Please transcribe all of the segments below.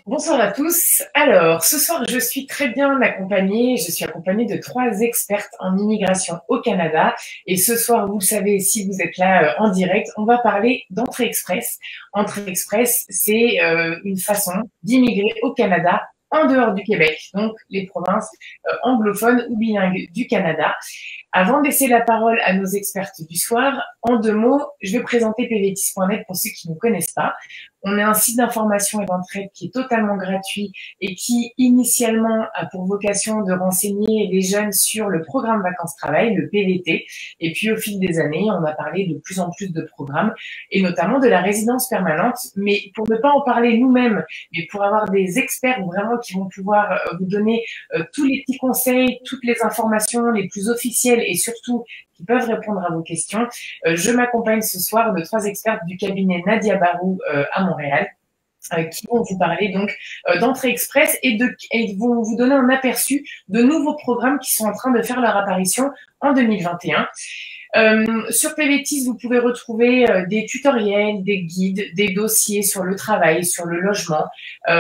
Bonsoir à tous. Alors, ce soir, je suis très bien accompagnée. Je suis accompagnée de 3 expertes en immigration au Canada. Et ce soir, vous le savez, si vous êtes là en direct, on va parler d'entrée express. Entrée express, c'est une façon d'immigrer au Canada en dehors du Québec, donc les provinces anglophones ou bilingues du Canada. Avant de laisser la parole à nos expertes du soir, en 2 mots, je vais présenter pvtis.net pour ceux qui ne connaissent pas. On est un site d'information et d'entraide qui est totalement gratuit et qui, initialement, a pour vocation de renseigner les jeunes sur le programme vacances-travail, le PVT. Et puis, au fil des années, on a parlé de plus en plus de programmes et notamment de la résidence permanente. Mais pour ne pas en parler nous-mêmes, mais pour avoir des experts vraiment qui vont pouvoir vous donner tous les petits conseils, toutes les informations les plus officielles et surtout qui peuvent répondre à vos questions. Je m'accompagne ce soir de 3 expertes du cabinet Nadia Barou à Montréal qui vont vous parler donc d'entrée express et vont vous donner un aperçu de nouveaux programmes qui sont en train de faire leur apparition en 2021. Sur PVTIS, vous pouvez retrouver des tutoriels, des guides, des dossiers sur le travail, sur le logement,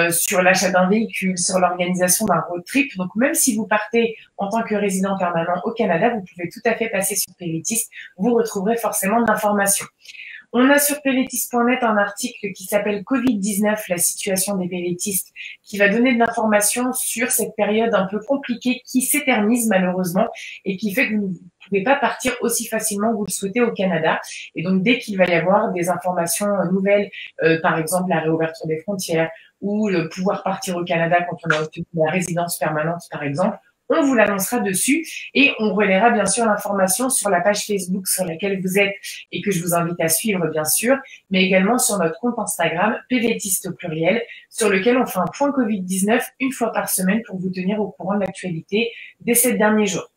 sur l'achat d'un véhicule, sur l'organisation d'un road trip. Donc, même si vous partez en tant que résident permanent au Canada, vous pouvez tout à fait passer sur PVTIS. Vous retrouverez forcément de l'information. On a sur pvtis.net un article qui s'appelle Covid-19, la situation des PVTistes, qui va donner de l'information sur cette période un peu compliquée qui s'éternise malheureusement et qui fait que vous ne pouvez pas partir aussi facilement que vous le souhaitez au Canada. Et donc, dès qu'il va y avoir des informations nouvelles, par exemple la réouverture des frontières ou le pouvoir partir au Canada quand on a obtenu la résidence permanente, par exemple, on vous l'annoncera dessus et on relaiera bien sûr l'information sur la page Facebook sur laquelle vous êtes et que je vous invite à suivre bien sûr, mais également sur notre compte Instagram, PVTiste au pluriel, sur lequel on fait un point Covid-19 une fois par semaine pour vous tenir au courant de l'actualité des 7 derniers jours.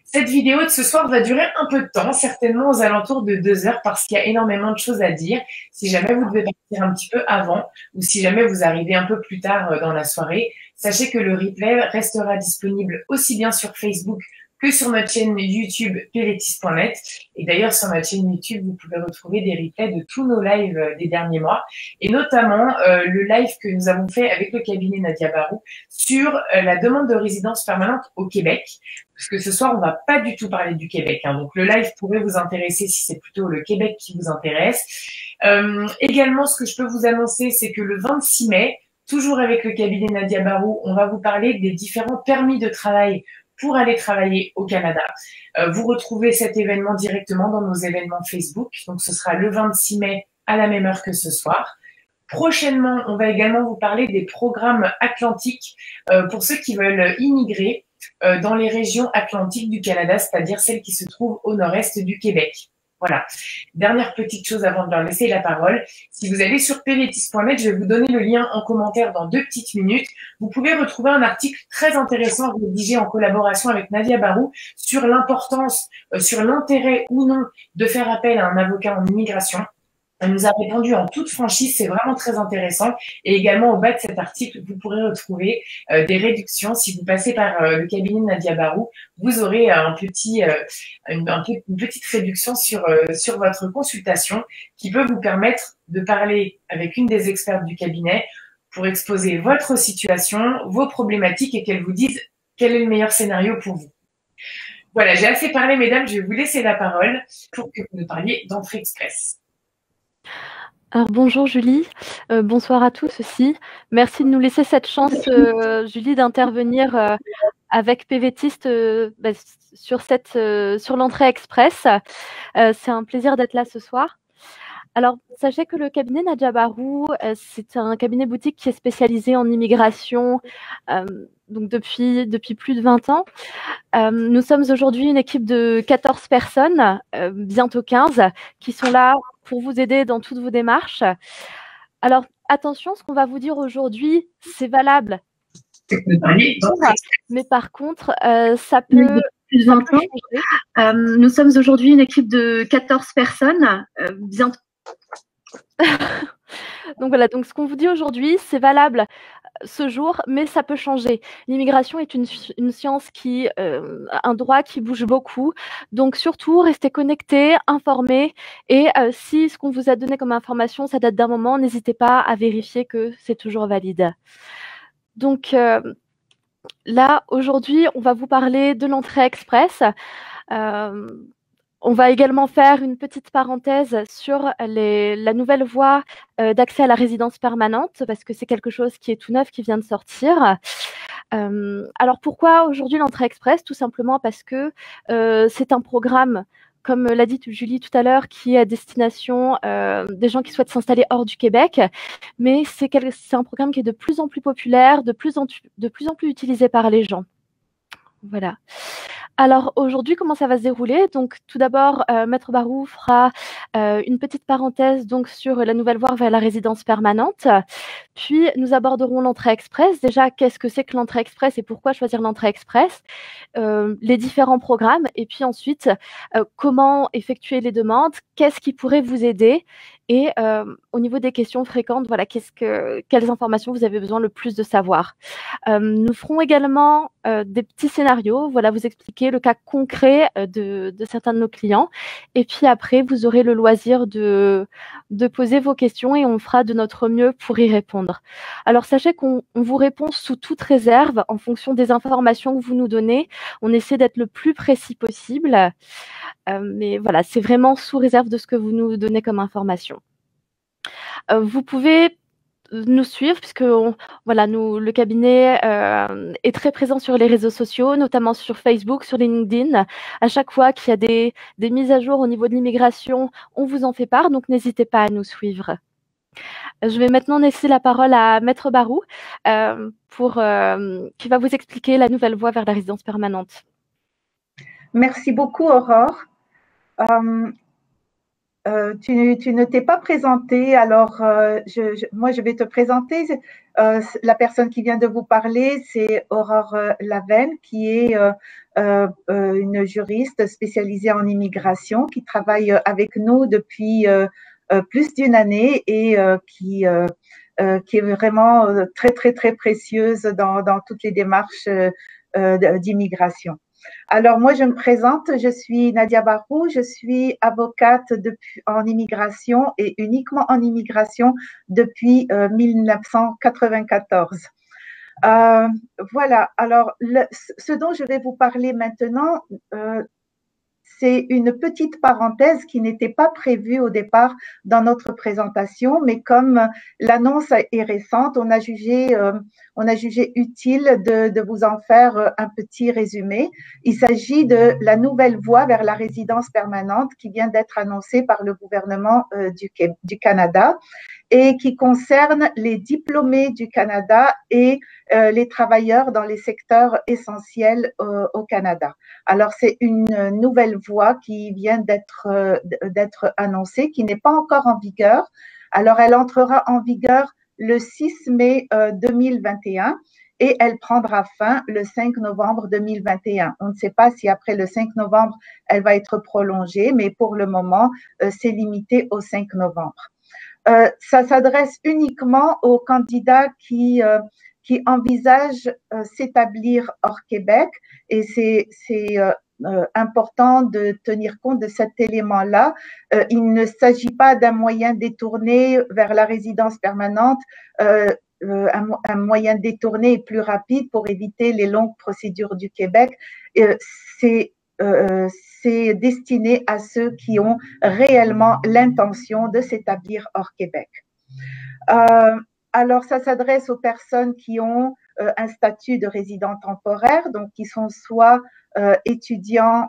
Cette vidéo de ce soir va durer un peu de temps, certainement aux alentours de 2 heures parce qu'il y a énormément de choses à dire. Si jamais vous devez partir un petit peu avant ou si jamais vous arrivez un peu plus tard dans la soirée, sachez que le replay restera disponible aussi bien sur Facebook que sur notre chaîne YouTube pvtis.net. Et d'ailleurs, sur notre chaîne YouTube, vous pouvez retrouver des replays de tous nos lives des derniers mois, et notamment le live que nous avons fait avec le cabinet Nadia Barou sur la demande de résidence permanente au Québec. Parce que ce soir, on va pas du tout parler du Québec. Donc, le live pourrait vous intéresser si c'est plutôt le Québec qui vous intéresse. Également, ce que je peux vous annoncer, c'est que le 26 mai, toujours avec le cabinet Nadia Barou, on va vous parler des différents permis de travail pour aller travailler au Canada. Vous retrouvez cet événement directement dans nos événements Facebook. Donc, ce sera le 26 mai à la même heure que ce soir. Prochainement, on va également vous parler des programmes atlantiques pour ceux qui veulent immigrer dans les régions atlantiques du Canada, c'est-à-dire celles qui se trouvent au nord-est du Québec. Voilà. Dernière petite chose avant de leur laisser la parole. Si vous allez sur pvtis.net, je vais vous donner le lien en commentaire dans 2 petites minutes. Vous pouvez retrouver un article très intéressant rédigé en collaboration avec Nadia Barou sur l'importance, sur l'intérêt ou non de faire appel à un avocat en immigration. Elle nous a répondu en toute franchise, c'est vraiment très intéressant. Et également, au bas de cet article, vous pourrez retrouver des réductions. Si vous passez par le cabinet Nadia Barou, vous aurez une petite réduction sur votre consultation qui peut vous permettre de parler avec une des expertes du cabinet pour exposer votre situation, vos problématiques et qu'elle vous dise quel est le meilleur scénario pour vous. Voilà, j'ai assez parlé, mesdames, je vais vous laisser la parole pour que vous nous parliez d'entrée express. Alors bonjour Julie, bonsoir à tous aussi. Merci de nous laisser cette chance, Julie, d'intervenir avec PVTiste sur l'entrée express. C'est un plaisir d'être là ce soir. Alors, sachez que le cabinet Nadia Barou, c'est un cabinet boutique qui est spécialisé en immigration donc depuis plus de 20 ans. Nous sommes aujourd'hui une équipe de 14 personnes, bientôt 15, qui sont là pour vous aider dans toutes vos démarches. Alors, attention, ce qu'on va vous dire aujourd'hui, c'est valable. Mais par contre, ça peut changer. Nous sommes aujourd'hui une équipe de 14 personnes, bientôt. Donc voilà, donc ce qu'on vous dit aujourd'hui, c'est valable ce jour, mais ça peut changer. L'immigration est une science un droit qui bouge beaucoup. Donc surtout, restez connectés, informés. Et si ce qu'on vous a donné comme information, ça date d'un moment, n'hésitez pas à vérifier que c'est toujours valide. Donc là, aujourd'hui, on va vous parler de l'entrée express. On va également faire une petite parenthèse sur la nouvelle voie d'accès à la résidence permanente, parce que c'est quelque chose qui est tout neuf, qui vient de sortir. Alors pourquoi aujourd'hui l'entrée express? Tout simplement parce que c'est un programme, comme l'a dit Julie tout à l'heure, qui est à destination des gens qui souhaitent s'installer hors du Québec. Mais c'est un programme qui est de plus en plus populaire, de plus en plus utilisé par les gens. Voilà. Alors aujourd'hui, comment ça va se dérouler? Donc tout d'abord, Maître Barou fera une petite parenthèse donc sur la nouvelle voie vers la résidence permanente. Puis nous aborderons l'entrée express. Déjà, qu'est-ce que c'est que l'entrée express et pourquoi choisir l'entrée express? Les différents programmes et puis ensuite comment effectuer les demandes, qu'est-ce qui pourrait vous aider et au niveau des questions fréquentes, voilà, quelles informations vous avez besoin le plus de savoir. Nous ferons également des petits scénarios, voilà, vous expliquer le cas concret de certains de nos clients. Et puis après, vous aurez le loisir de poser vos questions et on fera de notre mieux pour y répondre. Alors sachez qu'on vous répond sous toute réserve en fonction des informations que vous nous donnez. On essaie d'être le plus précis possible. Mais voilà, c'est vraiment sous réserve de ce que vous nous donnez comme information. Vous pouvez nous suivre puisque voilà, le cabinet est très présent sur les réseaux sociaux, notamment sur Facebook, sur LinkedIn. À chaque fois qu'il y a des mises à jour au niveau de l'immigration, on vous en fait part, donc n'hésitez pas à nous suivre. Je vais maintenant laisser la parole à Maître Barou qui va vous expliquer la nouvelle voie vers la résidence permanente. Merci beaucoup, Aurore. Tu ne t'es pas présentée, alors moi je vais te présenter. La personne qui vient de vous parler, c'est Aurore Lavenne, qui est une juriste spécialisée en immigration, qui travaille avec nous depuis plus d'une année et qui est vraiment très, très, très précieuse dans toutes les démarches d'immigration. Alors, moi, je me présente, je suis Nadia Barou, je suis avocate en immigration et uniquement en immigration depuis 1994. Voilà, alors, ce dont je vais vous parler maintenant, c'est une petite parenthèse qui n'était pas prévue au départ dans notre présentation, mais comme l'annonce est récente, on a jugé utile de vous en faire un petit résumé. Il s'agit de la nouvelle voie vers la résidence permanente qui vient d'être annoncée par le gouvernement du Canada et qui concerne les diplômés du Canada et les travailleurs dans les secteurs essentiels au Canada. Alors, c'est une nouvelle voie qui vient d'être annoncée, qui n'est pas encore en vigueur. Alors, elle entrera en vigueur le 6 mai 2021 et elle prendra fin le 5 novembre 2021. On ne sait pas si après le 5 novembre, elle va être prolongée, mais pour le moment, c'est limité au 5 novembre. Ça s'adresse uniquement aux candidats qui envisagent s'établir hors Québec et c'est important de tenir compte de cet élément-là. Il ne s'agit pas d'un moyen détourné vers la résidence permanente, un moyen détourné et plus rapide pour éviter les longues procédures du Québec. C'est destiné à ceux qui ont réellement l'intention de s'établir hors Québec. Alors, ça s'adresse aux personnes qui ont un statut de résident temporaire, donc qui sont soit étudiants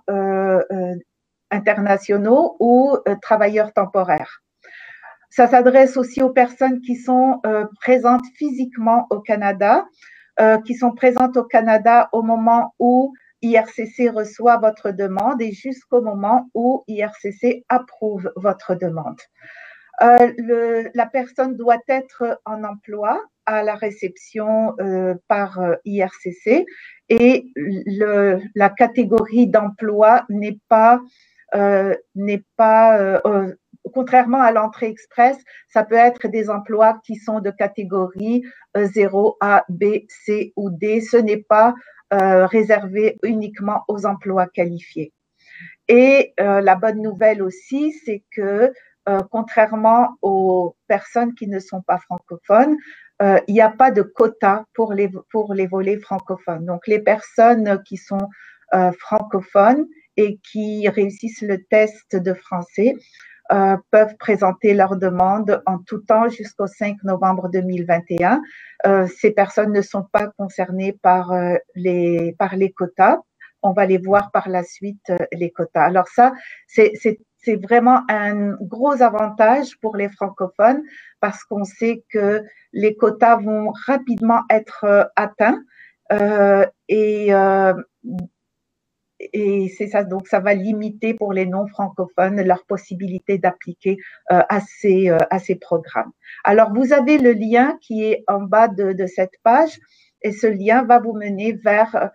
internationaux ou travailleurs temporaires. Ça s'adresse aussi aux personnes qui sont présentes physiquement au Canada, qui sont présentes au Canada au moment où IRCC reçoit votre demande et jusqu'au moment où IRCC approuve votre demande. La personne doit être en emploi à la réception par IRCC et la catégorie d'emploi n'est pas contrairement à l'entrée express, ça peut être des emplois qui sont de catégorie 0, A, B, C ou D. Ce n'est pas réservé uniquement aux emplois qualifiés. Et la bonne nouvelle aussi, c'est que contrairement aux personnes qui ne sont pas francophones, il n'y a pas de quota pour les volets francophones. Donc, les personnes qui sont francophones et qui réussissent le test de français peuvent présenter leur demande en tout temps jusqu'au 5 novembre 2021. Ces personnes ne sont pas concernées par les quotas. On va les voir par la suite, les quotas. Alors ça, c'est vraiment un gros avantage pour les francophones parce qu'on sait que les quotas vont rapidement être atteints et c'est ça, donc ça va limiter pour les non-francophones leur possibilité d'appliquer à ces programmes. Alors, vous avez le lien qui est en bas de cette page et ce lien va vous mener vers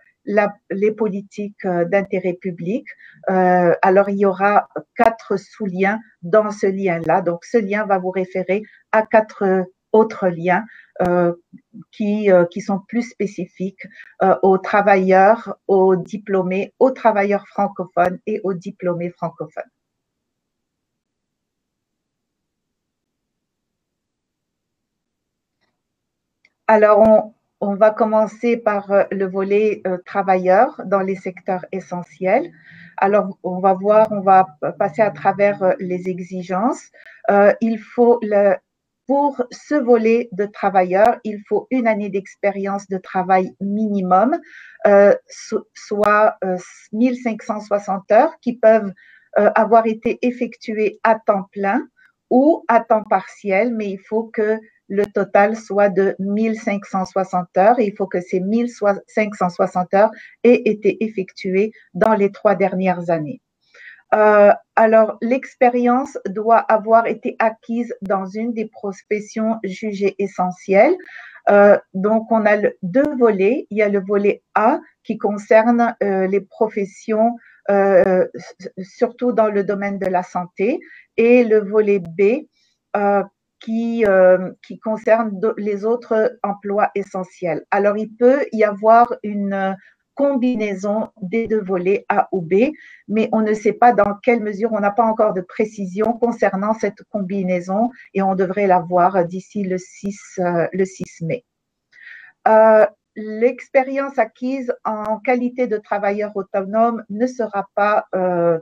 les politiques d'intérêt public. Alors, il y aura 4 sous-liens dans ce lien-là. Donc, ce lien va vous référer à 4 autres liens qui sont plus spécifiques aux travailleurs, aux diplômés, aux travailleurs francophones et aux diplômés francophones. Alors, on va commencer par le volet travailleurs dans les secteurs essentiels. Alors, on va passer à travers les exigences. Il faut pour ce volet de travailleurs, il faut 1 année d'expérience de travail minimum, soit 1560 heures qui peuvent avoir été effectuées à temps plein ou à temps partiel, mais il faut que le total soit de 1560 heures et il faut que ces 1560 heures aient été effectuées dans les 3 dernières années. Alors, l'expérience doit avoir été acquise dans une des professions jugées essentielles. Donc, on a 2 volets. Il y a le volet A qui concerne les professions, surtout dans le domaine de la santé, et le volet B qui concerne les autres emplois essentiels. Alors, il peut y avoir une combinaison des 2 volets A ou B, mais on ne sait pas dans quelle mesure, on n'a pas encore de précision concernant cette combinaison et on devrait la voir d'ici le 6 mai. L'expérience acquise en qualité de travailleur autonome ne sera pas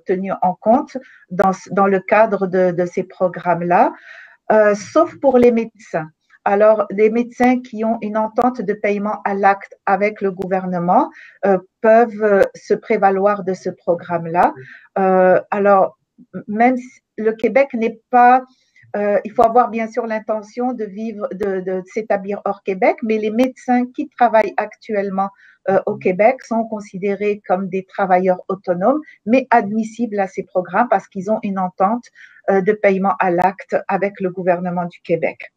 tenue en compte dans le cadre de ces programmes-là, sauf pour les médecins. Alors, les médecins qui ont une entente de paiement à l'acte avec le gouvernement peuvent se prévaloir de ce programme-là. Alors, même si le Québec n'est pas… il faut avoir bien sûr l'intention de s'établir hors Québec, mais les médecins qui travaillent actuellement au Québec sont considérés comme des travailleurs autonomes, mais admissibles à ces programmes parce qu'ils ont une entente de paiement à l'acte avec le gouvernement du Québec.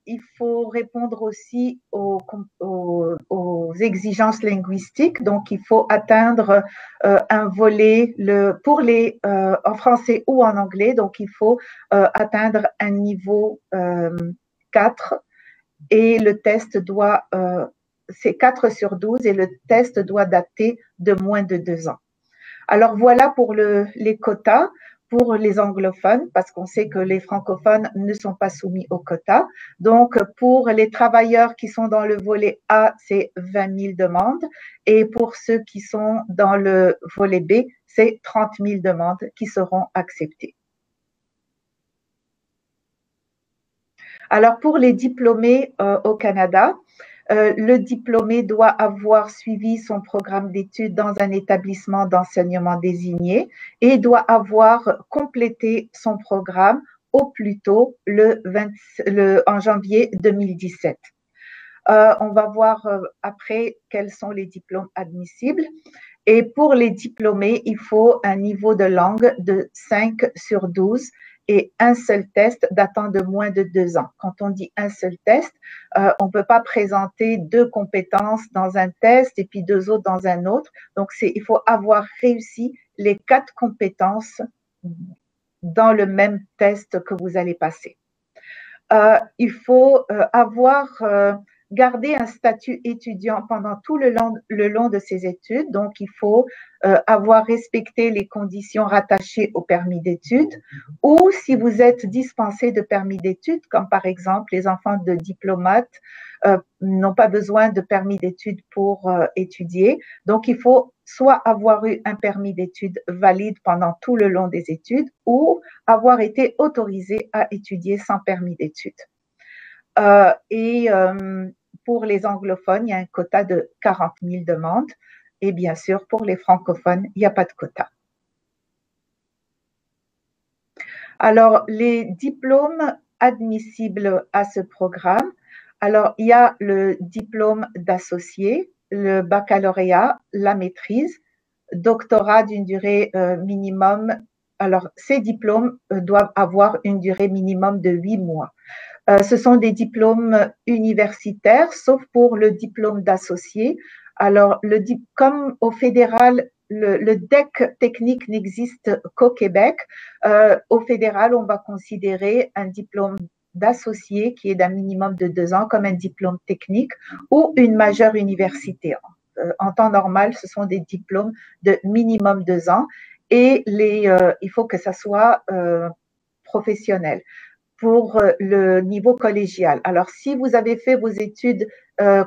Il faut répondre aussi aux exigences linguistiques. Donc, il faut atteindre un volet en français ou en anglais. Donc, il faut atteindre un niveau 4 et le test c'est 4 sur 12 et le test doit dater de moins de 2 ans. Alors, voilà pour les quotas. Pour les anglophones, parce qu'on sait que les francophones ne sont pas soumis aux quotas. Donc, pour les travailleurs qui sont dans le volet A, c'est 20 000 demandes. Et pour ceux qui sont dans le volet B, c'est 30 000 demandes qui seront acceptées. Alors, pour les diplômés au Canada, le diplômé doit avoir suivi son programme d'études dans un établissement d'enseignement désigné et doit avoir complété son programme au plus tôt en janvier 2017. On va voir après quels sont les diplômes admissibles. Et pour les diplômés, il faut un niveau de langue de 5 sur 12 et un seul test datant de moins de 2 ans. Quand on dit un seul test, on ne peut pas présenter 2 compétences dans un test et puis 2 autres dans un autre. Donc, il faut avoir réussi les 4 compétences dans le même test que vous allez passer. Il faut garder un statut étudiant pendant tout le long de ses études. Donc, il faut avoir respecté les conditions rattachées au permis d'études, ou si vous êtes dispensé de permis d'études, comme par exemple les enfants de diplomates n'ont pas besoin de permis d'études pour étudier. Donc, il faut soit avoir eu un permis d'études valide pendant tout le long des études, ou avoir été autorisé à étudier sans permis d'études. Pour les anglophones, il y a un quota de 40 000 demandes. Et bien sûr, pour les francophones, il n'y a pas de quota. Alors, les diplômes admissibles à ce programme. Alors, il y a le diplôme d'associé, le baccalauréat, la maîtrise, doctorat d'une durée minimum. Alors, ces diplômes doivent avoir une durée minimum de 8 mois. Ce sont des diplômes universitaires, sauf pour le diplôme d'associé. Alors, comme au fédéral, le DEC technique n'existe qu'au Québec, au fédéral, on va considérer un diplôme d'associé qui est d'un minimum de 2 ans comme un diplôme technique ou une majeure universitaire. En temps normal, ce sont des diplômes de minimum 2 ans et il faut que ça soit professionnel. Pour le niveau collégial. Alors, si vous avez fait vos études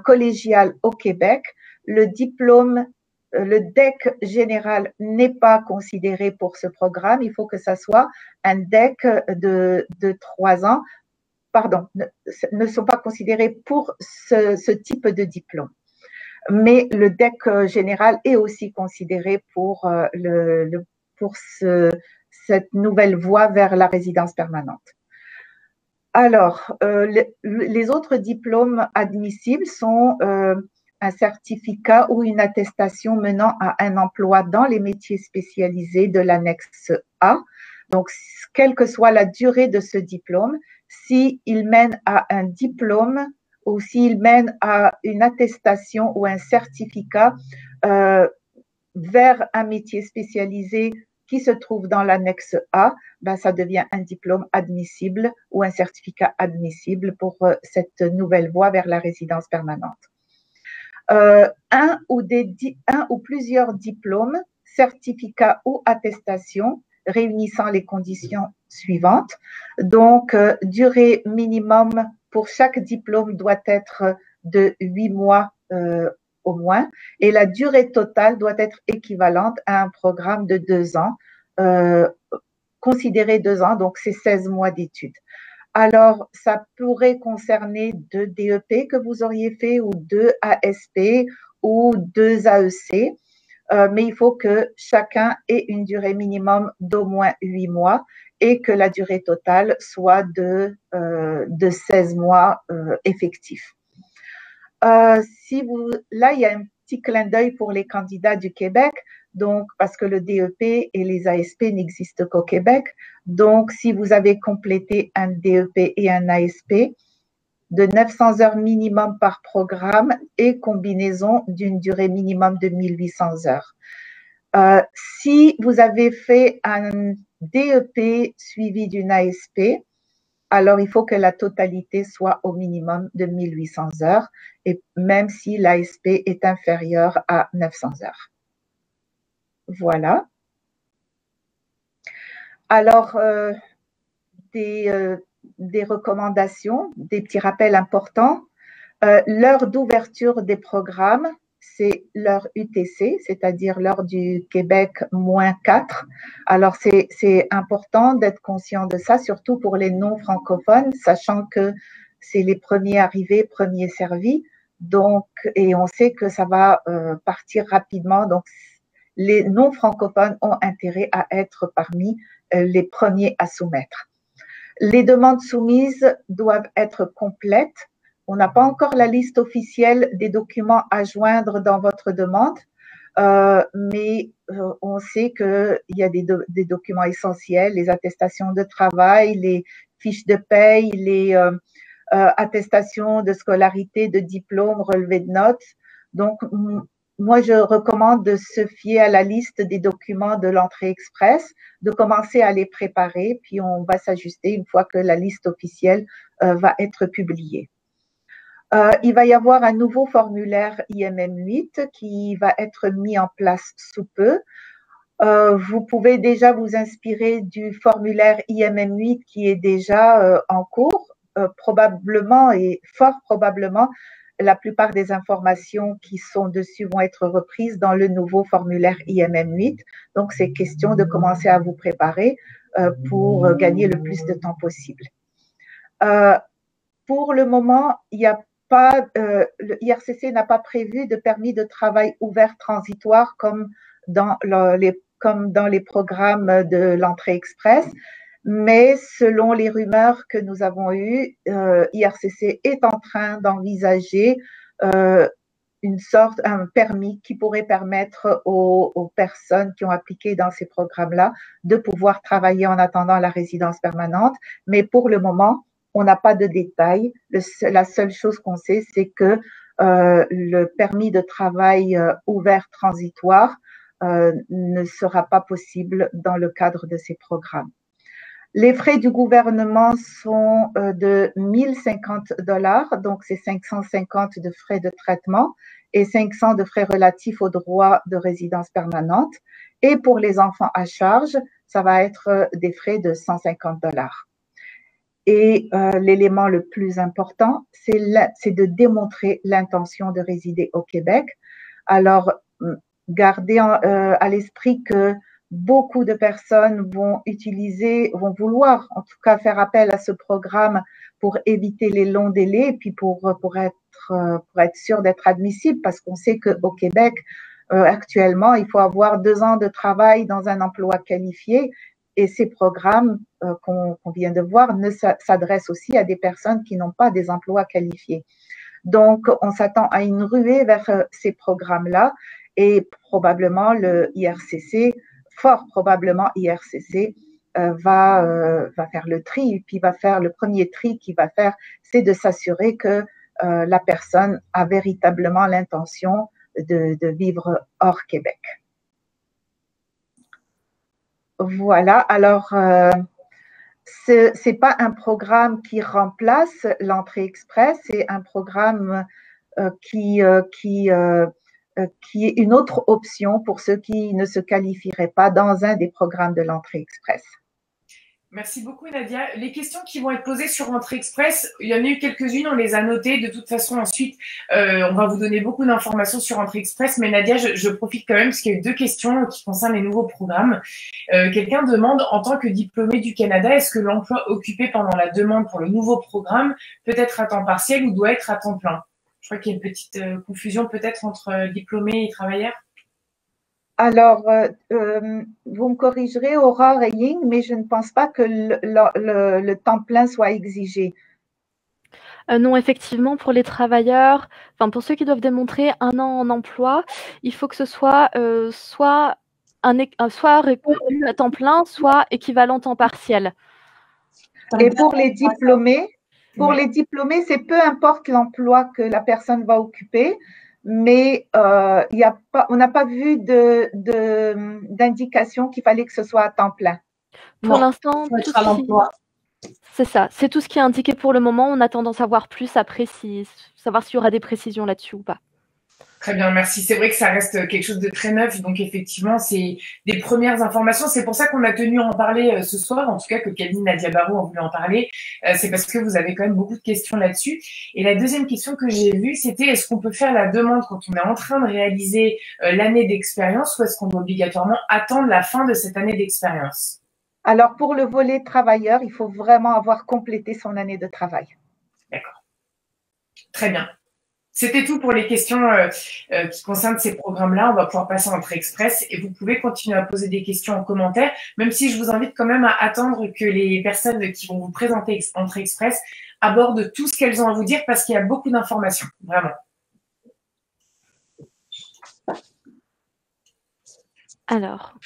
collégiales au Québec, le diplôme, le DEC général n'est pas considéré pour ce programme. Il faut que ça soit un DEC de 3 ans. Pardon, ne sont pas considérés pour ce type de diplôme. Mais le DEC général est aussi considéré pour cette nouvelle voie vers la résidence permanente. Alors, les autres diplômes admissibles sont un certificat ou une attestation menant à un emploi dans les métiers spécialisés de l'annexe A. Donc, quelle que soit la durée de ce diplôme, s'il mène à un diplôme ou s'il mène à une attestation ou un certificat vers un métier spécialisé qui se trouve dans l'annexe A, ben, ça devient un diplôme admissible ou un certificat admissible pour cette nouvelle voie vers la résidence permanente. Un ou plusieurs diplômes, certificats ou attestations réunissant les conditions suivantes. Donc, durée minimum pour chaque diplôme doit être de 8 mois au moins, et la durée totale doit être équivalente à un programme de 2 ans, considéré 2 ans, donc c'est 16 mois d'études. Alors, ça pourrait concerner 2 DEP que vous auriez fait, ou 2 ASP, ou 2 AEC, mais il faut que chacun ait une durée minimum d'au moins 8 mois et que la durée totale soit de 16 mois effectifs. Là, il y a un petit clin d'œil pour les candidats du Québec, donc parce que le DEP et les ASP n'existent qu'au Québec. Donc, si vous avez complété un DEP et un ASP, de 900 heures minimum par programme et combinaison d'une durée minimum de 1800 heures. Si vous avez fait un DEP suivi d'une ASP, alors il faut que la totalité soit au minimum de 1800 heures, et même si l'ASP est inférieur à 900 heures. Voilà. Alors, des recommandations, des petits rappels importants. L'heure d'ouverture des programmes, c'est l'heure UTC, c'est-à-dire l'heure du Québec -4. Alors, c'est important d'être conscient de ça, surtout pour les non-francophones, sachant que c'est les premiers arrivés, premiers servis. Donc, et on sait que ça va partir rapidement. Donc, les non-francophones ont intérêt à être parmi les premiers à soumettre. Les demandes soumises doivent être complètes. On n'a pas encore la liste officielle des documents à joindre dans votre demande, mais on sait qu'il y a des documents essentiels, les attestations de travail, les fiches de paye, les attestations de scolarité, de diplôme, relevés de notes. Donc, moi, je recommande de se fier à la liste des documents de l'entrée express, de commencer à les préparer, puis on va s'ajuster une fois que la liste officielle va être publiée. Il va y avoir un nouveau formulaire IMM8 qui va être mis en place sous peu. Vous pouvez déjà vous inspirer du formulaire IMM8 qui est déjà en cours. Probablement et fort probablement, la plupart des informations qui sont dessus vont être reprises dans le nouveau formulaire IMM8. Donc, c'est question de commencer à vous préparer pour gagner le plus de temps possible. Pour le moment, il y a pas, le IRCC n'a pas prévu de permis de travail ouvert transitoire comme dans les programmes de l'entrée express. Mais selon les rumeurs que nous avons eues, IRCC est en train d'envisager un permis qui pourrait permettre aux personnes qui ont appliqué dans ces programmes-là de pouvoir travailler en attendant la résidence permanente. Mais pour le moment, on n'a pas de détails. La seule chose qu'on sait, c'est que le permis de travail ouvert transitoire ne sera pas possible dans le cadre de ces programmes. Les frais du gouvernement sont de 1050 $, donc c'est 550 de frais de traitement et 500 de frais relatifs au droit de résidence permanente. Et pour les enfants à charge, ça va être des frais de 150 $. Et l'élément le plus important, c'est de démontrer l'intention de résider au Québec. Alors, gardez à l'esprit que beaucoup de personnes vont vouloir en tout cas faire appel à ce programme pour éviter les longs délais et puis pour être sûr d'être admissible, parce qu'on sait qu'au Québec, actuellement, il faut avoir 2 ans de travail dans un emploi qualifié, et ces programmes qu'on vient de voir s'adressent aussi à des personnes qui n'ont pas des emplois qualifiés. Donc, on s'attend à une ruée vers ces programmes-là, et probablement le IRCC, fort probablement IRCC, va faire le tri, et puis va faire le premier tri qu'il va faire, c'est de s'assurer que la personne a véritablement l'intention de vivre hors Québec. Voilà, alors c'est pas un programme qui remplace l'entrée express, c'est un programme qui est une autre option pour ceux qui ne se qualifieraient pas dans un des programmes de l'entrée express. Merci beaucoup Nadia. Les questions qui vont être posées sur Entrée Express, il y en a eu quelques-unes, on les a notées. De toute façon, ensuite, on va vous donner beaucoup d'informations sur Entrée Express. Mais Nadia, je profite quand même parce qu'il y a eu 2 questions qui concernent les nouveaux programmes. Quelqu'un demande, en tant que diplômé du Canada, est-ce que l'emploi occupé pendant la demande pour le nouveau programme peut être à temps partiel ou doit être à temps plein? Je crois qu'il y a une petite confusion peut-être entre diplômés et travailleurs. Alors, vous me corrigerez, Aurore et Ying, mais je ne pense pas que le temps plein soit exigé. Non, effectivement, pour les travailleurs, enfin pour ceux qui doivent démontrer 1 an en emploi, il faut que ce soit soit reconnu à temps plein, soit équivalent temps partiel. Et pour les diplômés, c'est peu importe l'emploi que la personne va occuper, mais on n'a pas vu d'indication qu'il fallait que ce soit à temps plein. Pour l'instant, c'est ça. C'est tout ce qui est indiqué pour le moment. On attend d'en savoir plus après, savoir s'il y aura des précisions là-dessus ou pas. Très bien, merci. C'est vrai que ça reste quelque chose de très neuf, donc effectivement, c'est des premières informations. C'est pour ça qu'on a tenu à en parler ce soir, en tout cas que Kevin Nadia Barou a voulu en parler. C'est parce que vous avez quand même beaucoup de questions là-dessus. Et la deuxième question que j'ai vue, c'était est-ce qu'on peut faire la demande quand on est en train de réaliser l'année d'expérience ou est-ce qu'on doit obligatoirement attendre la fin de cette année d'expérience? Alors, pour le volet travailleur, il faut vraiment avoir complété son année de travail. D'accord. Très bien. C'était tout pour les questions qui concernent ces programmes-là. On va pouvoir passer en Entrée Express et vous pouvez continuer à poser des questions en commentaire, même si je vous invite quand même à attendre que les personnes qui vont vous présenter Entrée Express abordent tout ce qu'elles ont à vous dire parce qu'il y a beaucoup d'informations, vraiment. Alors.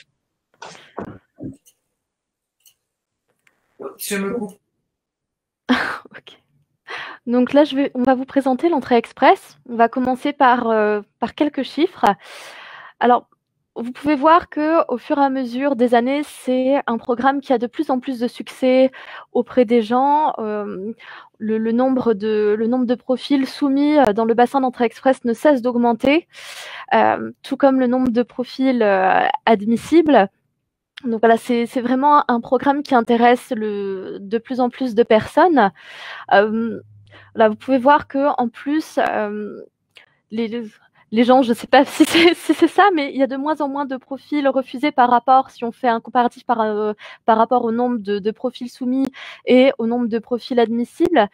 Je me coupe. Ok. Donc là, on va vous présenter l'entrée express. On va commencer par quelques chiffres. Alors, vous pouvez voir qu'au fur et à mesure des années, c'est un programme qui a de plus en plus de succès auprès des gens. Le nombre de profils soumis dans le bassin d'entrée express ne cesse d'augmenter, tout comme le nombre de profils admissibles. Donc voilà, c'est vraiment un programme qui intéresse de plus en plus de personnes. Là, vous pouvez voir que en plus, les gens, je ne sais pas si c'est ça, mais il y a de moins en moins de profils refusés par rapport, si on fait un comparatif par rapport au nombre de profils soumis et au nombre de profils admissibles.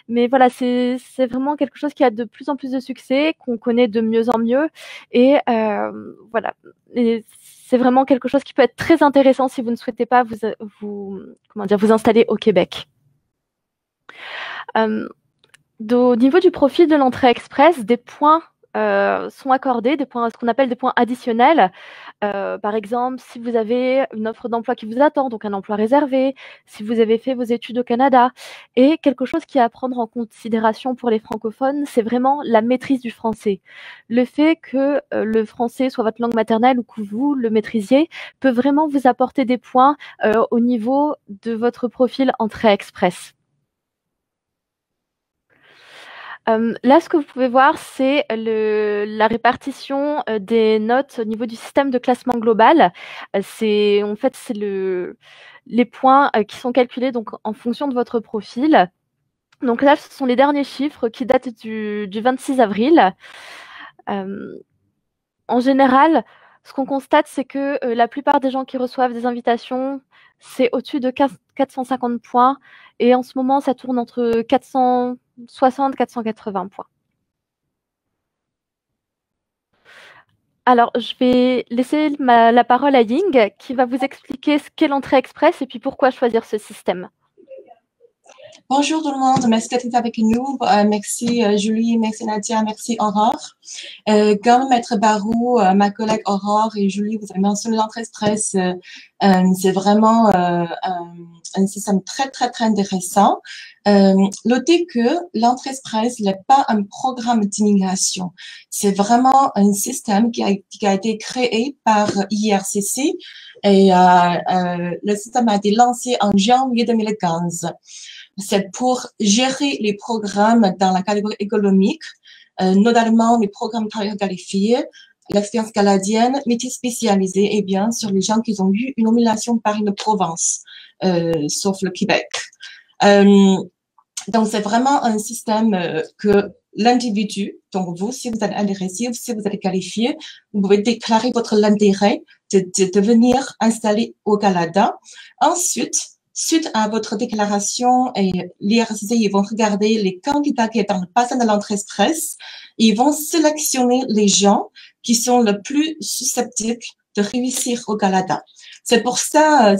Mais voilà, c'est vraiment quelque chose qui a de plus en plus de succès, qu'on connaît de mieux en mieux. Et voilà. Et c'est vraiment quelque chose qui peut être très intéressant si vous ne souhaitez pas vous installer au Québec. Au niveau du profil de l'entrée express, des points sont accordés, ce qu'on appelle des points additionnels. Par exemple, si vous avez une offre d'emploi qui vous attend, donc un emploi réservé, si vous avez fait vos études au Canada. Et quelque chose qui est à prendre en considération pour les francophones, c'est vraiment la maîtrise du français. Le fait que le français soit votre langue maternelle ou que vous le maîtrisiez peut vraiment vous apporter des points au niveau de votre profil entrée express. Là, ce que vous pouvez voir, c'est la répartition des notes au niveau du système de classement global. C'est les points qui sont calculés donc, en fonction de votre profil. Donc là, ce sont les derniers chiffres qui datent du 26 avril. En général, ce qu'on constate, c'est que la plupart des gens qui reçoivent des invitations, c'est au-dessus de 450 points. Et en ce moment, ça tourne entre 460 et 480 points. Alors, je vais laisser la parole à Ying, qui va vous expliquer ce qu'est l'entrée express et puis pourquoi choisir ce système. Bonjour tout le monde, merci d'être avec nous. Merci Julie, merci Nadia, merci Aurore. Comme Maître Barou, ma collègue Aurore et Julie, vous avez mentionné l'entrée express. C'est vraiment un système très, très, très intéressant. Notez que l'entrée express n'est pas un programme d'immigration. C'est vraiment un système qui a été créé par IRCC et le système a été lancé en janvier 2015. C'est pour gérer les programmes dans la catégorie économique, notamment les programmes travailleurs qualifiés, l'expérience canadienne, métiers spécialisés et bien sûr les gens qui ont eu une nomination par une province, sauf le Québec. Donc, c'est vraiment un système que l'individu, donc vous, si vous êtes intéressé, si vous êtes qualifié, vous pouvez déclarer votre intérêt de venir installer au Canada. Ensuite, suite à votre déclaration, et l'IRCC, ils vont regarder les candidats qui sont dans le bassin de l'entrée express. Ils vont sélectionner les gens qui sont le plus susceptibles de réussir au Canada. C'est pour ça,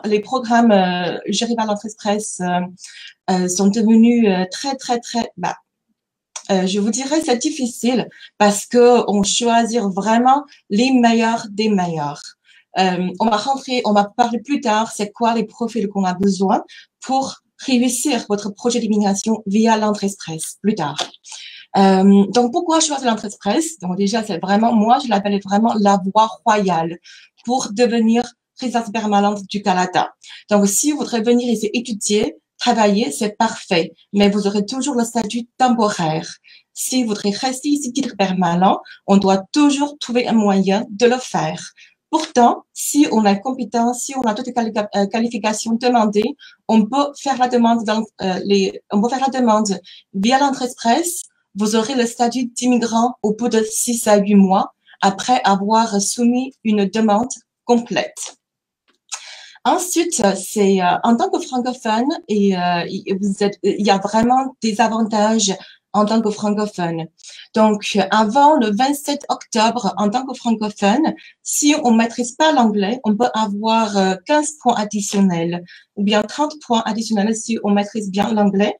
les programmes gérés par l'entrée express sont devenus très, très, très bas. Je vous dirais, c'est difficile parce que on choisit vraiment les meilleurs des meilleurs. On va parler plus tard, c'est quoi les profils qu'on a besoin pour réussir votre projet d'immigration via l'entrée express plus tard. Donc, pourquoi choisir l'entrée express? Donc, déjà, c'est vraiment, moi, je l'appelle vraiment la voie royale pour devenir résidence permanente du Canada. Donc, si vous voudrez venir ici étudier, travailler, c'est parfait, mais vous aurez toujours le statut temporaire. Si vous voudrez rester ici titre permanent, on doit toujours trouver un moyen de le faire. Pourtant, si on a compétence, si on a toutes les qualifications demandées, on peut faire la demande via l'entrée express. Vous aurez le statut d'immigrant au bout de 6 à 8 mois après avoir soumis une demande complète. Ensuite, c'est en tant que francophone, il y a vraiment des avantages en tant que francophone. Donc, avant le 27 octobre, en tant que francophone, si on maîtrise pas l'anglais, on peut avoir 15 points additionnels ou bien 30 points additionnels si on maîtrise bien l'anglais.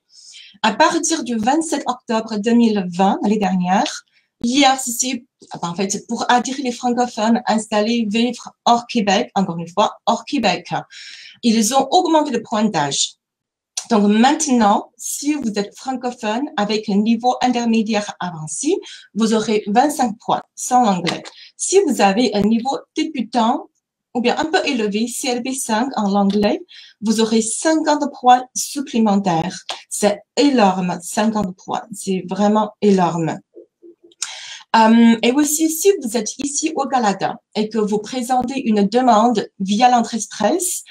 À partir du 27 octobre 2020, l'année dernière, l'IRCC, en fait, pour attirer les francophones installés vivre hors Québec, encore une fois, hors Québec, ils ont augmenté le pointage. Donc maintenant, si vous êtes francophone avec un niveau intermédiaire avancé, vous aurez 25 points sans l'anglais. Si vous avez un niveau débutant ou bien un peu élevé, CLB5 en anglais, vous aurez 50 points supplémentaires. C'est énorme, 50 points. C'est vraiment énorme. Et aussi, si vous êtes ici au Canada et que vous présentez une demande via l'entrée express,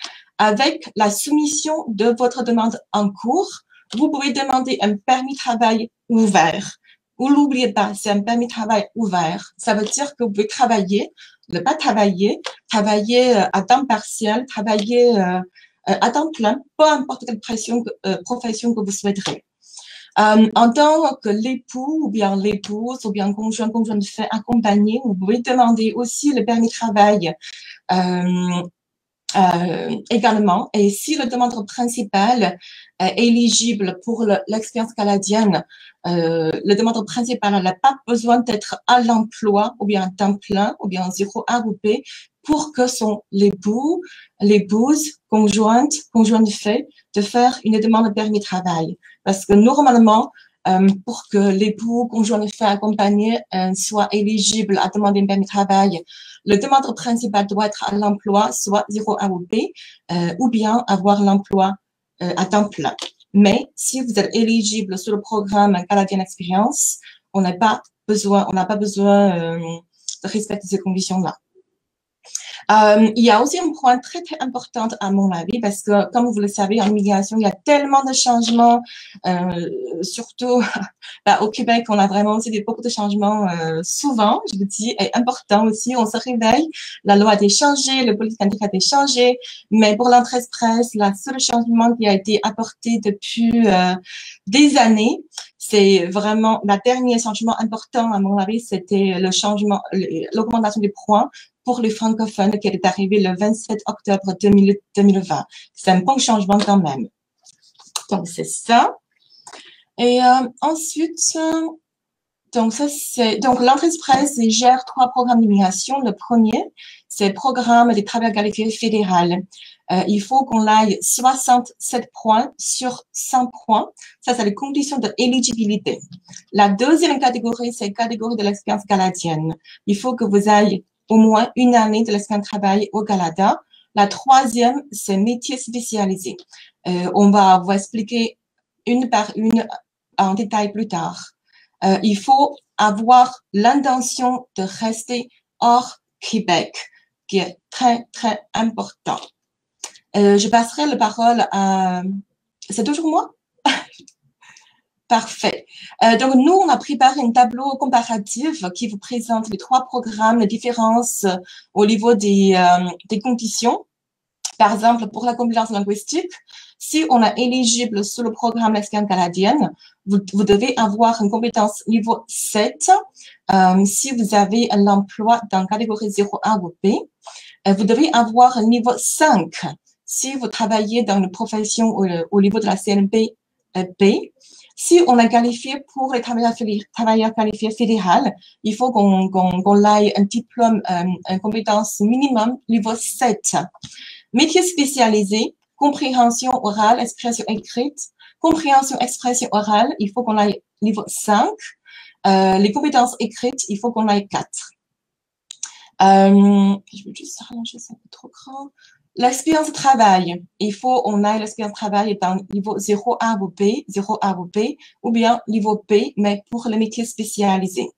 avec la soumission de votre demande en cours, vous pouvez demander un permis de travail ouvert. Vous n'oubliez pas, c'est un permis de travail ouvert. Ça veut dire que vous pouvez travailler, ne pas travailler, travailler à temps partiel, travailler à temps plein, peu importe quelle profession que vous souhaiterez. En tant que l'époux ou bien l'épouse ou bien conjoint de fait accompagné, vous pouvez demander aussi le permis de travail également. Et si le demandeur principal est éligible pour l'expérience canadienne, le demandeur principal n'a pas besoin d'être à l'emploi ou bien à temps plein ou bien 0 AOP pour que son époux, l'épouse, conjointe de fait, de faire une demande de permis de travail. Parce que normalement, pour que l'époux, conjoint de fait accompagné soit éligible à demander un permis de travail, le demandeur principal doit être à l'emploi, soit 0 AOP, ou bien avoir l'emploi à temps plein. Mais si vous êtes éligible sur le programme Canadian Experience, on n'a pas besoin de respecter ces conditions-là. Il y a aussi un point très, très important à mon avis, parce que, comme vous le savez, en immigration, il y a tellement de changements, surtout au Québec, on a vraiment aussi beaucoup de changements souvent, je vous dis, et important aussi, on se réveille, la loi a été changée, le politique a été changé, mais pour l'entrée express, le seul changement qui a été apporté depuis des années, c'est vraiment le dernier changement important, à mon avis, c'était le changement, l'augmentation des points pour les francophones qui est arrivé le 27 octobre 2020. C'est un bon changement quand même. Donc, c'est ça. Et ensuite, donc l'entrée express gère 3 programmes d'immigration. Le premier, c'est le programme des travailleurs qualifiés fédéral. Il faut qu'on aille 67 points sur 100 points. Ça, c'est les conditions d'éligibilité. La deuxième catégorie, c'est la catégorie de l'expérience canadienne. Il faut que vous ayez au moins une année de l'expérience de travail au Canada. La troisième, c'est métier spécialisé. On va vous expliquer une par une en détail plus tard. Il faut avoir l'intention de rester hors Québec, qui est très, très important. Je passerai la parole à... C'est toujours moi? Parfait. Donc, nous, on a préparé un tableau comparatif qui vous présente les 3 programmes, les différences au niveau des conditions. Par exemple, pour la compétence linguistique, si on est éligible sur le programme l'expérience canadienne, vous devez avoir une compétence niveau 7. Si vous avez un emploi dans la catégorie 0A ou B, vous devez avoir un niveau 5. Si vous travaillez dans une profession au niveau de la CNP B, si on est qualifié pour les travailleurs qualifiés fédéral, il faut qu'on aille un diplôme, une compétence minimum niveau 7. Métier spécialisé, compréhension orale, expression écrite, compréhension, expression orale, il faut qu'on aille niveau 5. Les compétences écrites, il faut qu'on aille 4. Je vais juste arranger ça un peu trop grand. L'expérience de travail, il faut on aille l'expérience de travail dans niveau 0A ou B, 0A ou B, ou bien niveau B, mais pour les métiers spécialisés.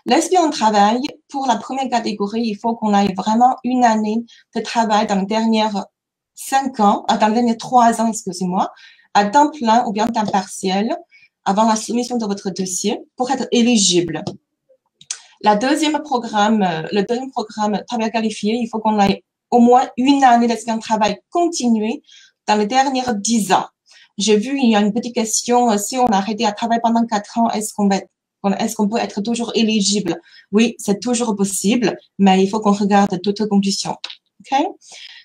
L'expérience de travail, pour la première catégorie, il faut qu'on aille vraiment une année de travail dans les dernières 5 ans, dans les derniers 3 ans, excusez-moi, à temps plein ou bien temps partiel, avant la soumission de votre dossier, pour être éligible. Le deuxième programme, travail qualifié, il faut qu'on aille au moins une année d'expérience de travail continuée dans les dernières 10 ans. J'ai vu, il y a une petite question, si on a arrêté à travailler pendant 4 ans, est-ce qu'on peut être toujours éligible? Oui, c'est toujours possible, mais il faut qu'on regarde d'autres conditions. Okay?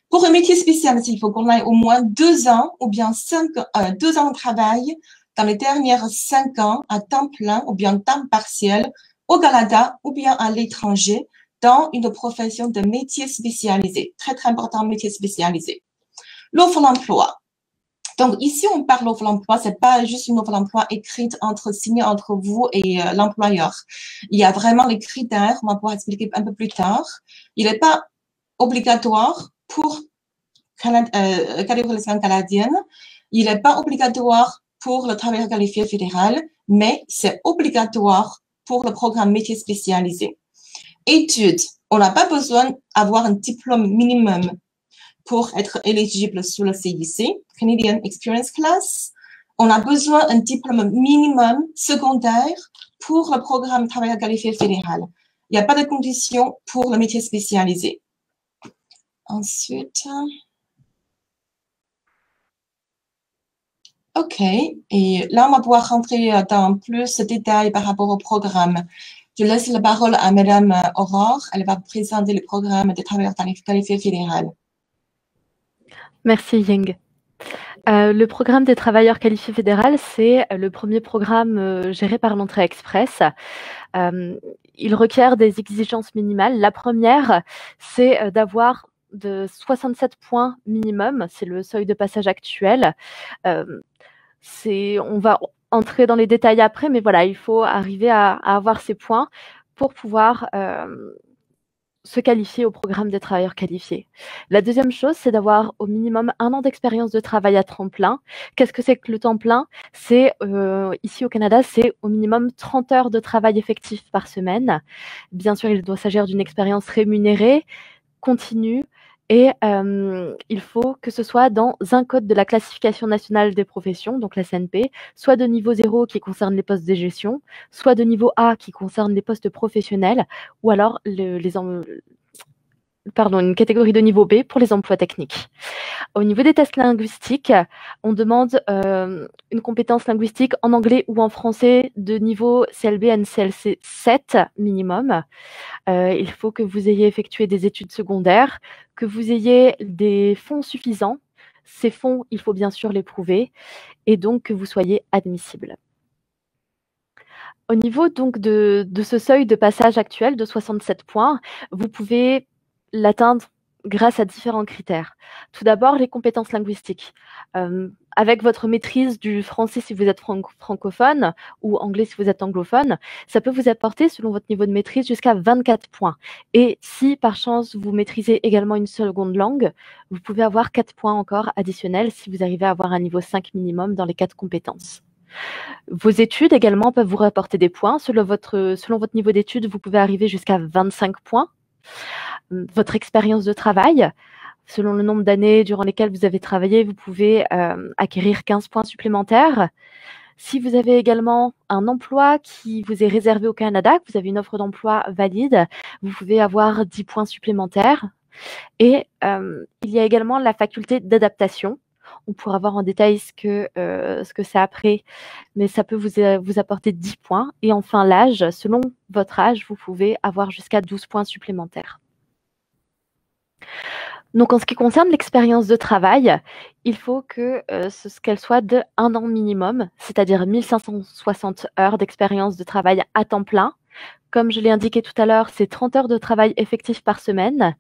Pour un métier spécialisé, il faut qu'on ait au moins 2 ans ou bien 2 ans de travail dans les dernières 5 ans à temps plein ou bien temps partiel au Canada ou bien à l'étranger dans une profession de métier spécialisé. Très, très important, métier spécialisé. L'offre d'emploi. Donc, ici, on parle d'offre d'emploi. C'est pas juste une offre d'emploi écrite signée entre vous et l'employeur. Il y a vraiment les critères. On va pouvoir expliquer un peu plus tard. Il n'est pas obligatoire pour qualification canadienne. Il n'est pas obligatoire pour le travailleur qualifié fédéral, mais c'est obligatoire pour le programme métier spécialisé. Études. On n'a pas besoin d'avoir un diplôme minimum pour être éligible sur le CIC, Canadian Experience Class. On a besoin d'un diplôme minimum secondaire pour le programme travailleur qualifié fédéral. Il n'y a pas de condition pour le métier spécialisé. Ensuite, OK. Et là, on va pouvoir rentrer dans plus de détails par rapport au programme. Je laisse la parole à Madame Aurore. Elle va présenter le programme des travailleurs qualifiés fédéral. Merci Ying. Le programme des travailleurs qualifiés fédéral, c'est le premier programme géré par l'entrée express. Il requiert des exigences minimales. La première, c'est d'avoir de 67 points minimum. C'est le seuil de passage actuel. On va entrer dans les détails après, mais voilà, il faut arriver à avoir ces points pour pouvoir se qualifier au programme des travailleurs qualifiés. La deuxième chose, c'est d'avoir au minimum 1 an d'expérience de travail à temps plein. Qu'est-ce que c'est que le temps plein? C'est ici au Canada, c'est au minimum 30 heures de travail effectif par semaine. Bien sûr, il doit s'agir d'une expérience rémunérée, continue, et il faut que ce soit dans un code de la classification nationale des professions, donc la CNP, soit de niveau 0 qui concerne les postes de gestion, soit de niveau A qui concerne les postes professionnels, ou alors une catégorie de niveau B pour les emplois techniques. Au niveau des tests linguistiques, on demande une compétence linguistique en anglais ou en français de niveau CLB NCLC 7 minimum. Il faut que vous ayez effectué des études secondaires, que vous ayez des fonds suffisants. Ces fonds, il faut bien sûr les prouver, et donc que vous soyez admissible. Au niveau donc de ce seuil de passage actuel de 67 points, vous pouvez l'atteindre grâce à différents critères. Tout d'abord, les compétences linguistiques. Avec votre maîtrise du français si vous êtes francophone ou anglais si vous êtes anglophone, ça peut vous apporter, selon votre niveau de maîtrise, jusqu'à 24 points. Et si par chance vous maîtrisez également une seconde langue, vous pouvez avoir 4 points encore additionnels si vous arrivez à avoir un niveau 5 minimum dans les 4 compétences. Vos études également peuvent vous rapporter des points. Selon votre niveau d'études, vous pouvez arriver jusqu'à 25 points. Votre expérience de travail, selon le nombre d'années durant lesquelles vous avez travaillé, vous pouvez acquérir 15 points supplémentaires. Si vous avez également un emploi qui vous est réservé au Canada, que vous avez une offre d'emploi valide, vous pouvez avoir 10 points supplémentaires. Et il y a également la faculté d'adaptation. On pourra voir en détail ce que c'est après, mais ça peut vous apporter 10 points. Et enfin, l'âge, selon votre âge, vous pouvez avoir jusqu'à 12 points supplémentaires. Donc, en ce qui concerne l'expérience de travail, il faut qu'elle soit de 1 an minimum, c'est-à-dire 1560 heures d'expérience de travail à temps plein. Comme je l'ai indiqué tout à l'heure, c'est 30 heures de travail effectif par semaine.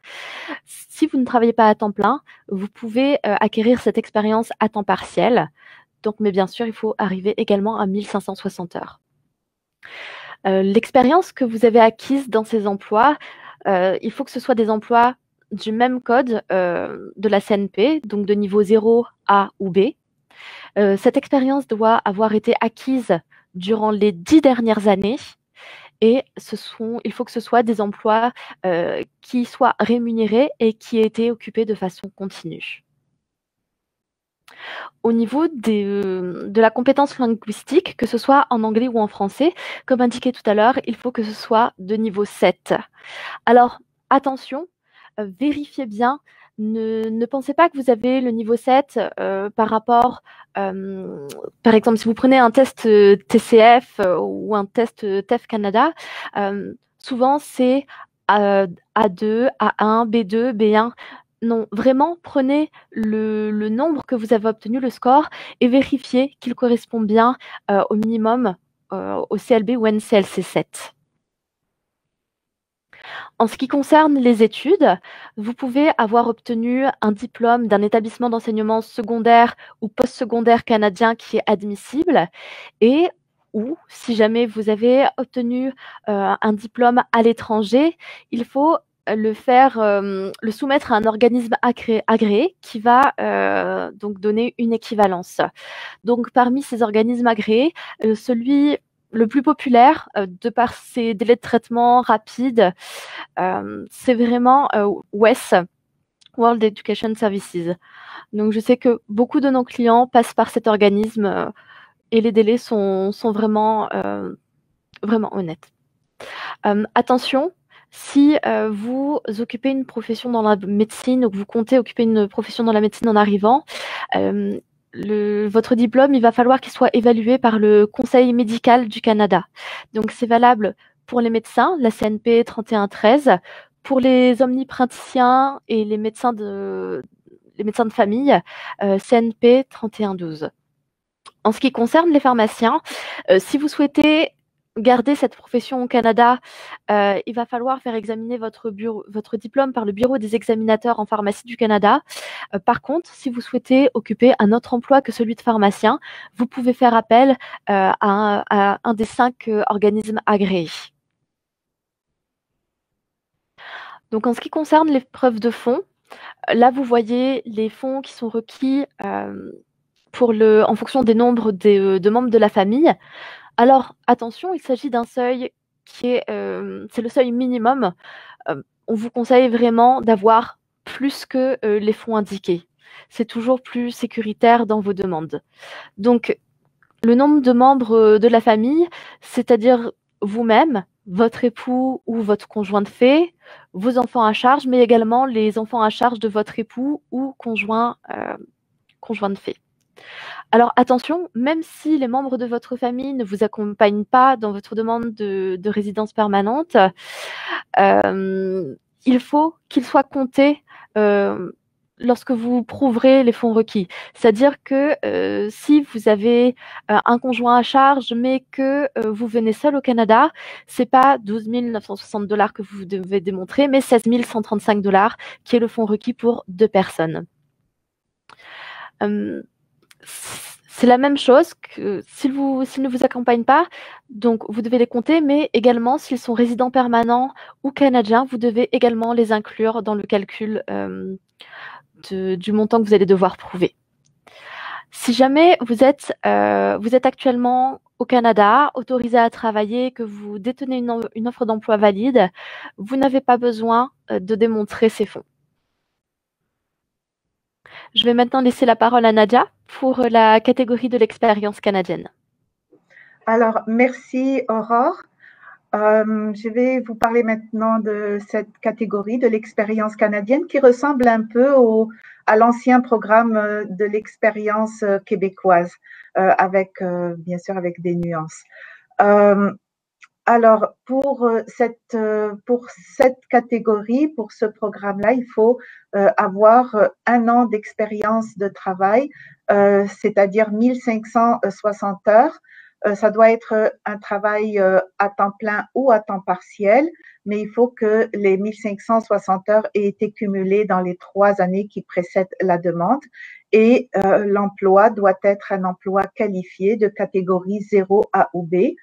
Si vous ne travaillez pas à temps plein, vous pouvez acquérir cette expérience à temps partiel. Donc, mais bien sûr, il faut arriver également à 1560 heures. L'expérience que vous avez acquise dans ces emplois, il faut que ce soit des emplois du même code de la CNP, donc de niveau 0, A ou B. Cette expérience doit avoir été acquise durant les 10 dernières années. Et il faut que ce soit des emplois qui soient rémunérés et qui aient été occupés de façon continue. Au niveau de la compétence linguistique, que ce soit en anglais ou en français, comme indiqué tout à l'heure, il faut que ce soit de niveau 7. Alors, attention, vérifiez bien. Ne pensez pas que vous avez le niveau 7 par rapport, par exemple, si vous prenez un test TCF ou un test TEF Canada, souvent c'est A2, A1, B2, B1. Non, vraiment, prenez le nombre que vous avez obtenu, le score, et vérifiez qu'il correspond bien au minimum au CLB ou NCLC 7. En ce qui concerne les études, vous pouvez avoir obtenu un diplôme d'un établissement d'enseignement secondaire ou postsecondaire canadien qui est admissible et ou si jamais vous avez obtenu un diplôme à l'étranger, il faut le soumettre à un organisme agréé qui va donc donner une équivalence. Donc parmi ces organismes agréés, celui le plus populaire, de par ses délais de traitement rapides, c'est vraiment WES, World Education Services. Donc je sais que beaucoup de nos clients passent par cet organisme et les délais sont vraiment, vraiment honnêtes. Attention, si vous occupez une profession dans la médecine ou que vous comptez occuper une profession dans la médecine en arrivant, votre diplôme, il va falloir qu'il soit évalué par le Conseil médical du Canada. Donc c'est valable pour les médecins, la CNP 3113, pour les omnipraticiens et les médecins de famille, CNP 3112. En ce qui concerne les pharmaciens, si vous souhaitez garder cette profession au Canada, il va falloir faire examiner votre diplôme par le Bureau des examinateurs en pharmacie du Canada. Par contre, si vous souhaitez occuper un autre emploi que celui de pharmacien, vous pouvez faire appel à un des 5 organismes agréés. Donc, en ce qui concerne les preuves de fonds, là, vous voyez les fonds qui sont requis en fonction des nombres de membres de la famille. Alors, attention, il s'agit d'un seuil qui est, c'est le seuil minimum. On vous conseille vraiment d'avoir plus que les fonds indiqués. C'est toujours plus sécuritaire dans vos demandes. Donc, le nombre de membres de la famille, c'est-à-dire vous-même, votre époux ou votre conjoint de fait, vos enfants à charge, mais également les enfants à charge de votre époux ou conjoint de fait. Alors attention, même si les membres de votre famille ne vous accompagnent pas dans votre demande de résidence permanente, il faut qu'ils soient comptés lorsque vous prouverez les fonds requis. C'est-à-dire que si vous avez un conjoint à charge, mais que vous venez seul au Canada, c'est pas 12 960 $ que vous devez démontrer, mais 16 135 $ qui est le fonds requis pour 2 personnes. C'est la même chose que s'ils ne vous accompagnent pas, donc vous devez les compter, mais également s'ils sont résidents permanents ou canadiens, vous devez également les inclure dans le calcul du montant que vous allez devoir prouver. Si jamais vous êtes actuellement au Canada, autorisé à travailler, que vous détenez une offre d'emploi valide, vous n'avez pas besoin de démontrer ces fonds. Je vais maintenant laisser la parole à Nadia pour la catégorie de l'expérience canadienne. Alors, merci Aurore. Je vais vous parler maintenant de cette catégorie de l'expérience canadienne qui ressemble un peu à l'ancien programme de l'expérience québécoise, bien sûr avec des nuances. Alors, pour cette catégorie, pour ce programme-là, il faut avoir 1 an d'expérience de travail, c'est-à-dire 1560 heures. Ça doit être un travail à temps plein ou à temps partiel, mais il faut que les 1560 heures aient été cumulées dans les 3 années qui précèdent la demande. Et l'emploi doit être un emploi qualifié de catégorie 0 A ou B.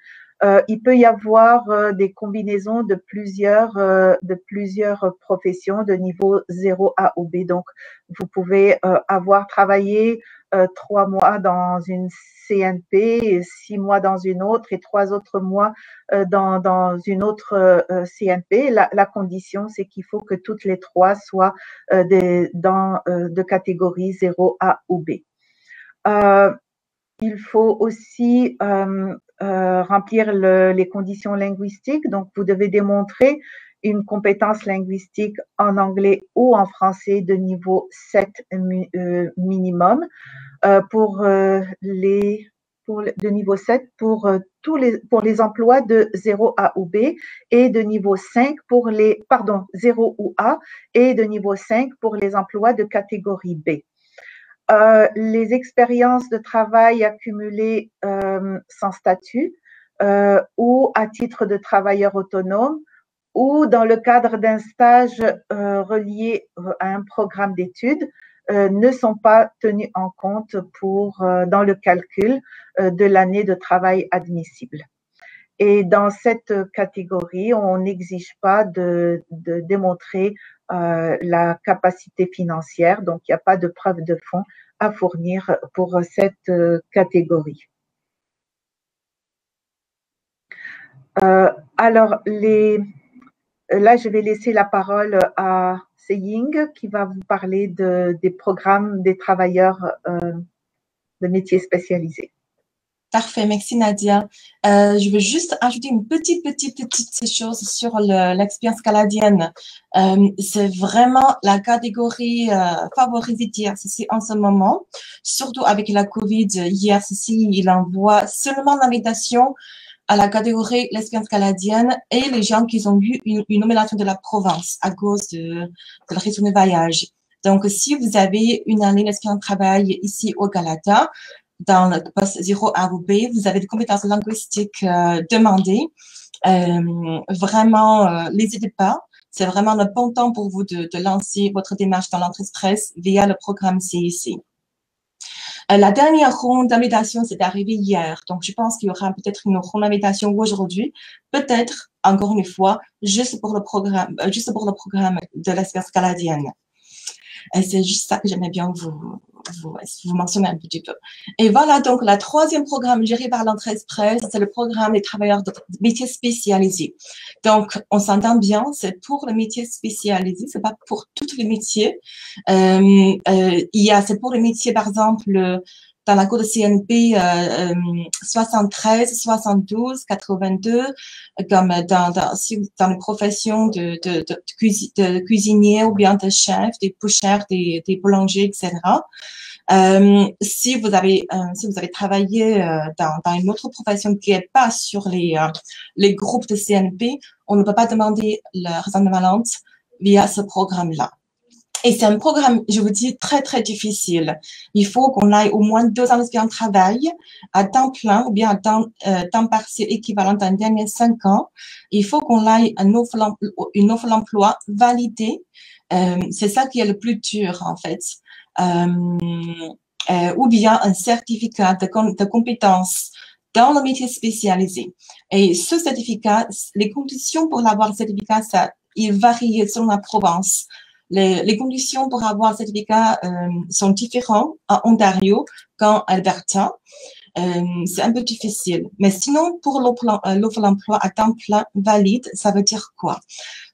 Il peut y avoir des combinaisons de plusieurs professions de niveau 0 A ou B. Donc, vous pouvez avoir travaillé 3 mois dans une CNP, 6 mois dans une autre et 3 autres mois dans une autre CNP. La condition, c'est qu'il faut que toutes les 3 soient de catégorie 0 A ou B. Il faut aussi remplir les conditions linguistiques. Donc, vous devez démontrer une compétence linguistique en anglais ou en français de niveau 7 minimum de niveau 7 pour les emplois de 0 A ou B et de niveau 5 pour 0 ou A et de niveau 5 pour les emplois de catégorie B. Les expériences de travail accumulées sans statut ou à titre de travailleur autonome ou dans le cadre d'un stage relié à un programme d'études ne sont pas tenus en compte dans le calcul de l'année de travail admissible. Et dans cette catégorie, on n'exige pas de démontrer la capacité financière, donc il n'y a pas de preuve de fonds à fournir pour cette catégorie. Alors, là, je vais laisser la parole à Seying qui va vous parler des programmes des travailleurs de métiers spécialisés. Parfait, merci Nadia. Je veux juste ajouter une petite chose sur l'expérience canadienne. C'est vraiment la catégorie favorisée d'IRCC en ce moment, surtout avec la COVID. IRCC, il envoie seulement l'invitation à la catégorie l'expérience canadienne et les gens qui ont eu une nomination de la province à cause de la raison de voyage. Donc, si vous avez une année d'expérience de travail ici au Canada, dans le poste 0 A ou B, vous avez des compétences linguistiques demandées. Vraiment, n'hésitez pas. C'est vraiment le bon temps pour vous de lancer votre démarche dans l'entrée express via le programme CIC. La dernière ronde d'invitation, c'est arrivé hier. Donc, je pense qu'il y aura peut-être une ronde d'invitation aujourd'hui. Peut-être, encore une fois, juste pour le programme de l'expérience canadienne. Et c'est juste ça que j'aimais bien vous mentionner un petit peu. Et voilà, donc, la troisième programme géré par l'entrée express, c'est le programme des travailleurs de métiers spécialisés. Donc, on s'entend bien, c'est pour le métier spécialisé, c'est pas pour tous les métiers. C'est pour les métiers, par exemple, dans la code CNP 73, 72, 82, comme dans les professions de cuisinier ou bien de chef, des bouchers, des boulangers, etc. Si vous avez travaillé dans une autre profession qui n'est pas sur les groupes de CNP, on ne peut pas demander la raison de malade via ce programme-là. Et c'est un programme, je vous dis, très, très difficile. Il faut qu'on aille au moins 2 ans d'expérience de travail à temps plein ou bien à temps partiel équivalent dans les derniers 5 ans. Il faut qu'on aille une offre d'emploi validée. C'est ça qui est le plus dur, en fait. Ou bien un certificat de compétences dans le métier spécialisé. Et ce certificat, les conditions pour avoir le certificat, il varie selon la province. Les conditions pour avoir le certificat sont différentes en Ontario qu'en Alberta. C'est un peu difficile. Mais sinon, pour l'offre d'emploi à temps plein valide, ça veut dire quoi?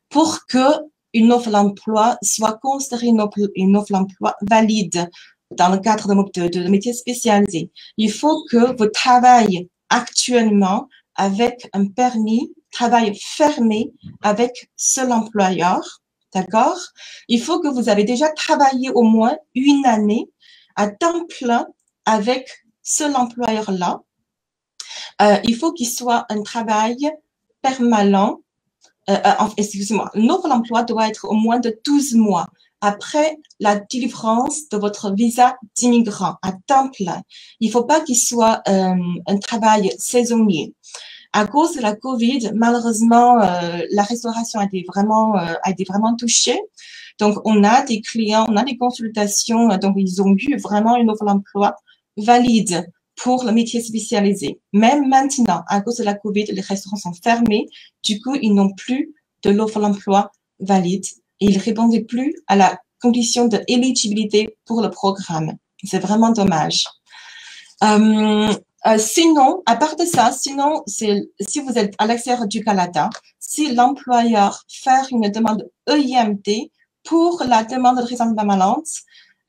Pour que une offre d'emploi soit considérée une offre d'emploi valide dans le cadre de métiers spécialisés, il faut que vous travaillez actuellement avec un permis, travail fermé avec seul employeur. D'accord? Il faut que vous avez déjà travaillé au moins une année à temps plein avec ce employeur-là. Il faut qu'il soit un travail permanent. Excusez-moi, l'offre d'emploi doit être au moins de 12 mois après la délivrance de votre visa d'immigrant à temps plein. Il ne faut pas qu'il soit un travail saisonnier. À cause de la COVID, malheureusement, la restauration a été vraiment touchée. Donc, on a des clients, on a des consultations, donc ils ont eu vraiment une offre d'emploi valide pour le métier spécialisé. Même maintenant, à cause de la COVID, les restaurants sont fermés. Du coup, ils n'ont plus de l'offre d'emploi valide et ils ne répondaient plus à la condition d'éligibilité pour le programme. C'est vraiment dommage. Sinon, à part de ça, si vous êtes à l'extérieur du Canada, si l'employeur fait une demande EIMT pour la demande de raison permanente,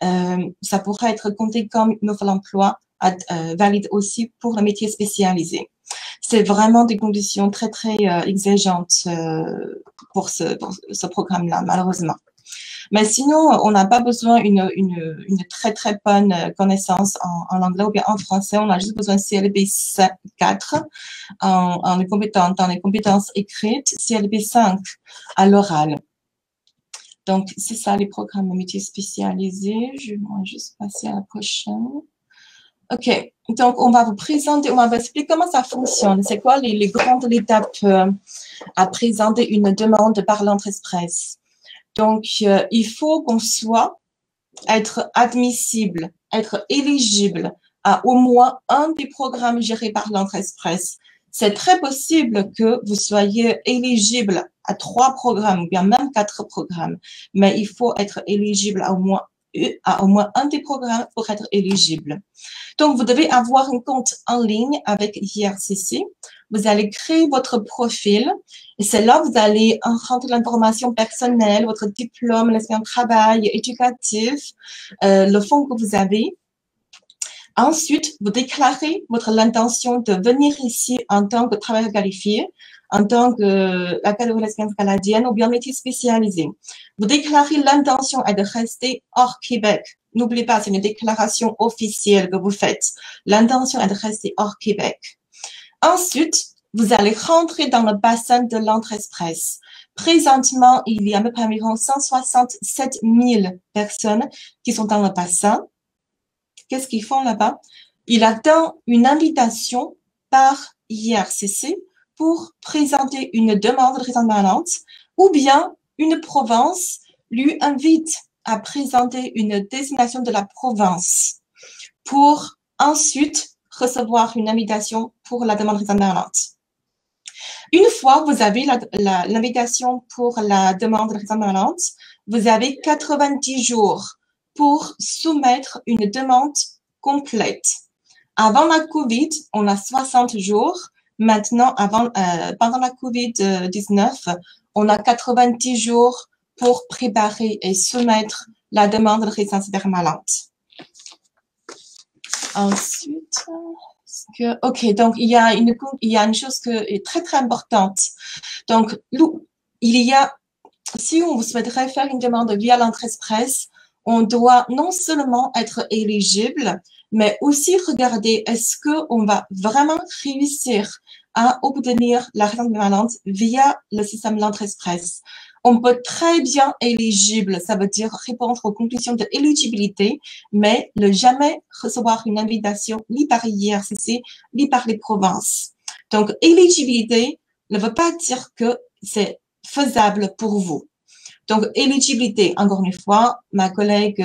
ça pourrait être compté comme une offre d'emploi valide aussi pour le métier spécialisé. C'est vraiment des conditions très, très exigeantes pour ce programme-là, malheureusement. Mais sinon, on n'a pas besoin d'une très, très bonne connaissance en anglais ou bien en français. On a juste besoin de CLB 4 dans les compétences écrites, CLB 5 à l'oral. Donc, c'est ça les programmes de métiers spécialisés. Je vais juste passer à la prochaine. OK. Donc, on va vous présenter, on va vous expliquer comment ça fonctionne. C'est quoi les grandes étapes à présenter une demande par l'Entreprise. Donc, il faut qu'on soit être admissible, être éligible à au moins un des programmes gérés par l'Entreprise. C'est très possible que vous soyez éligible à 3 programmes ou bien même 4 programmes, mais il faut être éligible à au moins un des programmes pour être éligible. Donc, vous devez avoir un compte en ligne avec IRCC. Vous allez créer votre profil et c'est là que vous allez rentrer l'information personnelle, votre diplôme, l'expérience de travail éducatif, le fonds que vous avez. Ensuite, vous déclarez l'intention de venir ici en tant que travailleur qualifié, en tant que la catégorie de l'expérience canadienne ou bien métier spécialisé. Vous déclarez l'intention de rester hors Québec. N'oubliez pas, c'est une déclaration officielle que vous faites. L'intention est de rester hors Québec. Ensuite, vous allez rentrer dans le bassin de l'Entreprise. Présentement, il y a à peu près environ 167 000 personnes qui sont dans le bassin. Qu'est-ce qu'ils font là-bas? Il attend une invitation par IRCC pour présenter une demande de résidence permanente ou bien une province lui invite à présenter une désignation de la province pour ensuite recevoir une invitation pour la demande de résidence permanente. Une fois que vous avez l'invitation pour la demande de résidence permanente, vous avez 90 jours pour soumettre une demande complète. Avant la COVID, on a 60 jours. Maintenant, pendant la COVID-19, on a 90 jours pour préparer et soumettre la demande de résidence permanente. Ensuite, OK, donc il y a une chose qui est très, très importante. Donc, si on souhaiterait faire une demande via l'Entreprise, on doit non seulement être éligible, mais aussi regarder est-ce qu'on va vraiment réussir à obtenir la résidence permanente via le système de l'Entreprise. On peut très bien éligible, ça veut dire répondre aux conditions d'éligibilité, mais ne jamais recevoir une invitation ni par IRCC, ni par les provinces. Donc, éligibilité ne veut pas dire que c'est faisable pour vous. Donc, éligibilité, encore une fois, mes collègues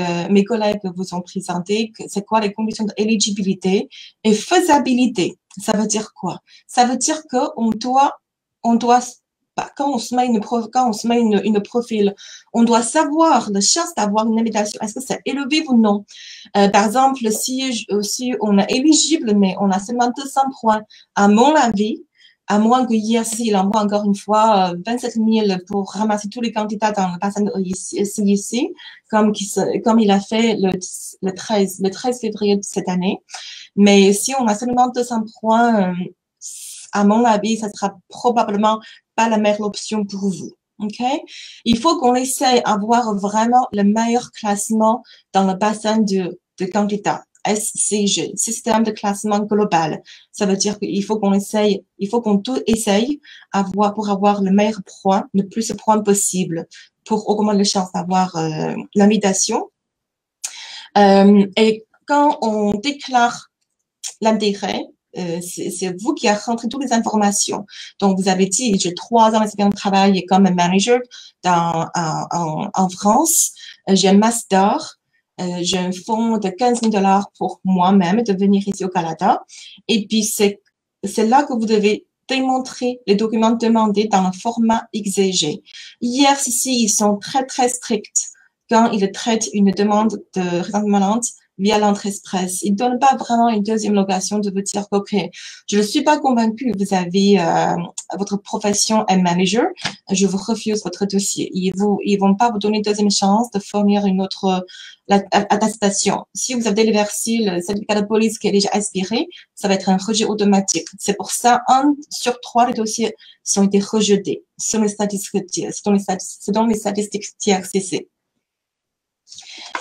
vous ont présenté que c'est quoi les conditions d'éligibilité et faisabilité. Ça veut dire quoi? Ça veut dire que quand on se met une profil, on doit savoir la chance d'avoir une invitation. Est-ce que c'est élevé ou non? Par exemple, si on est éligible, mais on a seulement 200 points, à mon avis, à moins que IRC, il envoie encore une fois 27 000 pour ramasser tous les candidats dans le bassin de CIC, comme il a fait le 13 février de cette année. Mais si on a seulement 200 points, à mon avis, ça sera probablement pas la meilleure option pour vous. OK? Il faut qu'on essaie d'avoir vraiment le meilleur classement dans le bassin de candidats. SCG, système de classement global. Ça veut dire qu'il faut qu'on tout essaye pour avoir le meilleur point, le plus de points possible pour augmenter les chances d'avoir l'invitation. Et quand on déclare l'intérêt, c'est vous qui avez rentré toutes les informations. Donc, vous avez dit, j'ai 3 ans d'expérience de travail comme manager en France. J'ai un master. J'ai un fonds de 15 000 $ pour moi-même de venir ici au Canada. Et puis, c'est là que vous devez démontrer les documents demandés dans le format XG. IRCC, ils sont très, très stricts quand ils traitent une demande de résidence permanente via l'Entreprise. Ils ne donnent pas vraiment une deuxième location de vous dire, OK, je ne suis pas convaincue que vous avez votre profession est manager, je vous refuse votre dossier. Ils vont pas vous donner une deuxième chance de fournir une autre attestation. Si vous avez déversé le certificat de police qui est déjà expiré, ça va être un rejet automatique. C'est pour ça, 1 sur 3 des dossiers ont été rejetés selon les statistiques TRCC.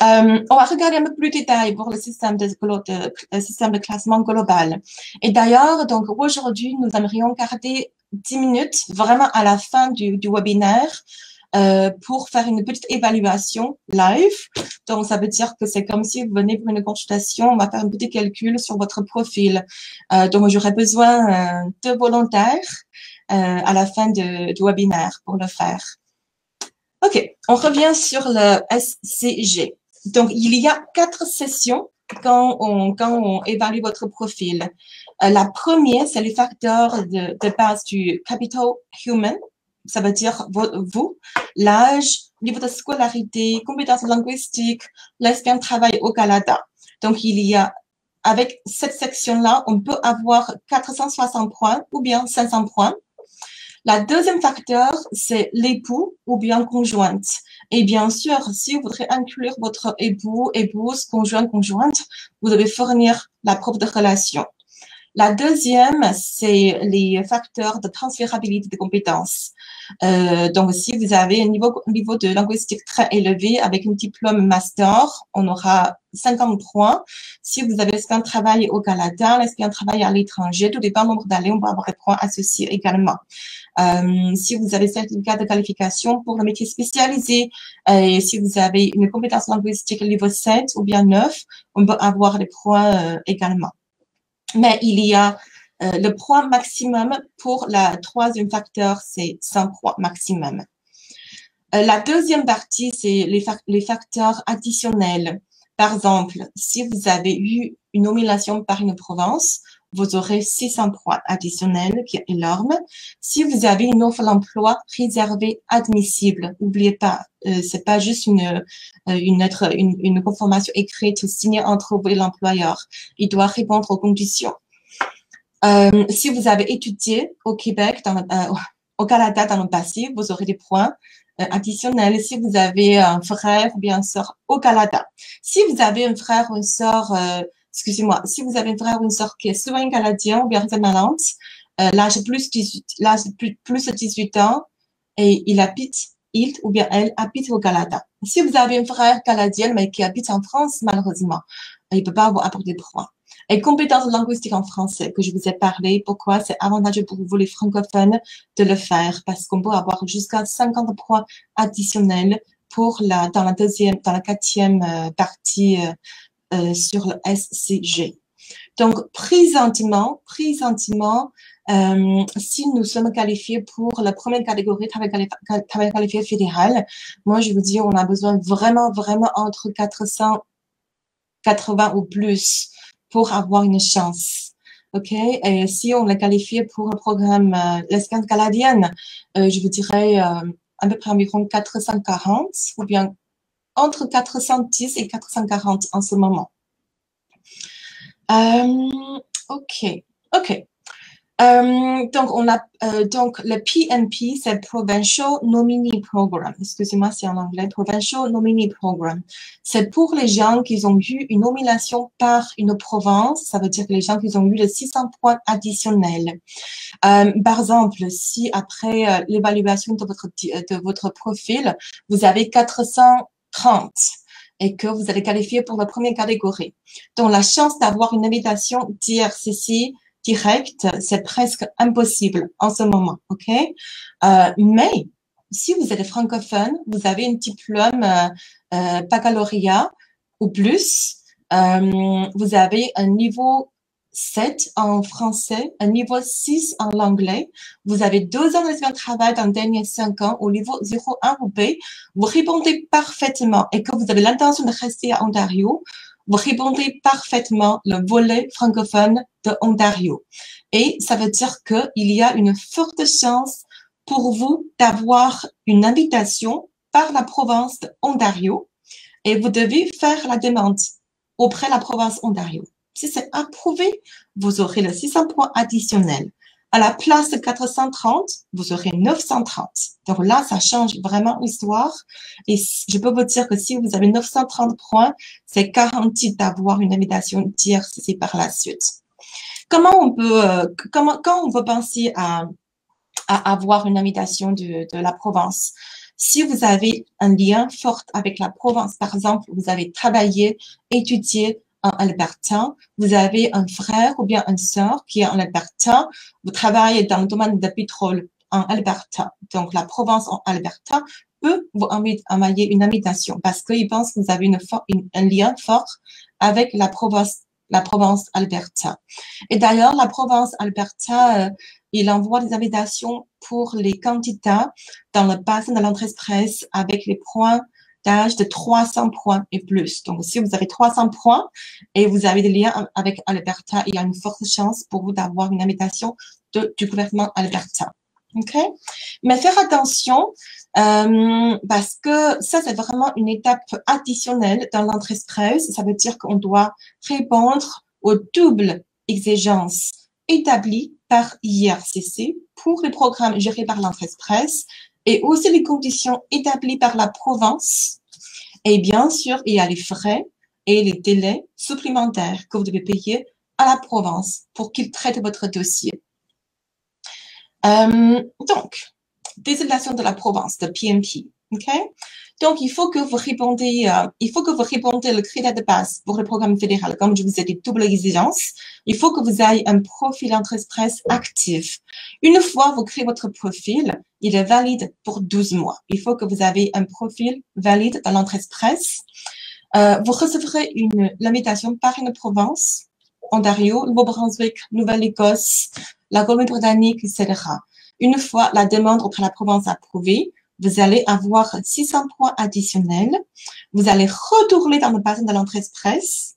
On va regarder un peu plus de détails pour le système de classement global. Et d'ailleurs, donc aujourd'hui, nous aimerions garder 10 minutes vraiment à la fin du webinaire pour faire une petite évaluation live. Donc, ça veut dire que c'est comme si vous venez pour une consultation, on va faire un petit calcul sur votre profil. Donc, j'aurai besoin de volontaires à la fin du webinaire pour le faire. OK, on revient sur le SCG. Donc, il y a 4 sessions quand on évalue votre profil. La première, c'est les facteurs de base du capital human. Ça veut dire vous, l'âge, niveau de scolarité, compétences linguistiques, l'expérience de travail au Canada. Donc, il y a, avec cette section-là, on peut avoir 460 points ou bien 500 points. La deuxième facteur, c'est l'époux ou bien conjointe. Et bien sûr, si vous voudrez inclure votre époux, épouse, conjoint, conjointe, vous devez fournir la preuve de relation. La deuxième, c'est les facteurs de transférabilité de compétences. Donc, si vous avez un niveau de linguistique très élevé avec un diplôme master, on aura 50 points. Si vous avez l'expérience de travail au Canada, l'expérience de travail à l'étranger, tout dépend du nombre d'années, on va avoir des points associés également. Si vous avez certificat de qualification pour le métier spécialisé, et si vous avez une compétence linguistique niveau 7 ou bien 9, on peut avoir des points également. Mais il y a le point maximum pour la troisième facteur, c'est 100 points maximum. La deuxième partie, c'est les facteurs additionnels. Par exemple, si vous avez eu une nomination par une province, vous aurez 600 points additionnels, qui est énorme. Si vous avez une offre d'emploi réservée admissible, n'oubliez pas, c'est pas juste une conformation écrite signée entre vous et l'employeur. Il doit répondre aux conditions. Si vous avez étudié au Québec, au Canada dans le passé, vous aurez des points additionnels. Si vous avez un frère ou bien une sœur au Canada. Si vous avez un frère ou une sœur, excusez-moi, si vous avez un frère ou une sœur qui est citoyen canadien ou bien résident, l'âge plus de 18 ans et il ou bien elle habite au Canada. Si vous avez un frère canadien mais qui habite en France, malheureusement, il ne peut pas vous apporter de points. Et compétences linguistiques en français, que je vous ai parlé, pourquoi c'est avantageux pour vous les francophones de le faire, parce qu'on peut avoir jusqu'à 50 points additionnels dans la quatrième partie sur le SCG. Donc, présentement, si nous sommes qualifiés pour la première catégorie travail qualifié fédéral, moi, je vous dis, on a besoin vraiment entre 480 ou plus pour avoir une chance. OK? Et si on est qualifié pour un programme l'expérience canadienne, je vous dirais à peu près environ 440 ou bien entre 410 et 440 en ce moment. OK. Donc, on a donc le PNP, c'est Provincial Nominee Program. Excusez-moi, c'est en anglais. Provincial Nominee Program. C'est pour les gens qui ont eu une nomination par une province. Ça veut dire que les gens qui ont eu les 600 points additionnels. Par exemple, si après l'évaluation de votre profil, vous avez 430 et que vous allez qualifier pour la première catégorie. Donc, la chance d'avoir une invitation d'IRCC direct, c'est presque impossible en ce moment, OK? Mais si vous êtes francophone, vous avez un diplôme baccalauréat ou plus, vous avez un niveau 7 en français, un niveau 6 en anglais, vous avez 2 ans d'expérience de travail dans les derniers 5 ans au niveau 0,1 ou B, vous répondez parfaitement et que vous avez l'intention de rester à Ontario, vous répondez parfaitement le volet francophone de Ontario. Et ça veut dire qu'il y a une forte chance pour vous d'avoir une invitation par la province d'Ontario et vous devez faire la demande auprès de la province Ontario. Si c'est approuvé, vous aurez le 600 points additionnels. À la place de 430, vous aurez 930. Donc là, ça change vraiment l'histoire. Et je peux vous dire que si vous avez 930 points, c'est garanti d'avoir une invitation d'IRCC par la suite. Quand on peut penser à avoir une invitation de la province? Si vous avez un lien fort avec la province, par exemple, vous avez travaillé, étudié en Alberta, vous avez un frère ou bien une sœur qui est en Alberta, vous travaillez dans le domaine de pétrole en Alberta. Donc, la province en Alberta peut vous envoyer une invitation parce qu'il pense que vous avez un lien fort avec la province Alberta. Et d'ailleurs, la province Alberta, il envoie des invitations pour les candidats dans le bassin de l'entrée express avec les points d'âge de 300 points et plus. Donc, si vous avez 300 points et vous avez des liens avec Alberta, il y a une forte chance pour vous d'avoir une invitation du gouvernement Alberta. OK? Mais faire attention parce que ça, c'est vraiment une étape additionnelle dans l'entrée express. Ça veut dire qu'on doit répondre aux doubles exigences établies par IRCC pour les programmes gérés par l'entrée express et aussi les conditions établies par la province. Et bien sûr, il y a les frais et les délais supplémentaires que vous devez payer à la province pour qu'ils traitent votre dossier. Donc, désignation de la province, de PMP, ok? Donc, il faut que vous répondez le critère de base pour le programme fédéral. Comme je vous ai dit, double exigence. Il faut que vous ayez un profil Entrée Express actif. Une fois vous créez votre profil, il est valide pour 12 mois. Il faut que vous avez un profil valide dans l'Entrée Express. Vous recevrez l'invitation par une province, Ontario, Nouveau-Brunswick, Nouvelle-Écosse, la Colombie-Britannique, etc. Une fois la demande auprès de la province approuvée, vous allez avoir 600 points additionnels. Vous allez retourner dans le bassin de l'entrée express.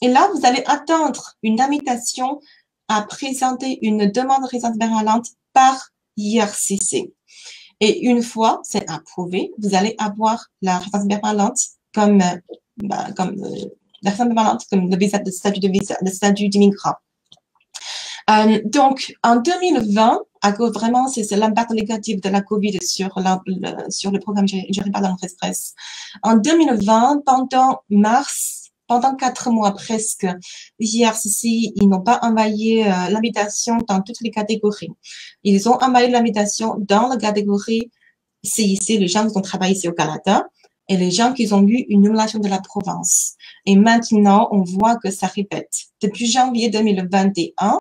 Et là, vous allez attendre une invitation à présenter une demande de résidence permanente par IRCC. Et une fois c'est approuvé, vous allez avoir la résidence permanente comme la résidence permanente comme le statut d'immigrant. Donc, en 2020, à cause vraiment, c'est l'impact négatif de la COVID sur le programme géré par l'entrée express. En 2020, pendant 4 mois presque, IRCC, ils n'ont pas envoyé l'invitation dans toutes les catégories. Ils ont envoyé l'invitation dans la catégorie CIC, les gens qui ont travaillé ici au Canada, et les gens qui ont eu une nomination de la province. Et maintenant, on voit que ça répète. Depuis janvier 2021,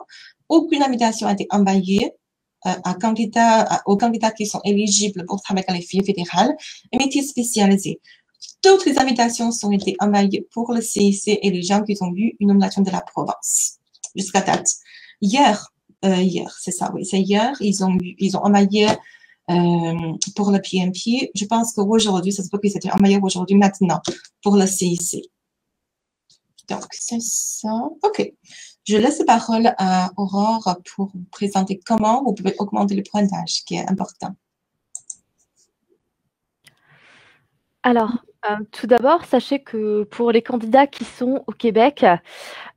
aucune invitation a été envoyée aux candidats qui sont éligibles pour travailler dans les filles fédérales et métiers spécialisés. Toutes les invitations ont été envoyées pour le CIC et les gens qui ont eu une nomination de la province. Jusqu'à date. Hier, c'est ça, oui, c'est hier, ils ont envoyé pour le PMP. Je pense qu'aujourd'hui, ça se peut qu'ils étaient envoyés aujourd'hui, maintenant, pour le CIC. Donc, c'est ça. OK. Je laisse la parole à Aurore pour vous présenter comment vous pouvez augmenter le pointage, qui est important. Alors, tout d'abord, sachez que pour les candidats qui sont au Québec,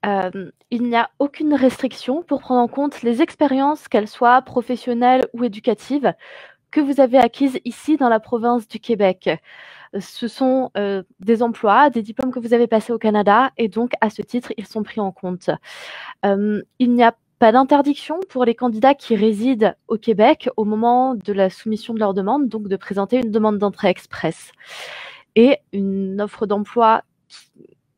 il n'y a aucune restriction pour prendre en compte les expériences, qu'elles soient professionnelles ou éducatives, que vous avez acquises ici dans la province du Québec. Ce sont des emplois, des diplômes que vous avez passés au Canada et donc, à ce titre, ils sont pris en compte. Il n'y a pas d'interdiction pour les candidats qui résident au Québec au moment de la soumission de leur demande, donc de présenter une demande d'entrée express. Et une offre d'emploi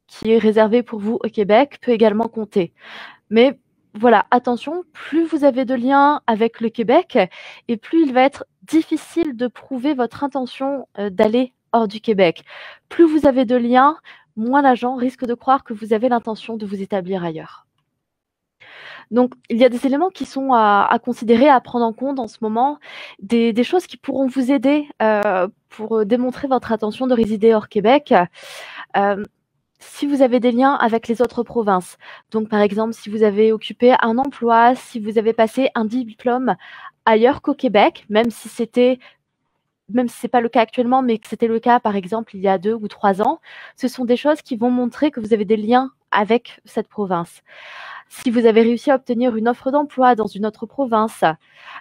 qui est réservée pour vous au Québec peut également compter. Mais voilà, attention, plus vous avez de liens avec le Québec et plus il va être difficile de prouver votre intention d'aller hors du Québec. Plus vous avez de liens, moins l'agent risque de croire que vous avez l'intention de vous établir ailleurs. Donc, il y a des éléments qui sont à considérer, à prendre en compte en ce moment, des choses qui pourront vous aider pour démontrer votre intention de résider hors Québec. Si vous avez des liens avec les autres provinces, donc par exemple, si vous avez occupé un emploi, si vous avez passé un diplôme ailleurs qu'au Québec, même si ce n'est pas le cas actuellement, mais que c'était le cas, par exemple, il y a 2 ou 3 ans, ce sont des choses qui vont montrer que vous avez des liens avec cette province. Si vous avez réussi à obtenir une offre d'emploi dans une autre province,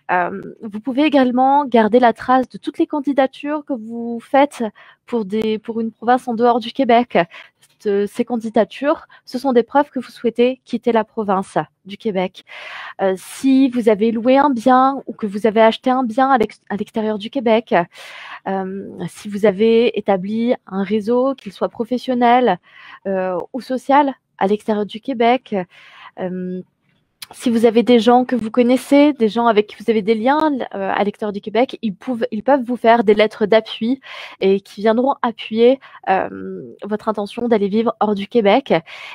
vous pouvez également garder la trace de toutes les candidatures que vous faites pour une province en dehors du Québec. Ces candidatures, ce sont des preuves que vous souhaitez quitter la province du Québec. Si vous avez loué un bien ou que vous avez acheté un bien à l'extérieur du Québec, si vous avez établi un réseau, qu'il soit professionnel ou social à l'extérieur du Québec, Si vous avez des gens que vous connaissez, des gens avec qui vous avez des liens à l'extérieur du Québec, ils peuvent vous faire des lettres d'appui et qui viendront appuyer votre intention d'aller vivre hors du Québec.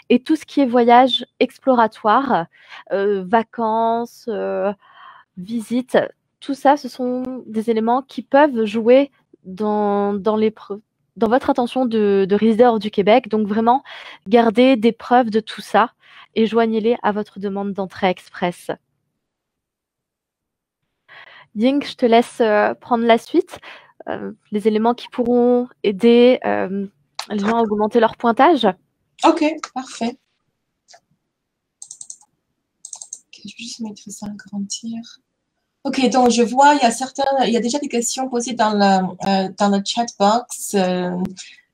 Et tout ce qui est voyage exploratoire, vacances, visites, tout ça, ce sont des éléments qui peuvent jouer dans votre intention de résider hors du Québec. Donc vraiment, gardez des preuves de tout ça et joignez-les à votre demande d'entrée express. Ying, je te laisse prendre la suite. Les éléments qui pourront aider les gens à augmenter leur pointage. Ok, parfait. Okay, je vais juste mettre ça, agrandir. Ok, donc je vois, il y a déjà des questions posées dans le chat box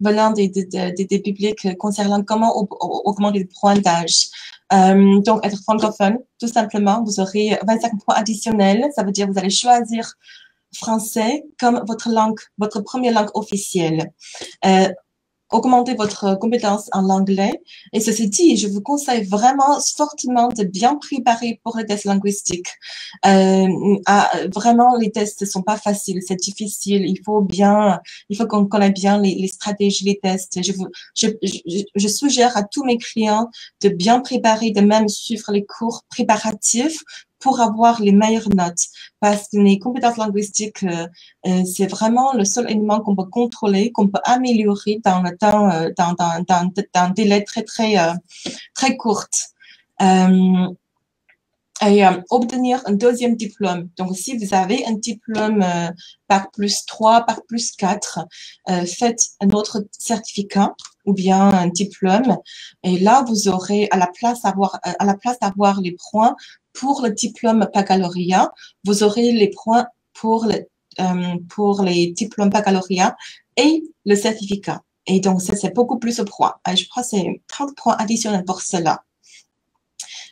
venant des publics concernant comment augmenter le pointage. Donc, être francophone, tout simplement, vous aurez 25 points additionnels. Ça veut dire que vous allez choisir français comme votre première langue officielle. Augmenter votre compétence en anglais. Et ceci dit, je vous conseille vraiment fortement de bien préparer pour les tests linguistiques. Vraiment, les tests ne sont pas faciles, c'est difficile. Il faut qu'on connaisse bien les stratégies, les tests. Je suggère à tous mes clients de bien préparer, de même suivre les cours préparatifs pour avoir les meilleures notes. Parce que les compétences linguistiques, c'est vraiment le seul élément qu'on peut contrôler, qu'on peut améliorer dans le temps, dans un délai très court. Et obtenir un deuxième diplôme. Donc, si vous avez un diplôme Bac plus 3, Bac plus 4, faites un autre certificat ou bien un diplôme. Et là, vous aurez, à la place d'avoir les points pour le diplôme baccalauréat, vous aurez les points pour les diplômes baccalauréat et le certificat. Et donc, ça, c'est beaucoup plus de points. Et je crois que c'est 30 points additionnels pour cela.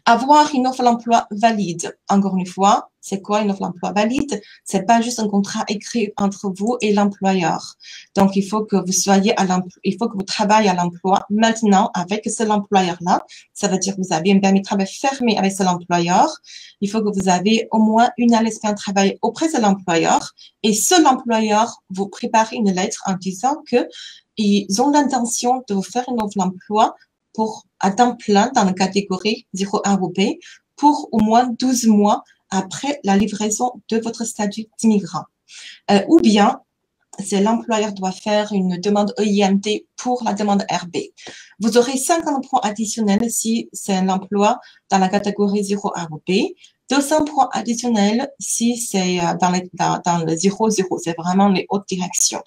Avoir une offre d'emploi valide. Encore une fois, c'est quoi une offre d'emploi valide? C'est pas juste un contrat écrit entre vous et l'employeur. Donc, il faut que vous travaillez à l'emploi maintenant avec cet employeur-là. Ça veut dire que vous avez un permis de travail fermé avec cet employeur. Il faut que vous avez au moins une année de travail auprès de l'employeur. Et ce employeur vous prépare une lettre en disant que ils ont l'intention de vous faire une offre d'emploi à temps plein dans la catégorie 0A ou B pour au moins 12 mois après la livraison de votre statut d'immigrant. Ou bien, c'est l'employeur doit faire une demande EIMT pour la demande RB. Vous aurez 50 points additionnels si c'est un emploi dans la catégorie 0A ou B. 200 points additionnels si c'est dans le 0-0. C'est vraiment les hautes directions.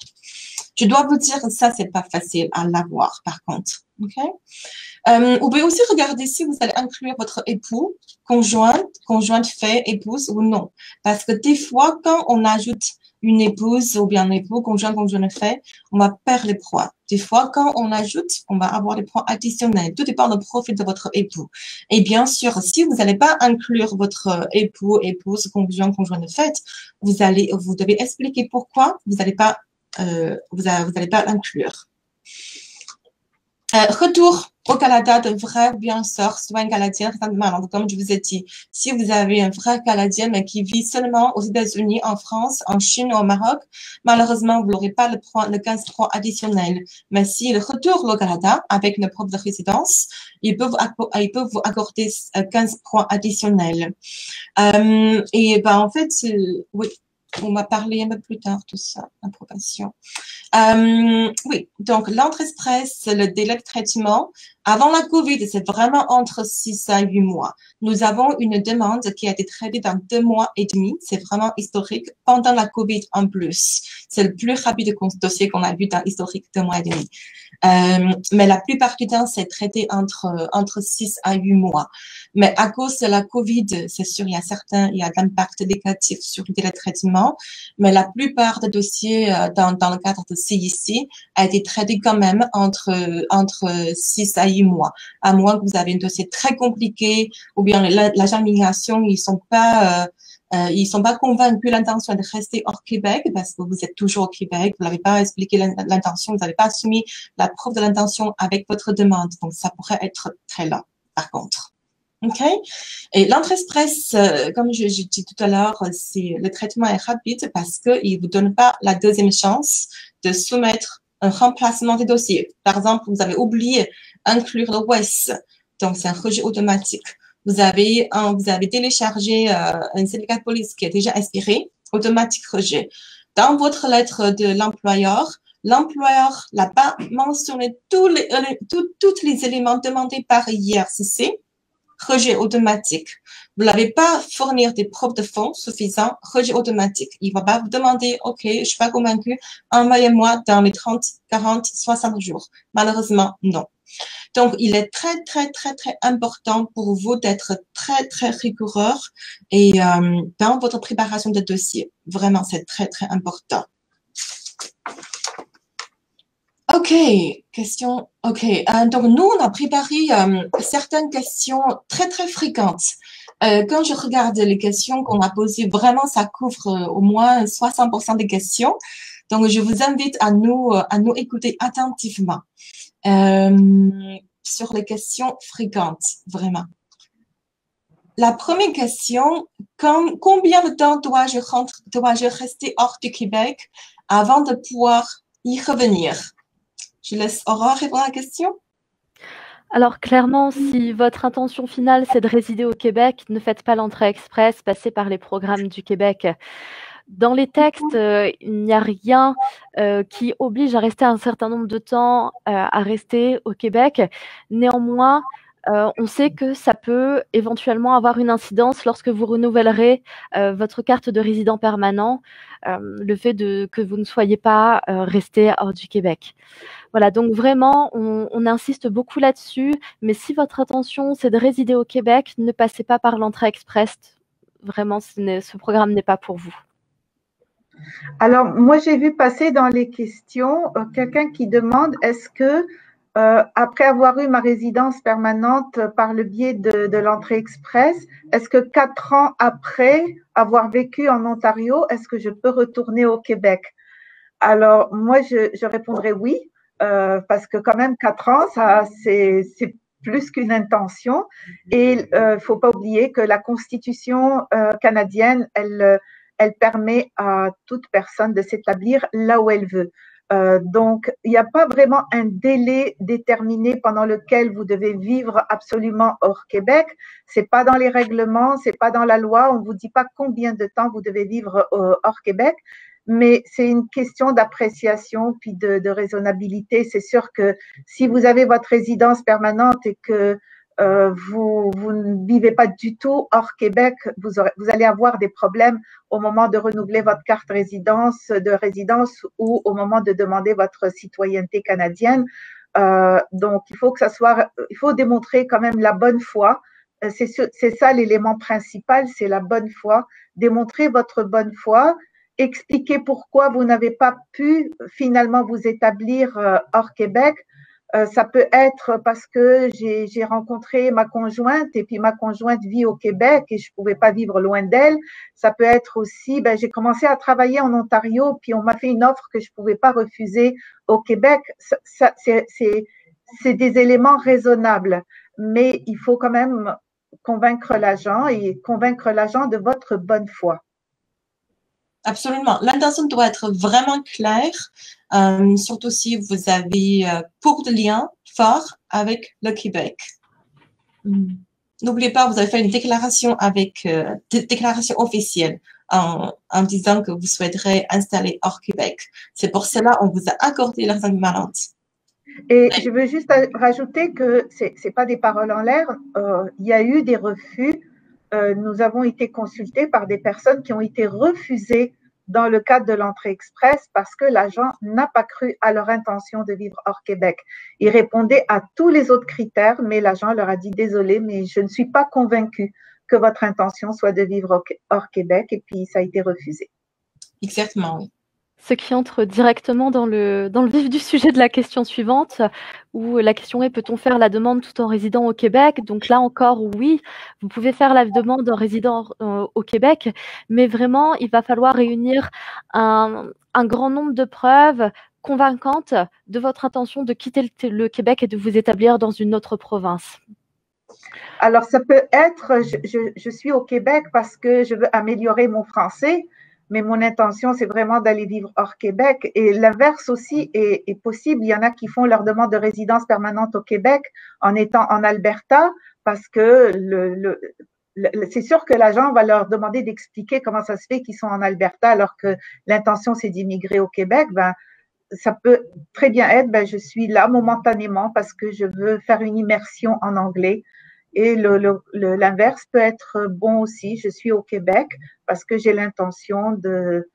Je dois vous dire que ça, c'est pas facile à l'avoir, par contre. OK? Vous pouvez aussi regarder si vous allez inclure votre époux, conjointe fait, épouse ou non. Parce que des fois, quand on ajoute une épouse ou bien un époux, conjoint fait, on va perdre les points. Des fois, quand on ajoute, on va avoir des points additionnels. Tout dépend du profil de votre époux. Et bien sûr, si vous n'allez pas inclure votre époux, épouse, conjoint fait, vous devez expliquer pourquoi vous n'allez pas l'inclure. Retour au Canada de vrais, bien sûr, soit un Canadien, comme je vous ai dit. Si vous avez un vrai Canadien, mais qui vit seulement aux États-Unis, en France, en Chine ou au Maroc, malheureusement, vous n'aurez pas le 15 points additionnels. Mais s'il retourne au Canada avec une preuve de résidence, il peut vous accorder 15 points additionnels. Et ben, en fait, oui. On m'a parlé un peu plus tard, tout ça, approbation. Oui, donc l'entrée express, le délai de traitement. Avant la COVID, c'est vraiment entre 6 à 8 mois. Nous avons une demande qui a été traitée dans 2 mois et demi. C'est vraiment historique. Pendant la COVID en plus. C'est le plus rapide dossier qu'on a vu dans l'historique 2 mois et demi. Mais la plupart du temps, c'est traité entre 6 à 8 mois. Mais à cause de la COVID, c'est sûr, il y a d'impact négatif sur le délai de traitement. Mais la plupart des dossiers dans le cadre de CIC a été traité quand même entre 6 à 8 mois. À moins que vous avez un dossier très compliqué ou bien l'agent de migration, ils sont pas convaincus de l'intention de rester hors Québec parce que vous êtes toujours au Québec, vous n'avez pas expliqué l'intention, vous n'avez pas soumis la preuve de l'intention avec votre demande. Donc, ça pourrait être très lent, par contre. OK? Et l'entrée express, comme j'ai dit tout à l'heure, le traitement est rapide parce qu'il ne vous donne pas la deuxième chance de soumettre un remplacement des dossiers. Par exemple, vous avez oublié inclure le WES, donc c'est un rejet automatique. Vous avez téléchargé un certificat de police qui est déjà expiré, automatique rejet. Dans votre lettre de l'employeur n'a pas mentionné tous les éléments demandés par IRCC, rejet automatique. Vous n'avez pas fournir des preuves de fonds suffisants, rejet automatique. Il ne va pas vous demander, OK, je ne suis pas convaincu, envoyez-moi dans les 30, 40, 60 jours. Malheureusement, non. Donc, il est très, très, très, très important pour vous d'être très, très rigoureux et dans votre préparation de dossier. Vraiment, c'est très, très important. OK, question. OK, donc nous, on a préparé certaines questions très, très fréquentes. Quand je regarde les questions qu'on a posées, vraiment, ça couvre au moins 60% des questions. Donc, je vous invite à nous écouter attentivement sur les questions fréquentes, vraiment. La première question, combien de temps dois-je rester hors du Québec avant de pouvoir y revenir? Je laisse Aurore répondre à la question. Alors clairement, si votre intention finale, c'est de résider au Québec, ne faites pas l'entrée express, passez par les programmes du Québec. Dans les textes, il n'y a rien qui oblige à rester un certain nombre de temps à rester au Québec. Néanmoins, on sait que ça peut éventuellement avoir une incidence lorsque vous renouvellerez votre carte de résident permanent, le fait que vous ne soyez pas resté hors du Québec. Voilà, donc vraiment, on insiste beaucoup là-dessus, mais si votre intention, c'est de résider au Québec, ne passez pas par l'entrée express. Vraiment, ce programme n'est pas pour vous. Alors, moi, j'ai vu passer dans les questions quelqu'un qui demande est-ce que, après avoir eu ma résidence permanente par le biais de l'entrée express, est-ce que 4 ans après avoir vécu en Ontario, est-ce que je peux retourner au Québec? Alors, moi, je répondrais oui, parce que quand même 4 ans, ça, c'est plus qu'une intention. Et il faut pas oublier que la Constitution canadienne, elle permet à toute personne de s'établir là où elle veut. Donc, il n'y a pas vraiment un délai déterminé pendant lequel vous devez vivre absolument hors Québec. C'est pas dans les règlements, c'est pas dans la loi. On vous dit pas combien de temps vous devez vivre hors Québec, mais c'est une question d'appréciation puis de raisonnabilité. C'est sûr que si vous avez votre résidence permanente et que vous ne vivez pas du tout hors Québec, vous allez avoir des problèmes au moment de renouveler votre carte de résidence ou au moment de demander votre citoyenneté canadienne. Donc, il faut démontrer quand même la bonne foi. C'est ça l'élément principal, c'est la bonne foi. Démontrer votre bonne foi, expliquer pourquoi vous n'avez pas pu finalement vous établir hors Québec. Ça peut être parce que j'ai rencontré ma conjointe et puis ma conjointe vit au Québec et je pouvais pas vivre loin d'elle. Ça peut être aussi, j'ai commencé à travailler en Ontario puis on m'a fait une offre que je pouvais pas refuser au Québec. C'est des éléments raisonnables, mais il faut quand même convaincre l'agent de votre bonne foi. Absolument. L'intention doit être vraiment claire, surtout si vous avez beaucoup de liens forts avec le Québec. N'oubliez pas, vous avez fait une déclaration déclaration officielle en disant que vous souhaiterez installer hors Québec. C'est pour cela qu'on vous a accordé la résidence permanente. Et je veux juste rajouter que c'est pas des paroles en l'air. Il y a eu des refus. Nous avons été consultés par des personnes qui ont été refusées dans le cadre de l'entrée express parce que l'agent n'a pas cru à leur intention de vivre hors Québec. Ils répondaient à tous les autres critères, mais l'agent leur a dit « Désolé, mais je ne suis pas convaincu que votre intention soit de vivre hors Québec » et puis ça a été refusé. Exactement, oui. Ce qui entre directement dans le vif du sujet de la question suivante, où la question est: peut-on faire la demande tout en résidant au Québec? Donc là encore, oui, vous pouvez faire la demande en résidant au Québec, mais vraiment, il va falloir réunir un grand nombre de preuves convaincantes de votre intention de quitter le Québec et de vous établir dans une autre province. Alors, ça peut être, je suis au Québec parce que je veux améliorer mon français, mais mon intention, c'est vraiment d'aller vivre hors Québec. Et l'inverse aussi est possible. Il y en a qui font leur demande de résidence permanente au Québec en étant en Alberta parce que c'est sûr que l'agent va leur demander d'expliquer comment ça se fait qu'ils sont en Alberta alors que l'intention, c'est d'immigrer au Québec. Ben, ça peut très bien être, ben, je suis là momentanément parce que je veux faire une immersion en anglais. Et l'inverse peut être bon aussi. Je suis au Québec parce que j'ai l'intention de,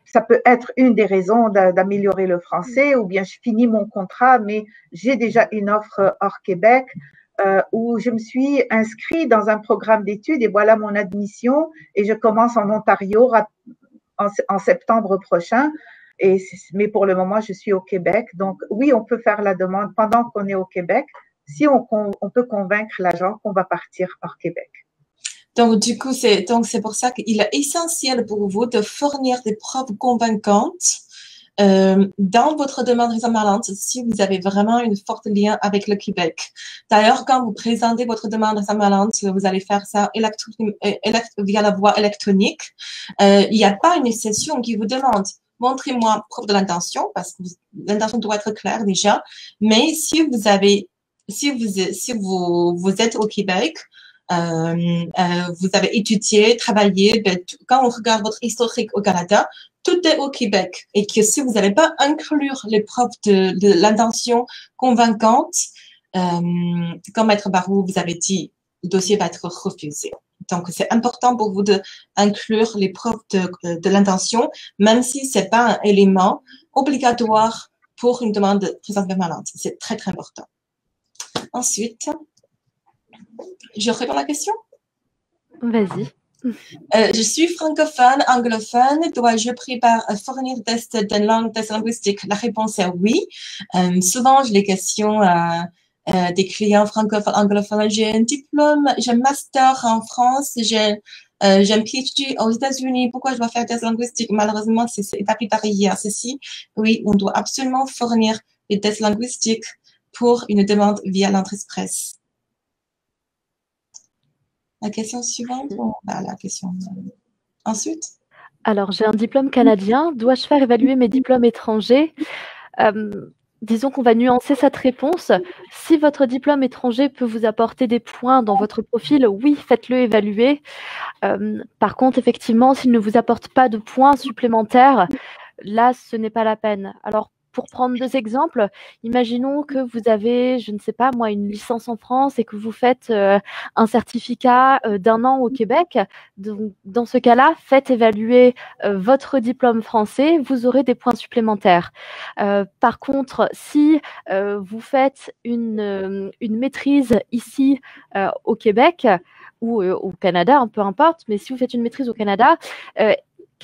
ça peut être une des raisons d'améliorer le français, ou bien je finis mon contrat, mais j'ai déjà une offre hors Québec où je me suis inscrite dans un programme d'études et voilà mon admission et je commence en Ontario en septembre prochain. Mais pour le moment, je suis au Québec. Donc, oui, on peut faire la demande pendant qu'on est au Québec, si on peut convaincre l'agent qu'on va partir hors Québec. Donc, du coup, c'est pour ça qu'il est essentiel pour vous de fournir des preuves convaincantes dans votre demande de résidence permanente si vous avez vraiment une forte lien avec le Québec. D'ailleurs, quand vous présentez votre demande de résidence permanente, vous allez faire ça via la voie électronique. Il n'y a pas une session qui vous demande montrez-moi preuve de l'intention, parce que l'intention doit être claire déjà. Mais si vous êtes au Québec, vous avez étudié, travaillé, ben, quand on regarde votre historique au Canada, tout est au Québec. Et que si vous n'allez pas inclure les preuves de l'intention convaincante, comme Maître Barou vous avez dit, le dossier va être refusé. Donc, c'est important pour vous d'inclure les preuves de l'intention, même si c'est pas un élément obligatoire pour une demande de résidence permanente. C'est très, très important. Ensuite, je réponds à la question? Vas-y. Je suis francophone, anglophone. Dois-je fournir des tests de langue, tests linguistiques? La réponse est oui. Souvent, j'ai des questions des clients francophones, anglophones. J'ai un diplôme, j'ai un master en France, j'ai un PhD aux États-Unis. Pourquoi je dois faire des tests linguistiques? Malheureusement, c'est établi par IRCC. Oui, on doit absolument fournir des tests linguistiques pour une demande via l'entrée express. La question suivante, la question ensuite. Alors, j'ai un diplôme canadien. Dois-je faire évaluer mes diplômes étrangers? Disons qu'on va nuancer cette réponse. Si votre diplôme étranger peut vous apporter des points dans votre profil, oui, faites-le évaluer. Par contre, effectivement, s'il ne vous apporte pas de points supplémentaires, là, ce n'est pas la peine. Alors, pour prendre 2 exemples, imaginons que vous avez, je ne sais pas moi, une licence en France et que vous faites un certificat d'1 an au Québec. Donc, dans ce cas-là, faites évaluer votre diplôme français, vous aurez des points supplémentaires. Par contre, si vous faites une maîtrise ici au Québec ou au Canada, peu importe, mais si vous faites une maîtrise au Canada,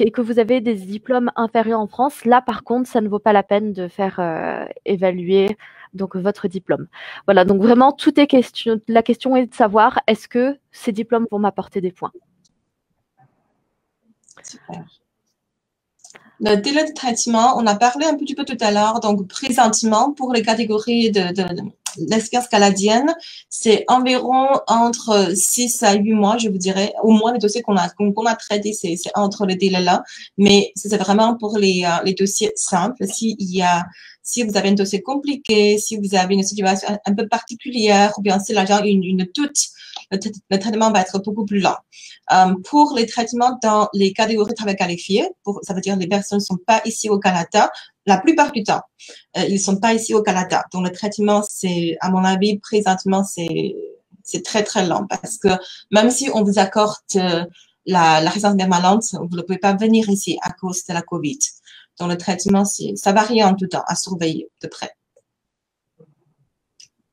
et que vous avez des diplômes inférieurs en France, là, par contre, ça ne vaut pas la peine de faire évaluer donc votre diplôme. Voilà, donc vraiment, tout est question. La question est de savoir, est-ce que ces diplômes vont m'apporter des points? Super. Le délai de traitement, on a parlé un petit peu tout à l'heure, donc présentement, pour les catégories de l'expérience canadienne, c'est environ entre 6 à 8 mois, je vous dirais. Au moins, les dossiers qu'on a traités, c'est entre les délais-là. Mais c'est vraiment pour les dossiers simples. Si vous avez un dossier compliqué, si vous avez une situation un peu particulière, ou bien si l'agent a une doute, le traitement va être beaucoup plus lent. Pour les traitements dans les catégories de travail qualifié, ça veut dire les personnes ne sont pas ici au Canada, la plupart du temps, ils ne sont pas ici au Canada. Donc, le traitement, à mon avis, présentement, c'est très, très lent parce que même si on vous accorde la résidence permanente, vous ne pouvez pas venir ici à cause de la COVID. Donc, le traitement, ça varie en tout temps, à surveiller de près.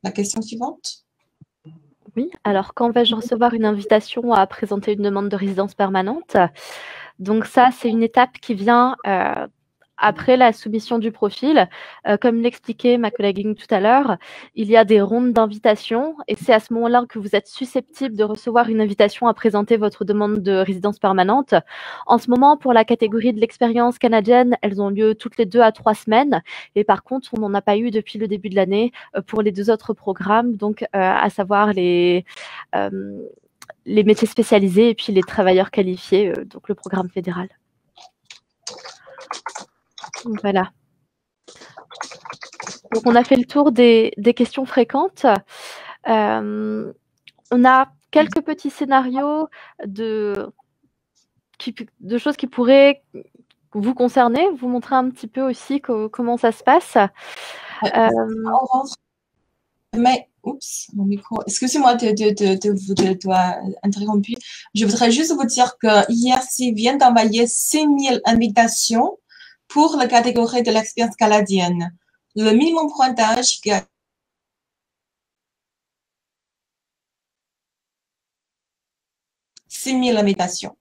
La question suivante. Oui, alors quand vais-je recevoir une invitation à présenter une demande de résidence permanente? Donc ça, c'est une étape qui vient après la soumission du profil, comme l'expliquait ma collègue Ying tout à l'heure, il y a des rondes d'invitation et c'est à ce moment-là que vous êtes susceptible de recevoir une invitation à présenter votre demande de résidence permanente. En ce moment, pour la catégorie de l'expérience canadienne, elles ont lieu toutes les 2 à 3 semaines et par contre, on n'en a pas eu depuis le début de l'année pour les 2 autres programmes, donc à savoir les métiers spécialisés et puis les travailleurs qualifiés, donc le programme fédéral. Voilà. Donc, on a fait le tour des questions fréquentes. On a quelques petits scénarios de choses qui pourraient vous concerner, vous montrer un petit peu aussi comment ça se passe. Mais, oups, mon micro, excusez-moi de vous interrompre. Je voudrais juste vous dire que IRC vient d'envoyer 6000 invitations pour la catégorie de l'expérience canadienne. Le minimum pointage qui a 6000 invitations.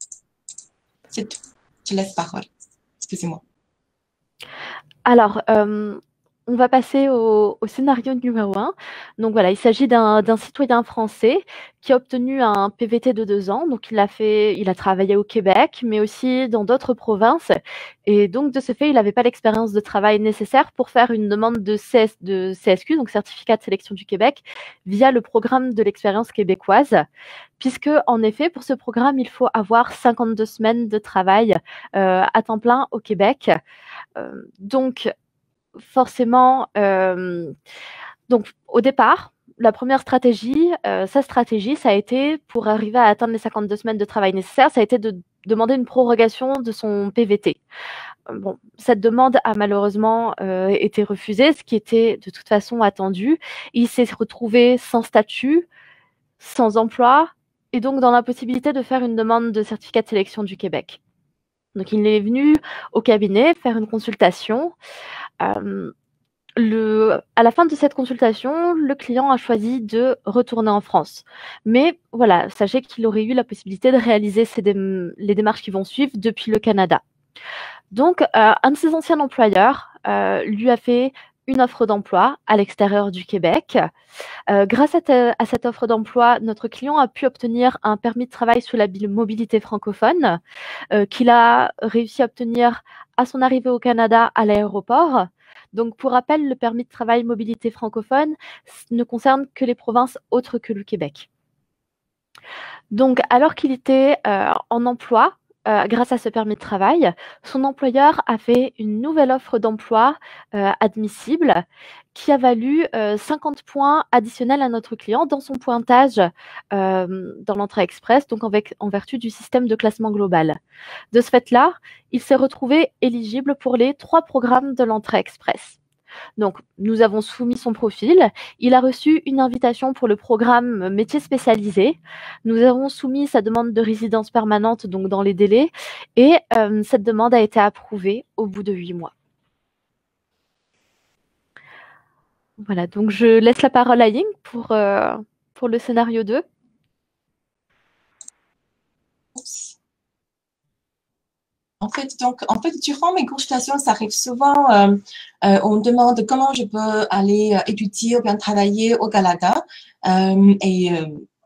C'est tout. Je laisse parole. Excusez-moi. Alors, on va passer au scénario numéro 1. Donc voilà, il s'agit d'un citoyen français qui a obtenu un PVT de 2 ans. Donc il a travaillé au Québec, mais aussi dans d'autres provinces. Et donc de ce fait, il n'avait pas l'expérience de travail nécessaire pour faire une demande de CSQ, donc Certificat de sélection du Québec, via le programme de l'expérience québécoise. Puisque, en effet, pour ce programme, il faut avoir 52 semaines de travail à temps plein au Québec. Donc, forcément, donc au départ, la première stratégie, sa stratégie, ça a été, pour arriver à atteindre les 52 semaines de travail nécessaires, ça a été de demander une prorogation de son PVT. Bon, cette demande a malheureusement été refusée, ce qui était de toute façon attendu. Il s'est retrouvé sans statut, sans emploi, et donc dans l'impossibilité de faire une demande de certificat de sélection du Québec. Donc, il est venu au cabinet faire une consultation. À la fin de cette consultation, le client a choisi de retourner en France. Mais voilà, sachez qu'il aurait eu la possibilité de réaliser les démarches qui vont suivre depuis le Canada. Donc, un de ses anciens employeurs lui a fait une offre d'emploi à l'extérieur du Québec. Grâce à cette offre d'emploi, notre client a pu obtenir un permis de travail sous la mobilité francophone qu'il a réussi à obtenir à son arrivée au Canada à l'aéroport. Donc, pour rappel, le permis de travail mobilité francophone ne concerne que les provinces autres que le Québec. Donc, alors qu'il était en emploi, grâce à ce permis de travail, son employeur a fait une nouvelle offre d'emploi admissible qui a valu 50 points additionnels à notre client dans son pointage dans l'entrée express, donc en vertu du système de classement global. De ce fait-là, il s'est retrouvé éligible pour les 3 programmes de l'entrée express. Donc, nous avons soumis son profil. Il a reçu une invitation pour le programme métier spécialisé. Nous avons soumis sa demande de résidence permanente, donc dans les délais, et cette demande a été approuvée au bout de 8 mois. Voilà, donc je laisse la parole à Ying pour le scénario 2. En fait, durant mes consultations, ça arrive souvent, on me demande comment je peux aller étudier ou bien travailler au Canada.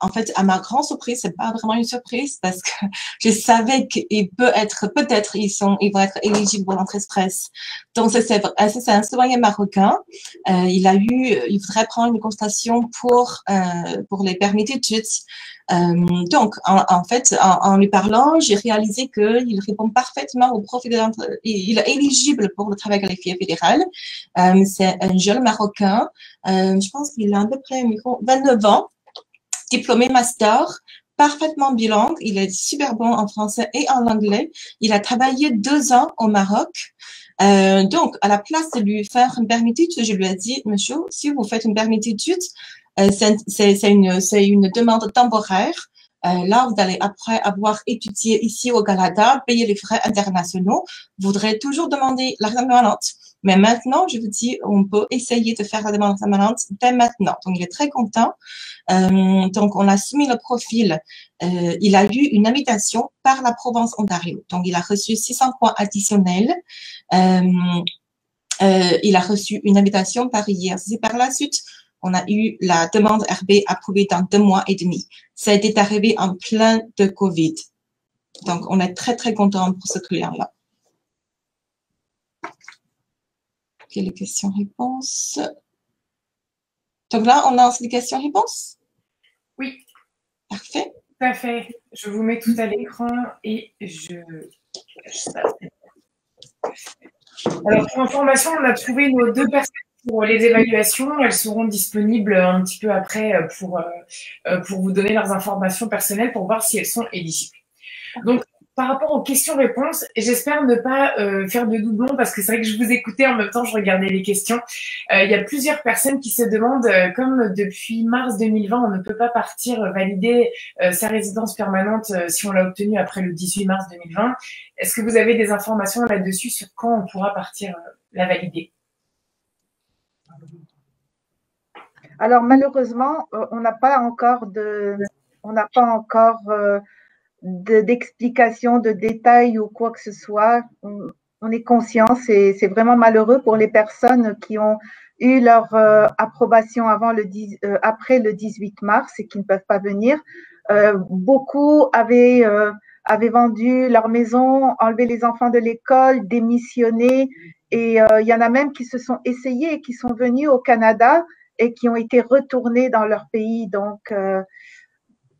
En fait, à ma grande surprise, c'est pas vraiment une surprise parce que je savais qu'ils vont être éligibles pour l'entrée express. Donc, c'est un citoyen marocain. Il voudrait prendre une consultation pour les permis d'études. Donc, en fait, en lui parlant, j'ai réalisé qu'il répond parfaitement au profil il est éligible pour le travail qualifié fédéral. C'est un jeune Marocain. Je pense qu'il a à peu près 29 ans. Diplômé master, parfaitement bilingue. Il est super bon en français et en anglais. Il a travaillé 2 ans au Maroc. Donc, à la place de lui faire un permis d'études, je lui ai dit, monsieur, si vous faites un permis d'études, c'est une demande temporaire. Là, vous allez, après avoir étudié ici au Canada, payer les frais internationaux, vous voudrez toujours demander la permanente. Mais maintenant, je vous dis, on peut essayer de faire la demande permanente dès maintenant. Donc, il est très content. Donc, on a soumis le profil. Il a eu une invitation par la province Ontario. Donc, il a reçu 600 points additionnels. Il a reçu une invitation par IRC. Par la suite, on a eu la demande RB approuvée dans 2 mois et demi. Ça a été arrivé en plein de COVID. Donc, on est très, très content pour ce client-là. Ok, les questions-réponses. Donc là, on a les questions-réponses? Oui. Parfait. Tout à fait. Je vous mets tout à l'écran et je... Alors, pour information, on a trouvé nos 2 personnes pour les évaluations. Elles seront disponibles un petit peu après pour vous donner leurs informations personnelles pour voir si elles sont éligibles. Donc, par rapport aux questions-réponses, j'espère ne pas faire de doublons parce que c'est vrai que je vous écoutais en même temps, je regardais les questions. Il y a plusieurs personnes qui se demandent, comme depuis mars 2020, on ne peut pas partir valider sa résidence permanente si on l'a obtenue après le 18 mars 2020. Est-ce que vous avez des informations là-dessus sur quand on pourra partir la valider? Alors malheureusement, on n'a pas encore d'explications, de détails ou quoi que ce soit. On est conscient, c'est vraiment malheureux pour les personnes qui ont eu leur approbation après le 18 mars et qui ne peuvent pas venir. Beaucoup avaient vendu leur maison, enlevé les enfants de l'école, démissionné. Et il y en a même qui se sont essayés et qui sont venus au Canada et qui ont été retournés dans leur pays. Donc,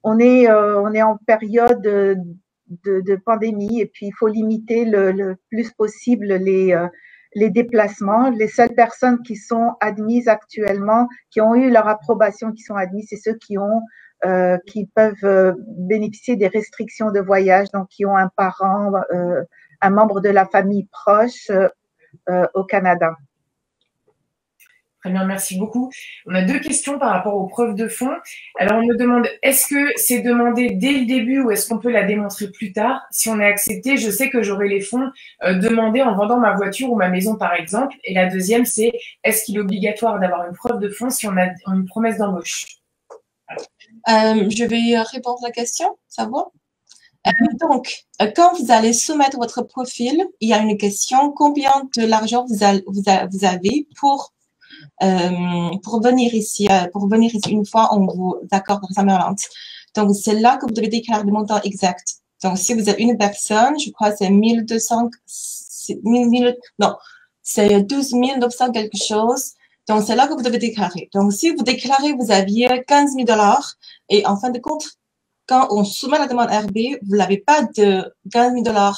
on est en période de pandémie et puis il faut limiter le plus possible les déplacements. Les seules personnes qui sont admises actuellement, qui ont eu leur approbation, qui sont admises, c'est ceux qui peuvent bénéficier des restrictions de voyage, donc qui ont un parent, un membre de la famille proche au Canada. Très bien, merci beaucoup. On a 2 questions par rapport aux preuves de fonds. Alors, on me demande, est-ce que c'est demandé dès le début ou est-ce qu'on peut la démontrer plus tard? Si on est accepté, je sais que j'aurai les fonds demandés en vendant ma voiture ou ma maison, par exemple. Et la deuxième, c'est, est-ce qu'il est obligatoire d'avoir une preuve de fonds si on a une promesse d'embauche? Je vais répondre à la question, ça va? Donc, quand vous allez soumettre votre profil, il y a une question, combien de l'argent vous avez pour venir ici, une fois on vous accorde la permanente. Donc, c'est là que vous devez déclarer le montant exact. Donc, si vous êtes une personne, je crois que c'est 1200, non, c'est 12 900 quelque chose. Donc, c'est là que vous devez déclarer. Donc, si vous déclarez, vous aviez 15 000 $ et en fin de compte, quand on soumet la demande RB, vous n'avez pas de 15 000 $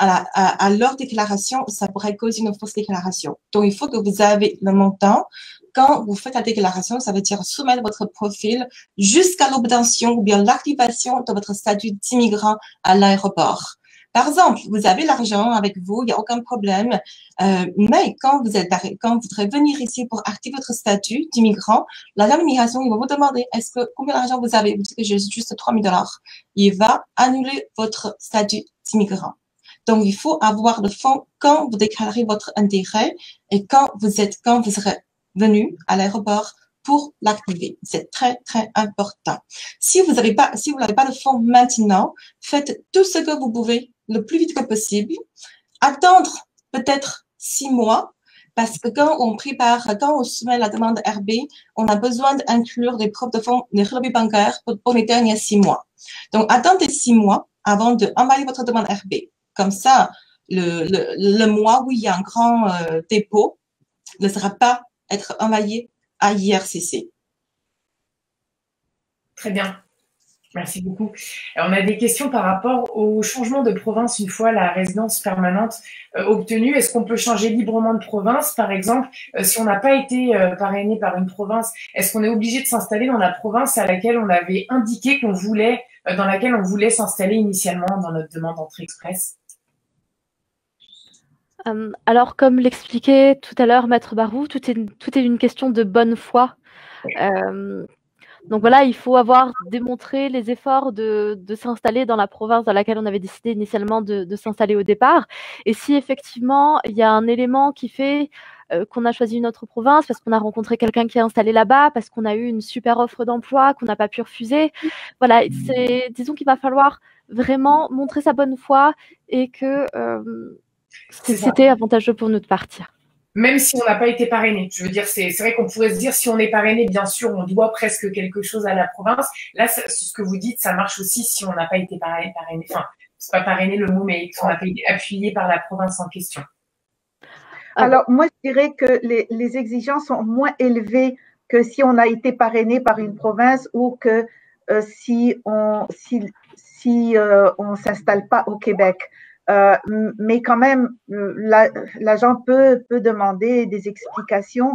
à leur déclaration, ça pourrait causer une fausse déclaration. Donc, il faut que vous avez le montant. Quand vous faites la déclaration, ça veut dire soumettre votre profil jusqu'à l'obtention ou bien l'activation de votre statut d'immigrant à l'aéroport. Par exemple, vous avez l'argent avec vous, il n'y a aucun problème, mais quand vous devrez venir ici pour activer votre statut d'immigrant, l'agent d'immigration, il va vous demander combien d'argent vous avez? Vous dites que j'ai juste 3 000 $. Il va annuler votre statut d'immigrant. Donc, il faut avoir le fonds quand vous déclarez votre intérêt et quand vous serez venu à l'aéroport pour l'activer. C'est très, très important. Si vous n'avez pas le fonds maintenant, faites tout ce que vous pouvez le plus vite que possible. Attendre peut-être 6 mois parce que quand on soumet la demande RB, on a besoin d'inclure des preuves de fonds, des relevés bancaires pour les derniers 6 mois. Donc, attendez 6 mois avant d'envoyer votre demande RB. Comme ça, le mois où il y a un grand dépôt ne sera pas être envoyé à IRCC. Très bien. Merci beaucoup. Alors, on a des questions par rapport au changement de province une fois la résidence permanente obtenue. Est-ce qu'on peut changer librement de province? Par exemple, si on n'a pas été parrainé par une province, est-ce qu'on est obligé de s'installer dans la province à laquelle on avait indiqué qu'on voulait, dans laquelle on voulait s'installer initialement dans notre demande d'entrée express? Alors, comme l'expliquait tout à l'heure Maître Barou, tout est une question de bonne foi. Donc voilà, il faut avoir démontré les efforts de s'installer dans la province dans laquelle on avait décidé initialement de s'installer au départ. Et si effectivement il y a un élément qui fait qu'on a choisi une autre province parce qu'on a rencontré quelqu'un qui est installé là-bas, parce qu'on a eu une super offre d'emploi qu'on n'a pas pu refuser, voilà, disons qu'il va falloir vraiment montrer sa bonne foi et que c'était avantageux pour nous de partir. Même si on n'a pas été parrainé. Je veux dire, c'est vrai qu'on pourrait se dire, si on est parrainé, bien sûr, on doit presque quelque chose à la province. Là, ce que vous dites, ça marche aussi si on n'a pas été parrainé. Enfin, c'est pas parrainé le mot, mais si on n'a pas été appuyé par la province en question. Alors, moi, je dirais que les exigences sont moins élevées que si on a été parrainé par une province ou que si on s'installe pas au Québec. Mais quand même, l'agent peut demander des explications.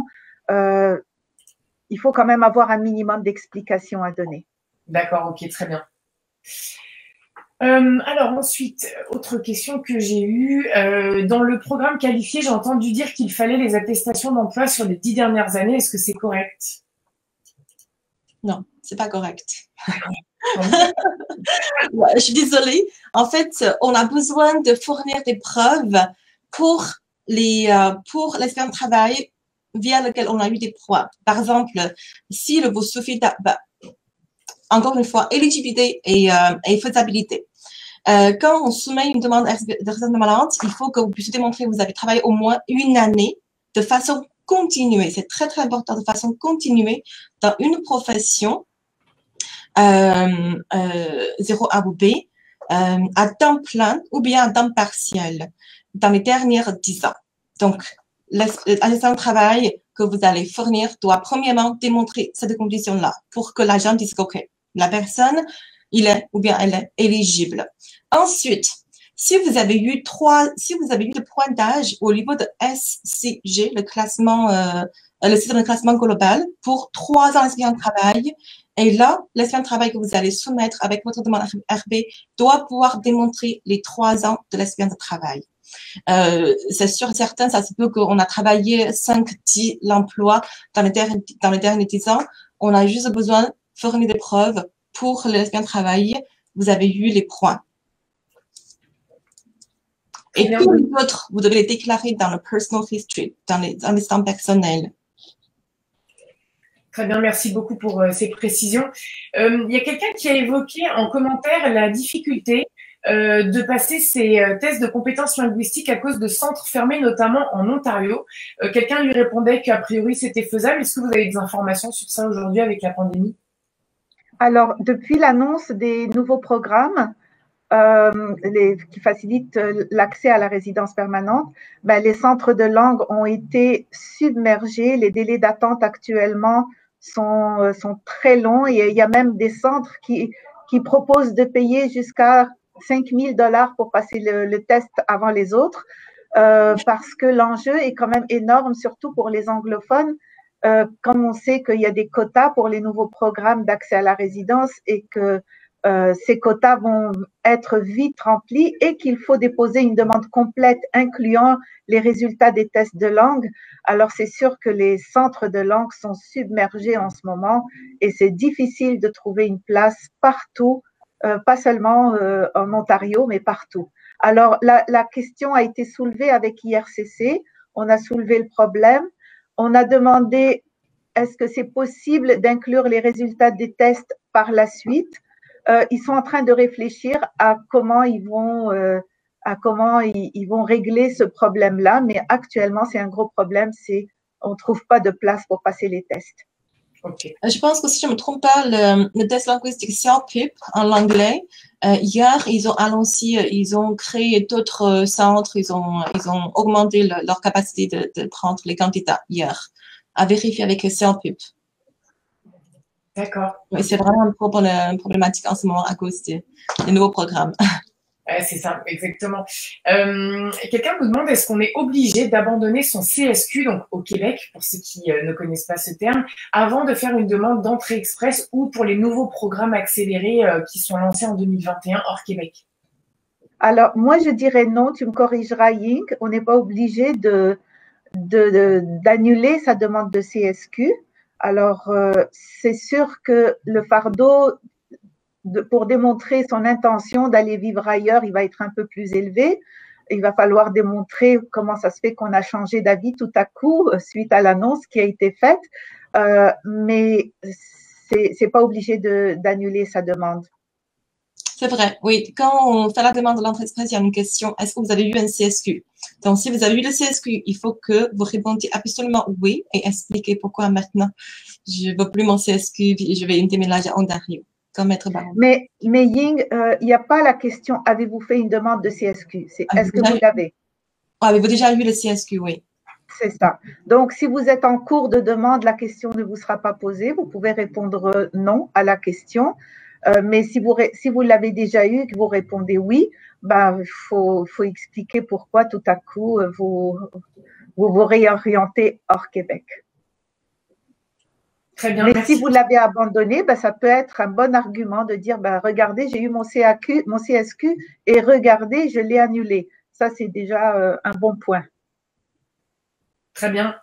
Il faut quand même avoir un minimum d'explications à donner. D'accord, ok, très bien. Alors ensuite, autre question que j'ai eue. Dans le programme qualifié, j'ai entendu dire qu'il fallait les attestations d'emploi sur les 10 dernières années. Est-ce que c'est correct? Non, c'est pas correct. Ouais, je suis désolée. En fait, on a besoin de fournir des preuves pour l'expérience de travail via lequel on a eu des points. Par exemple, si le vous suffit, encore une fois, éligibilité et faisabilité. Quand on soumet une demande de résidence permanente, il faut que vous puissiez démontrer que vous avez travaillé au moins une année de façon continuée. C'est très, très important, de façon continuée dans une profession 0 A ou B à temps plein ou bien à temps partiel dans les dernières 10 ans. Donc, l'assistant de travail que vous allez fournir doit premièrement démontrer cette condition-là pour que l'agent dise OK, la personne, il est ou bien elle est éligible. Ensuite, si vous avez eu le pointage au niveau de SCG, le classement, le système de classement global pour 3 ans d'expérience de travail, et là, l'expérience de travail que vous allez soumettre avec votre demande RB doit pouvoir démontrer les 3 ans de l'expérience de travail. C'est sûr et certain, ça se peut qu'on a travaillé 5-10 l'emploi dans les derniers 10 ans. On a juste besoin de fournir des preuves pour l'expérience de travail. Vous avez eu les points. Et tous les autres, vous devez les déclarer dans le personal history, dans les stamps personnels. Très bien, merci beaucoup pour ces précisions. Il y a quelqu'un qui a évoqué en commentaire la difficulté de passer ces tests de compétences linguistiques à cause de centres fermés, notamment en Ontario. Quelqu'un lui répondait qu'a priori c'était faisable. Est-ce que vous avez des informations sur ça aujourd'hui avec la pandémie? Alors, depuis l'annonce des nouveaux programmes qui facilitent l'accès à la résidence permanente, ben, les centres de langue ont été submergés. Les délais d'attente actuellement sont très longs et il y a même des centres qui proposent de payer jusqu'à 5 000 $ pour passer le test avant les autres parce que l'enjeu est quand même énorme, surtout pour les anglophones. Comme on sait qu'il y a des quotas pour les nouveaux programmes d'accès à la résidence et que ces quotas vont être vite remplis et qu'il faut déposer une demande complète incluant les résultats des tests de langue. Alors, c'est sûr que les centres de langue sont submergés en ce moment et c'est difficile de trouver une place partout, pas seulement en Ontario, mais partout. Alors, la question a été soulevée avec IRCC. On a soulevé le problème. On a demandé est-ce que c'est possible d'inclure les résultats des tests par la suite. Ils sont en train de réfléchir à comment ils vont régler ce problème-là, mais actuellement c'est un gros problème, on trouve pas de place pour passer les tests. Okay. Je pense que si je ne me trompe pas, le test linguistique CELPIP en anglais, hier ils ont créé d'autres centres, ils ont augmenté leur capacité de prendre les candidats hier, à vérifier avec CELPIP. D'accord. Oui, c'est vraiment une problématique en ce moment à cause des nouveaux programmes. Ouais, c'est ça, exactement. Quelqu'un nous demande est-ce qu'on est obligé d'abandonner son CSQ, donc au Québec, pour ceux qui ne connaissent pas ce terme, avant de faire une demande d'entrée express ou pour les nouveaux programmes accélérés qui sont lancés en 2021 hors Québec? Alors, moi, je dirais non, tu me corrigeras, Ying, on n'est pas obligé d'annuler sa demande de CSQ. Alors, c'est sûr que le fardeau, pour démontrer son intention d'aller vivre ailleurs, il va être un peu plus élevé. Il va falloir démontrer comment ça se fait qu'on a changé d'avis tout à coup suite à l'annonce qui a été faite, mais c'est pas obligé d'annuler sa demande. C'est vrai, oui. Quand on fait la demande de l'entrée express, il y a une question, est-ce que vous avez eu un CSQ? Donc, si vous avez eu le CSQ, il faut que vous répondiez absolument oui et expliquez pourquoi maintenant je ne veux plus mon CSQ et je vais déménager à Ontario, comme Maître Baron. Mais Ying, il n'y a pas la question, avez-vous fait une demande de CSQ? C'est est-ce que vous l'avez? Avez-vous déjà eu le CSQ, oui. C'est ça. Donc, si vous êtes en cours de demande, la question ne vous sera pas posée. Vous pouvez répondre non à la question. Mais si vous l'avez déjà eu et que vous répondez oui, ben, faut expliquer pourquoi tout à coup vous réorientez hors Québec. Très bien, mais merci. si vous l'avez abandonné, ben, ça peut être un bon argument de dire, ben, regardez, j'ai eu mon CSQ et regardez, je l'ai annulé. Ça, c'est déjà un bon point. Très bien.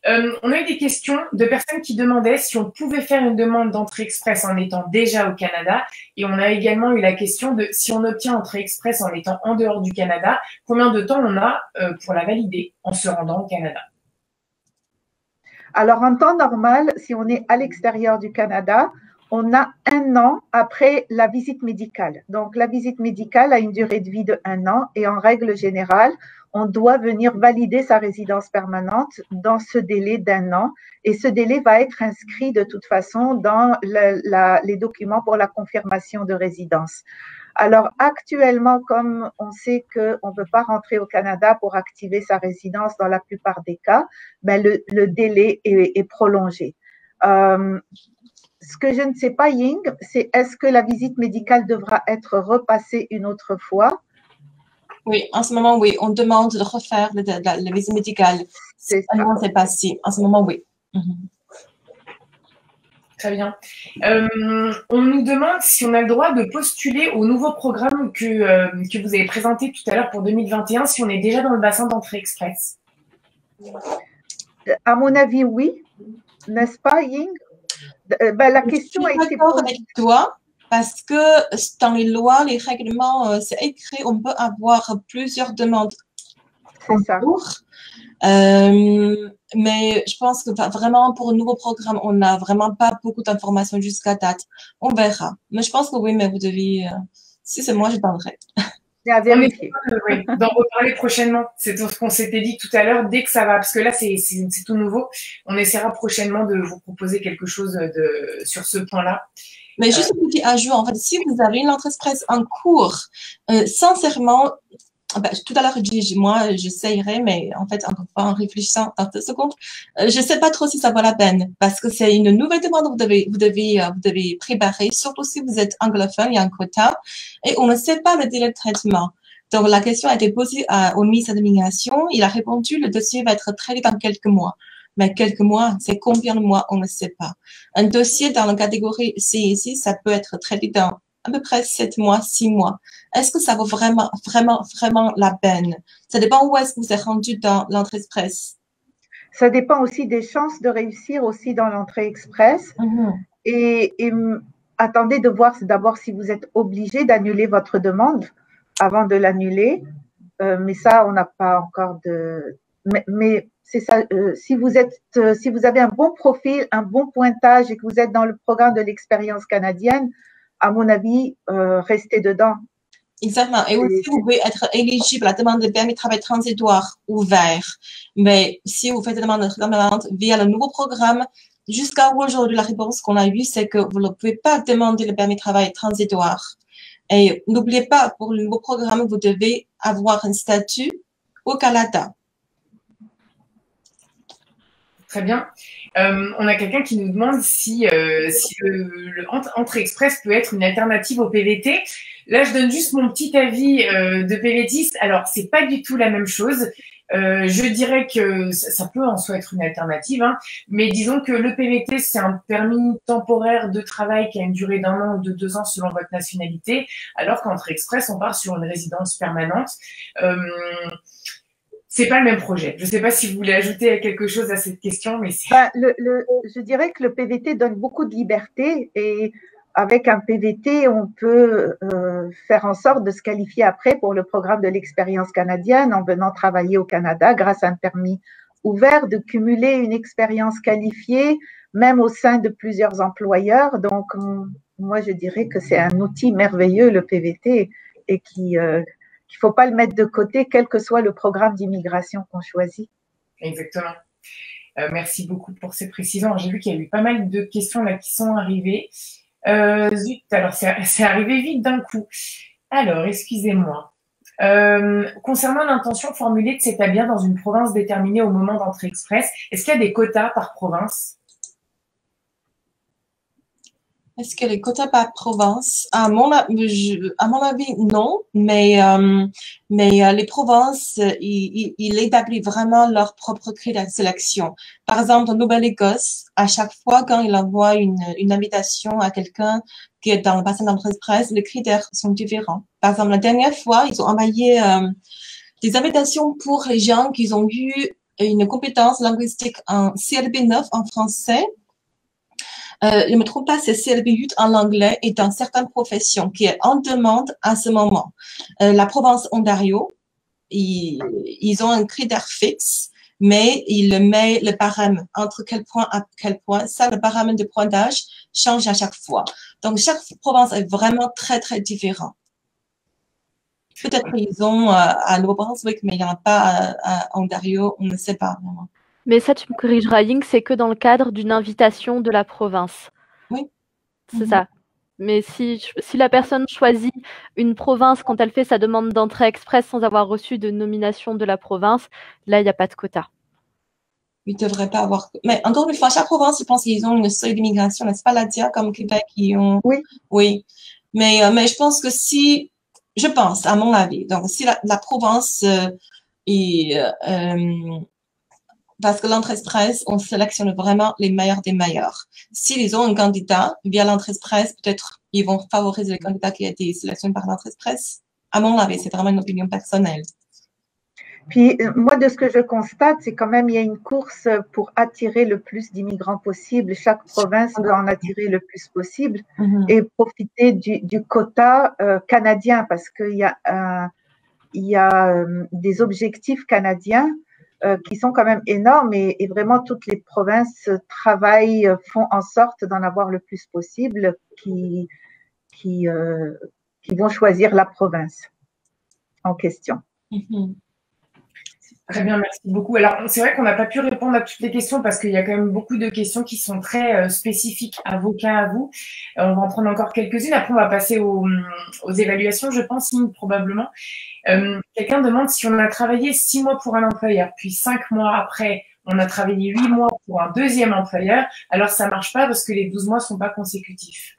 On a eu des questions de personnes qui demandaient si on pouvait faire une demande d'entrée express en étant déjà au Canada. Et on a également eu la question de si on obtient entrée express en étant en dehors du Canada, combien de temps on a pour la valider en se rendant au Canada? Alors, en temps normal, si on est à l'extérieur du Canada, on a 1 an après la visite médicale. Donc, la visite médicale a une durée de vie de 1 an et en règle générale, on doit venir valider sa résidence permanente dans ce délai d'1 an. Et ce délai va être inscrit de toute façon dans les documents pour la confirmation de résidence. Alors, actuellement, comme on sait qu'on ne peut pas rentrer au Canada pour activer sa résidence dans la plupart des cas, ben le délai est prolongé. Ce que je ne sais pas, Ying, c'est est-ce que la visite médicale devra être repassée une autre fois? Oui, en ce moment, oui. On demande de refaire la visite médicale. C'est ça. Non, c'est pas si. En ce moment, oui. Très bien. On nous demande si on a le droit de postuler au nouveau programme que vous avez présenté tout à l'heure pour 2021, si on est déjà dans le bassin d'entrée express. À mon avis, oui. N'est-ce pas, Ying? Ben, la question a été posée. Avec toi, parce que dans les lois, les règlements, c'est écrit, on peut avoir plusieurs demandes en cours. Mais je pense que vraiment pour un nouveau programme, on n'a vraiment pas beaucoup d'informations jusqu'à date. On verra. Mais je pense que oui, mais vous devez, si c'est moi, je donnerai. C'est à vérifier. Oui, d'en reparler prochainement. C'est ce qu'on s'était dit tout à l'heure, dès que ça va, parce que là, c'est tout nouveau. On essaiera prochainement de vous proposer quelque chose sur ce point-là. Mais juste un petit ajout, en fait, si vous avez une entrée express en cours, sincèrement, tout à l'heure, je dis, moi, j'essayerai, mais en fait, encore pas en réfléchissant dans 2 secondes, je sais pas trop si ça vaut la peine, parce que c'est une nouvelle demande que vous devez préparer, surtout si vous êtes anglophone, il y a un quota, et on ne sait pas le délai de traitement. Donc, la question a été posée au ministre de l'immigration, il a répondu, le dossier va être traité dans quelques mois. Mais quelques mois, c'est combien de mois, on ne sait pas. Un dossier dans la catégorie C ici, ça peut être traité dans à peu près 7 mois, 6 mois. Est-ce que ça vaut vraiment la peine? Ça dépend où est-ce que vous êtes rendu dans l'entrée express. Ça dépend aussi des chances de réussir aussi dans l'entrée express. Et attendez de voir d'abord si vous êtes obligé d'annuler votre demande avant de l'annuler. Mais ça, on n'a pas encore de… Mais c'est ça, si vous avez un bon profil, un bon pointage et que vous êtes dans le programme de l'expérience canadienne, à mon avis, restez dedans. Exactement. Et aussi, vous pouvez être éligible à la demande de permis de travail transitoire ouvert. Mais si vous faites une demande permanente via le nouveau programme, jusqu'à aujourd'hui, la réponse qu'on a eue, c'est que vous ne pouvez pas demander le permis de travail transitoire. Et n'oubliez pas, pour le nouveau programme, vous devez avoir un statut au Canada. Très bien. On a quelqu'un qui nous demande si le entrée express peut être une alternative au PVT. Là, je donne juste mon petit avis de PVTiste. Alors, c'est pas du tout la même chose. Je dirais que ça peut en soi être une alternative, hein, mais disons que le PVT, c'est un permis temporaire de travail qui a une durée d'1 an ou de 2 ans selon votre nationalité, alors qu'entrée express, on part sur une résidence permanente. C'est pas le même projet. Je ne sais pas si vous voulez ajouter quelque chose à cette question, mais c'est… Ben, je dirais que le PVT donne beaucoup de liberté et avec un PVT, on peut faire en sorte de se qualifier après pour le programme de l'expérience canadienne en venant travailler au Canada grâce à un permis ouvert, de cumuler une expérience qualifiée même au sein de plusieurs employeurs. Donc, moi, je dirais que c'est un outil merveilleux, le PVT, et qu'il ne faut pas le mettre de côté, quel que soit le programme d'immigration qu'on choisit. Exactement. Merci beaucoup pour ces précisions. J'ai vu qu'il y a eu pas mal de questions là qui sont arrivées. Zut, alors c'est arrivé vite d'un coup. Alors, excusez-moi. Concernant l'intention formulée de s'établir dans une province déterminée au moment d'entrée express, est-ce qu'il y a des quotas par province? Est-ce que les quotas par province? À mon avis, non, mais les provinces, ils établissent vraiment leur propre critères de sélection. Par exemple, en Nouvelle-Écosse, à chaque fois quand ils envoient une invitation à quelqu'un qui est dans le bassin d'entrée express, les critères sont différents. Par exemple, la dernière fois, ils ont envoyé des invitations pour les gens qui ont eu une compétence linguistique en CLB 9 en français. Je ne me trompe pas, c'est CLB 8 en anglais et dans certaines professions qui est en demande à ce moment. La province Ontario, ils ont un critère fixe, mais ils mettent le barème entre quel point à quel point. Ça, le barème de pointage change à chaque fois. Donc, chaque province est vraiment très, très différent. Peut-être qu'ils ont à Nouveau-Brunswick, mais il n'y en a pas à Ontario, on ne sait pas vraiment. Mais ça, tu me corrigeras, Ying, c'est que dans le cadre d'une invitation de la province. Oui. C'est ça. Mais si la personne choisit une province quand elle fait sa demande d'entrée express sans avoir reçu de nomination de la province, là, il n'y a pas de quota. Ils ne devraient pas avoir… Mais encore une fois, chaque province, je pense qu'ils ont une seuil d'immigration, n'est-ce pas, Ladia, comme Québec, ils ont… Oui. Oui. Mais je pense que je pense, à mon avis, donc si la province parce que l'entrée express, on sélectionne vraiment les meilleurs des meilleurs. S'ils ont un candidat via l'entrée express, peut-être ils vont favoriser le candidat qui a été sélectionné par l'entrée express. À mon avis, c'est vraiment une opinion personnelle. Puis moi, de ce que je constate, c'est quand même il y a une course pour attirer le plus d'immigrants possible. Chaque province veut en attirer le plus possible et profiter du quota canadien parce qu'il y a des objectifs canadiens qui sont quand même énormes et vraiment toutes les provinces travaillent, font en sorte d'en avoir le plus possible qui vont choisir la province en question. Très bien, merci beaucoup. Alors, c'est vrai qu'on n'a pas pu répondre à toutes les questions parce qu'il y a quand même beaucoup de questions qui sont très spécifiques à vos cas, à vous. On va en prendre encore quelques-unes. Après, on va passer aux évaluations, je pense, probablement. Quelqu'un demande si on a travaillé 6 mois pour un employeur, puis 5 mois après, on a travaillé 8 mois pour un deuxième employeur. Alors, ça ne marche pas parce que les 12 mois ne sont pas consécutifs.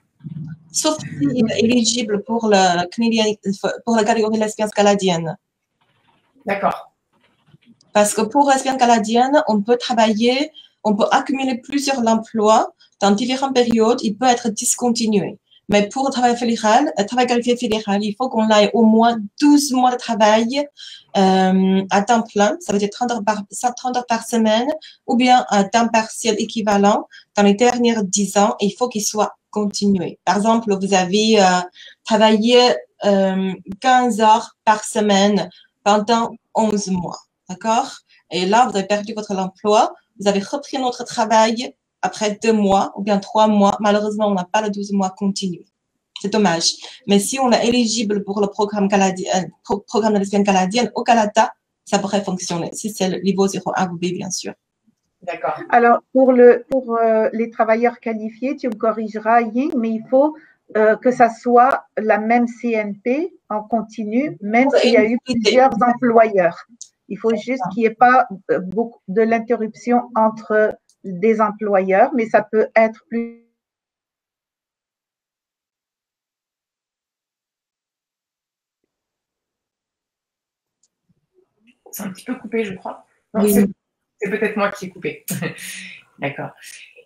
Sauf s'il est éligible pour la catégorie lesbienne canadienne. D'accord. Parce que pour lesbienne canadienne, on peut accumuler plusieurs emplois dans différentes périodes, il peut être discontinué. Mais pour le travail qualifié fédéral, il faut qu'on ait au moins 12 mois de travail à temps plein, ça veut dire 30 heures par semaine, ou bien un temps partiel équivalent dans les dernières 10 ans, il faut qu'il soit continué. Par exemple, vous avez travaillé 15 heures par semaine pendant 11 mois. D'accord? Et là, vous avez perdu votre emploi, vous avez repris notre travail après 2 mois ou bien 3 mois. Malheureusement, on n'a pas le 12 mois continu. C'est dommage. Mais si on est éligible pour le programme de lesbienne canadienne au Canada, ça pourrait fonctionner. Si c'est le niveau 0A ou B, bien sûr. D'accord. Alors, pour les travailleurs qualifiés, tu me corrigeras, Ying, mais il faut que ça soit la même CNP en continu, même s'il y a eu plusieurs employeurs. Il faut juste qu'il n'y ait pas beaucoup de l'interruption entre des employeurs, mais ça peut être plus. C'est un petit peu coupé, je crois. Non, Oui. c'est peut-être moi qui ai coupé. D'accord.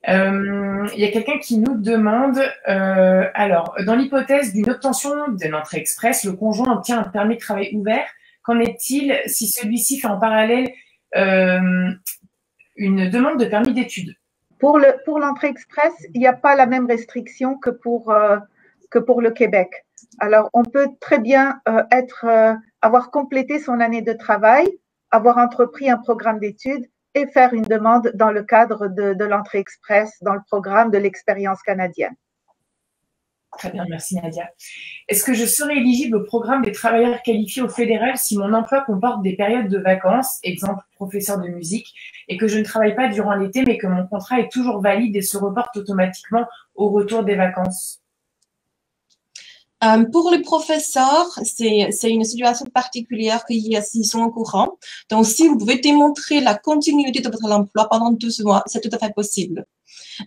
Il y a quelqu'un qui nous demande, alors, dans l'hypothèse d'une obtention d'une entrée express, le conjoint obtient un permis de travail ouvert. Qu'en est-il si celui-ci fait en parallèle une demande de permis d'études? Pour l'entrée express, il n'y a pas la même restriction que pour le Québec. Alors, on peut très bien avoir complété son année de travail, avoir entrepris un programme d'études et faire une demande dans le cadre de l'entrée express dans le programme de l'expérience canadienne. Très bien, merci Nadia. Est-ce que je serai éligible au programme des travailleurs qualifiés au fédéral si mon emploi comporte des périodes de vacances, exemple professeur de musique, et que je ne travaille pas durant l'été, mais que mon contrat est toujours valide et se reporte automatiquement au retour des vacances? Pour les professeurs, c'est une situation particulière qu'ils sont au courant. Donc, si vous pouvez démontrer la continuité de votre emploi pendant 12 mois, c'est tout à fait possible.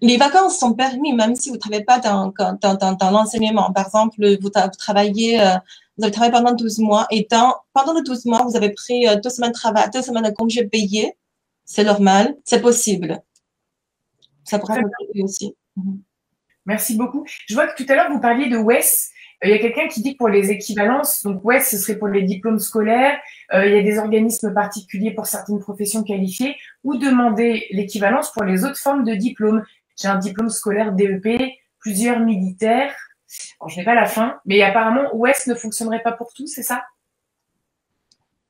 Les vacances sont permis même si vous ne travaillez pas dans l'enseignement. Par exemple, vous travaillez pendant 12 mois et pendant les 12 mois, vous avez pris 2 semaines de travail, 2 semaines de congé payé. C'est normal, c'est possible. Ça pourrait être aussi. Merci beaucoup. Je vois que tout à l'heure, vous parliez de WES. Il y a quelqu'un qui dit que pour les équivalences, donc WES, ce serait pour les diplômes scolaires. Il y a des organismes particuliers pour certaines professions qualifiées ou demander l'équivalence pour les autres formes de diplômes. J'ai un diplôme scolaire DEP, plusieurs militaires. Alors, je n'ai pas la fin, mais apparemment, WES ne fonctionnerait pas pour tout, c'est ça?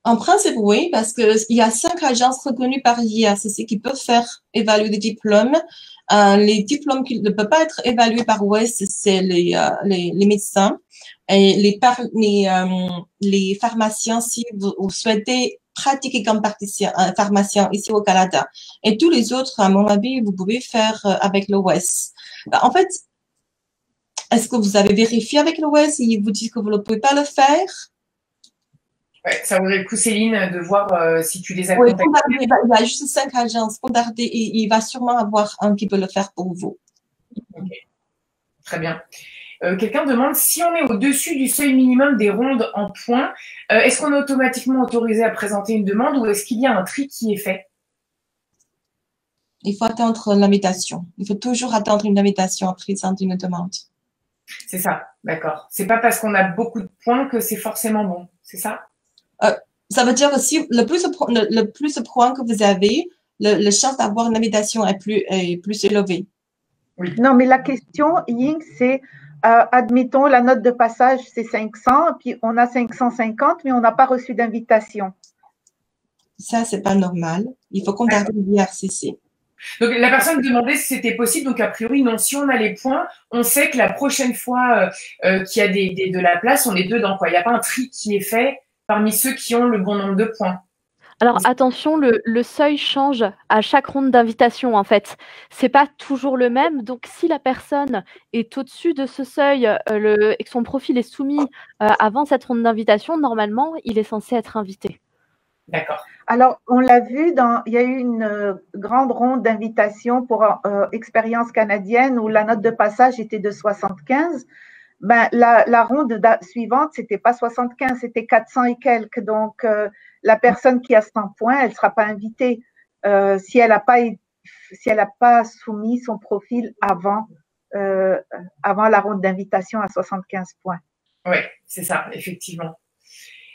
En principe, oui, parce qu'il y a 5 agences reconnues par l'IRCC qui peuvent faire évaluer des diplômes. Les diplômes qui ne peuvent pas être évalués par WES, c'est les médecins et les pharmaciens si vous souhaitez pratiquer comme pharmacien ici au Canada. Et tous les autres, à mon avis, vous pouvez faire avec le WES. En fait, est-ce que vous avez vérifié avec le WES et ils vous disent que vous ne pouvez pas le faire? Ouais, ça vaudrait le coup, Céline, de voir si tu les as Oui, contactés. il y a juste 5 agences. Regardez, et il va sûrement avoir un qui peut le faire pour vous. Okay. Très bien. Quelqu'un demande si on est au-dessus du seuil minimum des rondes en points, est-ce qu'on est automatiquement autorisé à présenter une demande ou est-ce qu'il y a un tri qui est fait? Il faut attendre l'invitation. Il faut toujours attendre une invitation à présenter une demande. C'est ça, d'accord. C'est pas parce qu'on a beaucoup de points que c'est forcément bon, c'est ça? Ça veut dire que si le plus de points que vous avez, la chance d'avoir une invitation est plus élevée. Oui. Non, mais la question, Ying, c'est admettons la note de passage, c'est 500, puis on a 550, mais on n'a pas reçu d'invitation. Ça, c'est pas normal. Il faut contacter l'IRCC. Donc, la personne demandait si c'était possible. Donc, a priori, non. Si on a les points, on sait que la prochaine fois qu'il y a de la place, on est dedans, quoi. Il n'y a pas un tri qui est fait parmi ceux qui ont le bon nombre de points. Alors attention, le seuil change à chaque ronde d'invitation en fait. C'est pas toujours le même. Donc si la personne est au-dessus de ce seuil et que son profil est soumis avant cette ronde d'invitation, normalement, il est censé être invité. D'accord. Alors, on l'a vu, il y a eu une grande ronde d'invitation pour expérience canadienne où la note de passage était de 75. Ben, la ronde suivante, c'était pas 75, c'était 400 et quelques. Donc, la personne qui a 100 points, elle sera pas invitée si elle n'a pas soumis son profil avant la ronde d'invitation à 75 points. Oui, c'est ça, effectivement.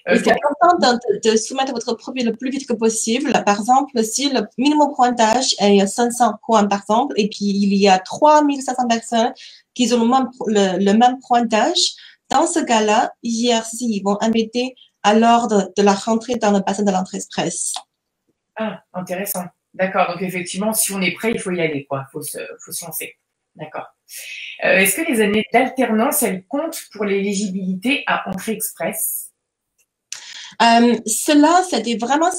C'est important de soumettre votre profil le plus vite que possible. Par exemple, si le minimum pointage est 500 points, par exemple, et puis il y a 3500 personnes qui ont le même pointage, dans ce cas-là, IRCC, ils vont inviter à l'ordre de la rentrée dans le bassin de l'entrée express. Ah, intéressant. D'accord. Donc, effectivement, si on est prêt, il faut y aller, quoi. Faut se lancer. D'accord. Est-ce que les années d'alternance, elles comptent pour l'éligibilité à entrée express? Cela, c'est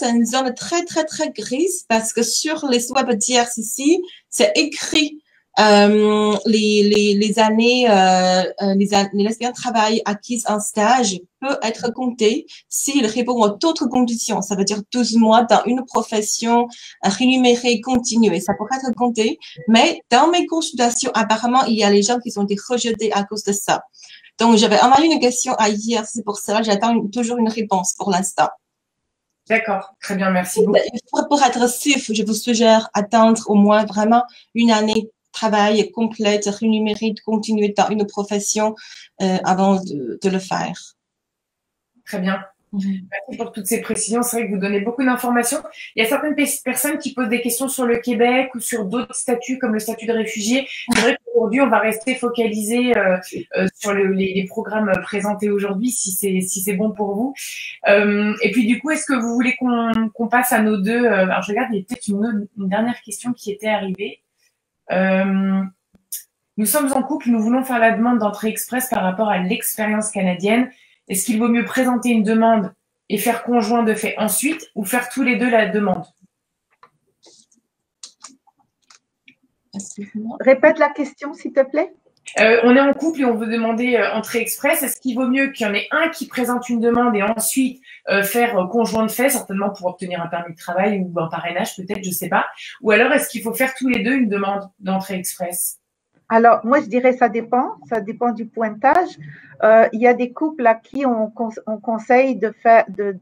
une zone très, très, très grise parce que sur les web d'IRCC, c'est écrit les années, les expériences de travail acquises en stage peut être comptées s'il répond à d'autres conditions. Ça veut dire 12 mois dans une profession rémunérée continue. Ça pourrait être compté. Mais dans mes consultations, apparemment, il y a les gens qui ont été rejetés à cause de ça. Donc, j'avais envoyé une question à IRCC pour cela. J'attends toujours une réponse pour l'instant. D'accord, très bien, merci beaucoup. Pour être safe, je vous suggère attendre au moins vraiment une année de travail complète, rémunérée, de continuer dans une profession avant de le faire. Très bien. Merci pour toutes ces précisions. C'est vrai que vous donnez beaucoup d'informations. Il y a certaines personnes qui posent des questions sur le Québec ou sur d'autres statuts comme le statut de réfugié. C'est vrai qu'aujourd'hui, on va rester focalisé sur les programmes présentés aujourd'hui, si c'est bon pour vous. Et puis du coup, est-ce que vous voulez qu'on passe à nos deux alors je regarde, il y a peut-être une dernière question qui était arrivée. Nous sommes en couple, nous voulons faire la demande d'entrée express par rapport à l'expérience canadienne. Est-ce qu'il vaut mieux présenter une demande et faire conjoint de fait ensuite ou faire tous les deux la demande? Répète la question, s'il te plaît. On est en couple et on veut demander entrée express. Est-ce qu'il vaut mieux qu'il y en ait un qui présente une demande et ensuite faire conjoint de fait, certainement pour obtenir un permis de travail ou un parrainage peut-être, je ne sais pas. Ou alors est-ce qu'il faut faire tous les deux une demande d'entrée express? Alors, moi, je dirais ça dépend du pointage. Il y a des couples à qui on conseille de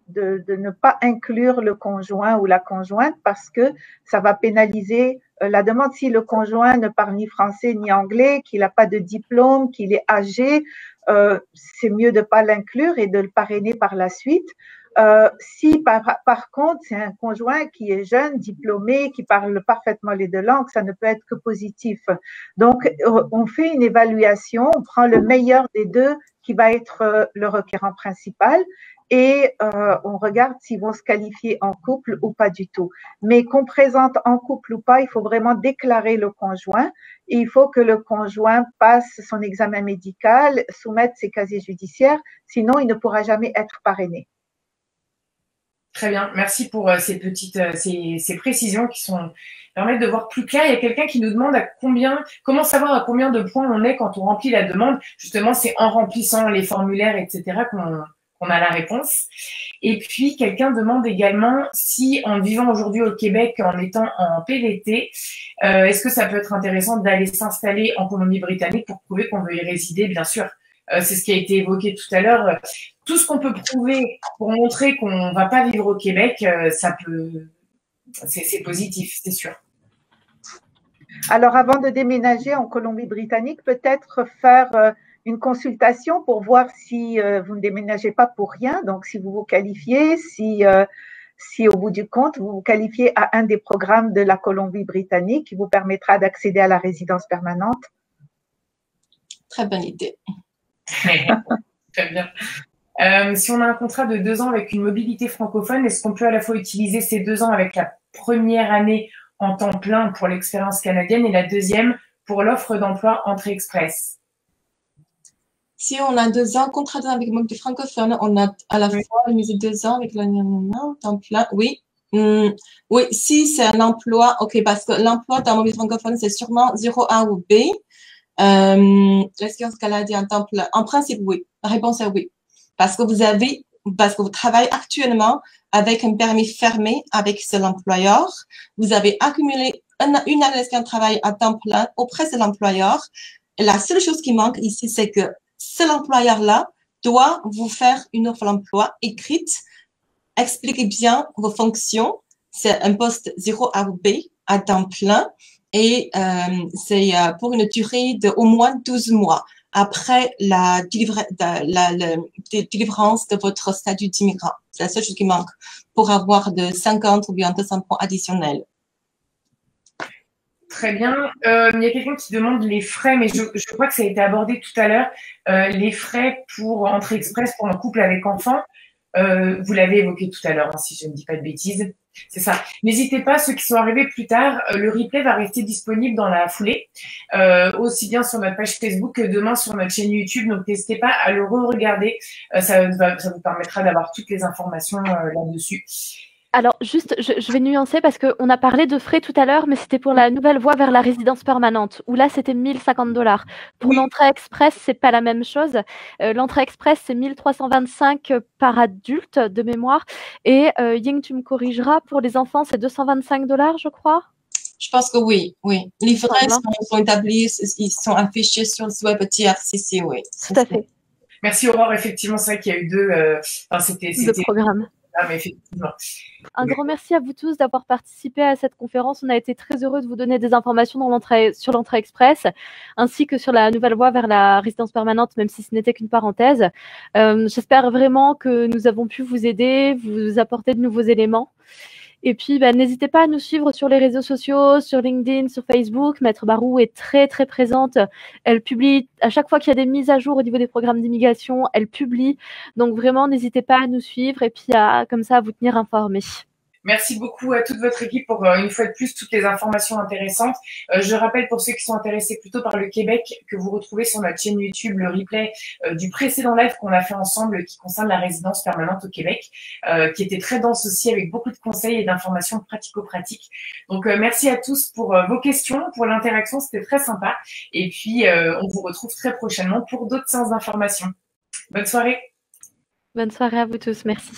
ne pas inclure le conjoint ou la conjointe parce que ça va pénaliser la demande. Si le conjoint ne parle ni français ni anglais, qu'il n'a pas de diplôme, qu'il est âgé, c'est mieux de ne pas l'inclure et de le parrainer par la suite. Si par contre c'est un conjoint qui est jeune, diplômé, qui parle parfaitement les deux langues, ça ne peut être que positif. Donc on fait une évaluation, on prend le meilleur des deux qui va être le requérant principal et on regarde s'ils vont se qualifier en couple ou pas du tout. Mais qu'on présente en couple ou pas, il faut vraiment déclarer le conjoint et il faut que le conjoint passe son examen médical, soumette ses casiers judiciaires, sinon il ne pourra jamais être parrainé. Très bien, merci pour ces petites ces précisions qui permettent de voir plus clair. Il y a quelqu'un qui nous demande comment savoir à combien de points on est quand on remplit la demande. Justement, c'est en remplissant les formulaires, etc. qu'on a la réponse. Et puis, quelqu'un demande également si, en vivant aujourd'hui au Québec, en étant en PVT, est-ce que ça peut être intéressant d'aller s'installer en Colombie-Britannique pour prouver qu'on veut y résider, bien sûr. C'est ce qui a été évoqué tout à l'heure. Tout ce qu'on peut prouver pour montrer qu'on ne va pas vivre au Québec, c'est positif, c'est sûr. Alors, avant de déménager en Colombie-Britannique, peut-être faire une consultation pour voir si vous ne déménagez pas pour rien. Donc, si vous vous qualifiez, si au bout du compte, vous vous qualifiez à un des programmes de la Colombie-Britannique qui vous permettra d'accéder à la résidence permanente. Très bonne idée. Très bien. Si on a un contrat de 2 ans avec une mobilité francophone, est-ce qu'on peut à la fois utiliser ces 2 ans avec la première année en temps plein pour l'expérience canadienne et la deuxième pour l'offre d'emploi entrée express? Si on a 2 ans, contrat avec une mobilité francophone, on a à la fois mis 2 ans avec le temps plein. Oui. Oui, si c'est un emploi, ok, parce que l'emploi dans la mobilité francophone, c'est sûrement 0A ou B. L'expérience canadienne en temps plein, en principe, oui. La réponse est oui. Parce que vous travaillez actuellement avec un permis fermé avec seul employeur. Vous avez accumulé une année d'expérience de travail à temps plein auprès de l'employeur. Et la seule chose qui manque ici, c'est que cet employeur-là doit vous faire une offre d'emploi écrite. Expliquez bien vos fonctions. C'est un poste 0A ou B à temps plein. Et c'est pour une durée de au moins 12 mois après la délivrance de votre statut d'immigrant. C'est la seule chose qui manque pour avoir de 50 ou bien 200 points additionnels. Très bien. Il y a quelqu'un qui demande les frais, mais je crois que ça a été abordé tout à l'heure. Les frais pour entrée express pour un couple avec enfant. Vous l'avez évoqué tout à l'heure, hein, si je ne dis pas de bêtises. C'est ça. N'hésitez pas, ceux qui sont arrivés plus tard, le replay va rester disponible dans la foulée, aussi bien sur notre page Facebook que demain sur notre chaîne YouTube. Donc, n'hésitez pas à le re-regarder. Ça vous permettra d'avoir toutes les informations là-dessus. Alors, juste, je vais nuancer parce qu'on a parlé de frais tout à l'heure, mais c'était pour la nouvelle voie vers la résidence permanente, où là, c'était 1050 $. Pour Oui. l'entrée express, c'est pas la même chose. L'entrée express, c'est 1325 par adulte de mémoire. Et Ying, tu me corrigeras, pour les enfants, c'est 225 $, je crois. Je pense que oui, oui. Les frais sont établis, ils sont affichés sur le web TRCC, oui. Tout à fait. Merci Aurore, effectivement, c'est vrai qu'il y a eu deux programmes. là, mais effectivement. Un grand merci à vous tous d'avoir participé à cette conférence. On a été très heureux de vous donner des informations sur l'entrée express, ainsi que sur la nouvelle voie vers la résidence permanente, même si ce n'était qu'une parenthèse. J'espère vraiment que nous avons pu vous aider, vous apporter de nouveaux éléments. Et puis, n'hésitez pas à nous suivre sur les réseaux sociaux, sur LinkedIn, sur Facebook. Maître Barou est très, très présente. Elle publie, à chaque fois qu'il y a des mises à jour au niveau des programmes d'immigration, elle publie. Donc, vraiment, n'hésitez pas à nous suivre et puis comme ça, à vous tenir informés. Merci beaucoup à toute votre équipe pour, une fois de plus, toutes les informations intéressantes. Je rappelle pour ceux qui sont intéressés plutôt par le Québec que vous retrouvez sur notre chaîne YouTube le replay du précédent live qu'on a fait ensemble qui concerne la résidence permanente au Québec, qui était très dense aussi avec beaucoup de conseils et d'informations pratico-pratiques. Donc, merci à tous pour vos questions, pour l'interaction, c'était très sympa. Et puis, on vous retrouve très prochainement pour d'autres séances d'information. Bonne soirée. Bonne soirée à vous tous. Merci.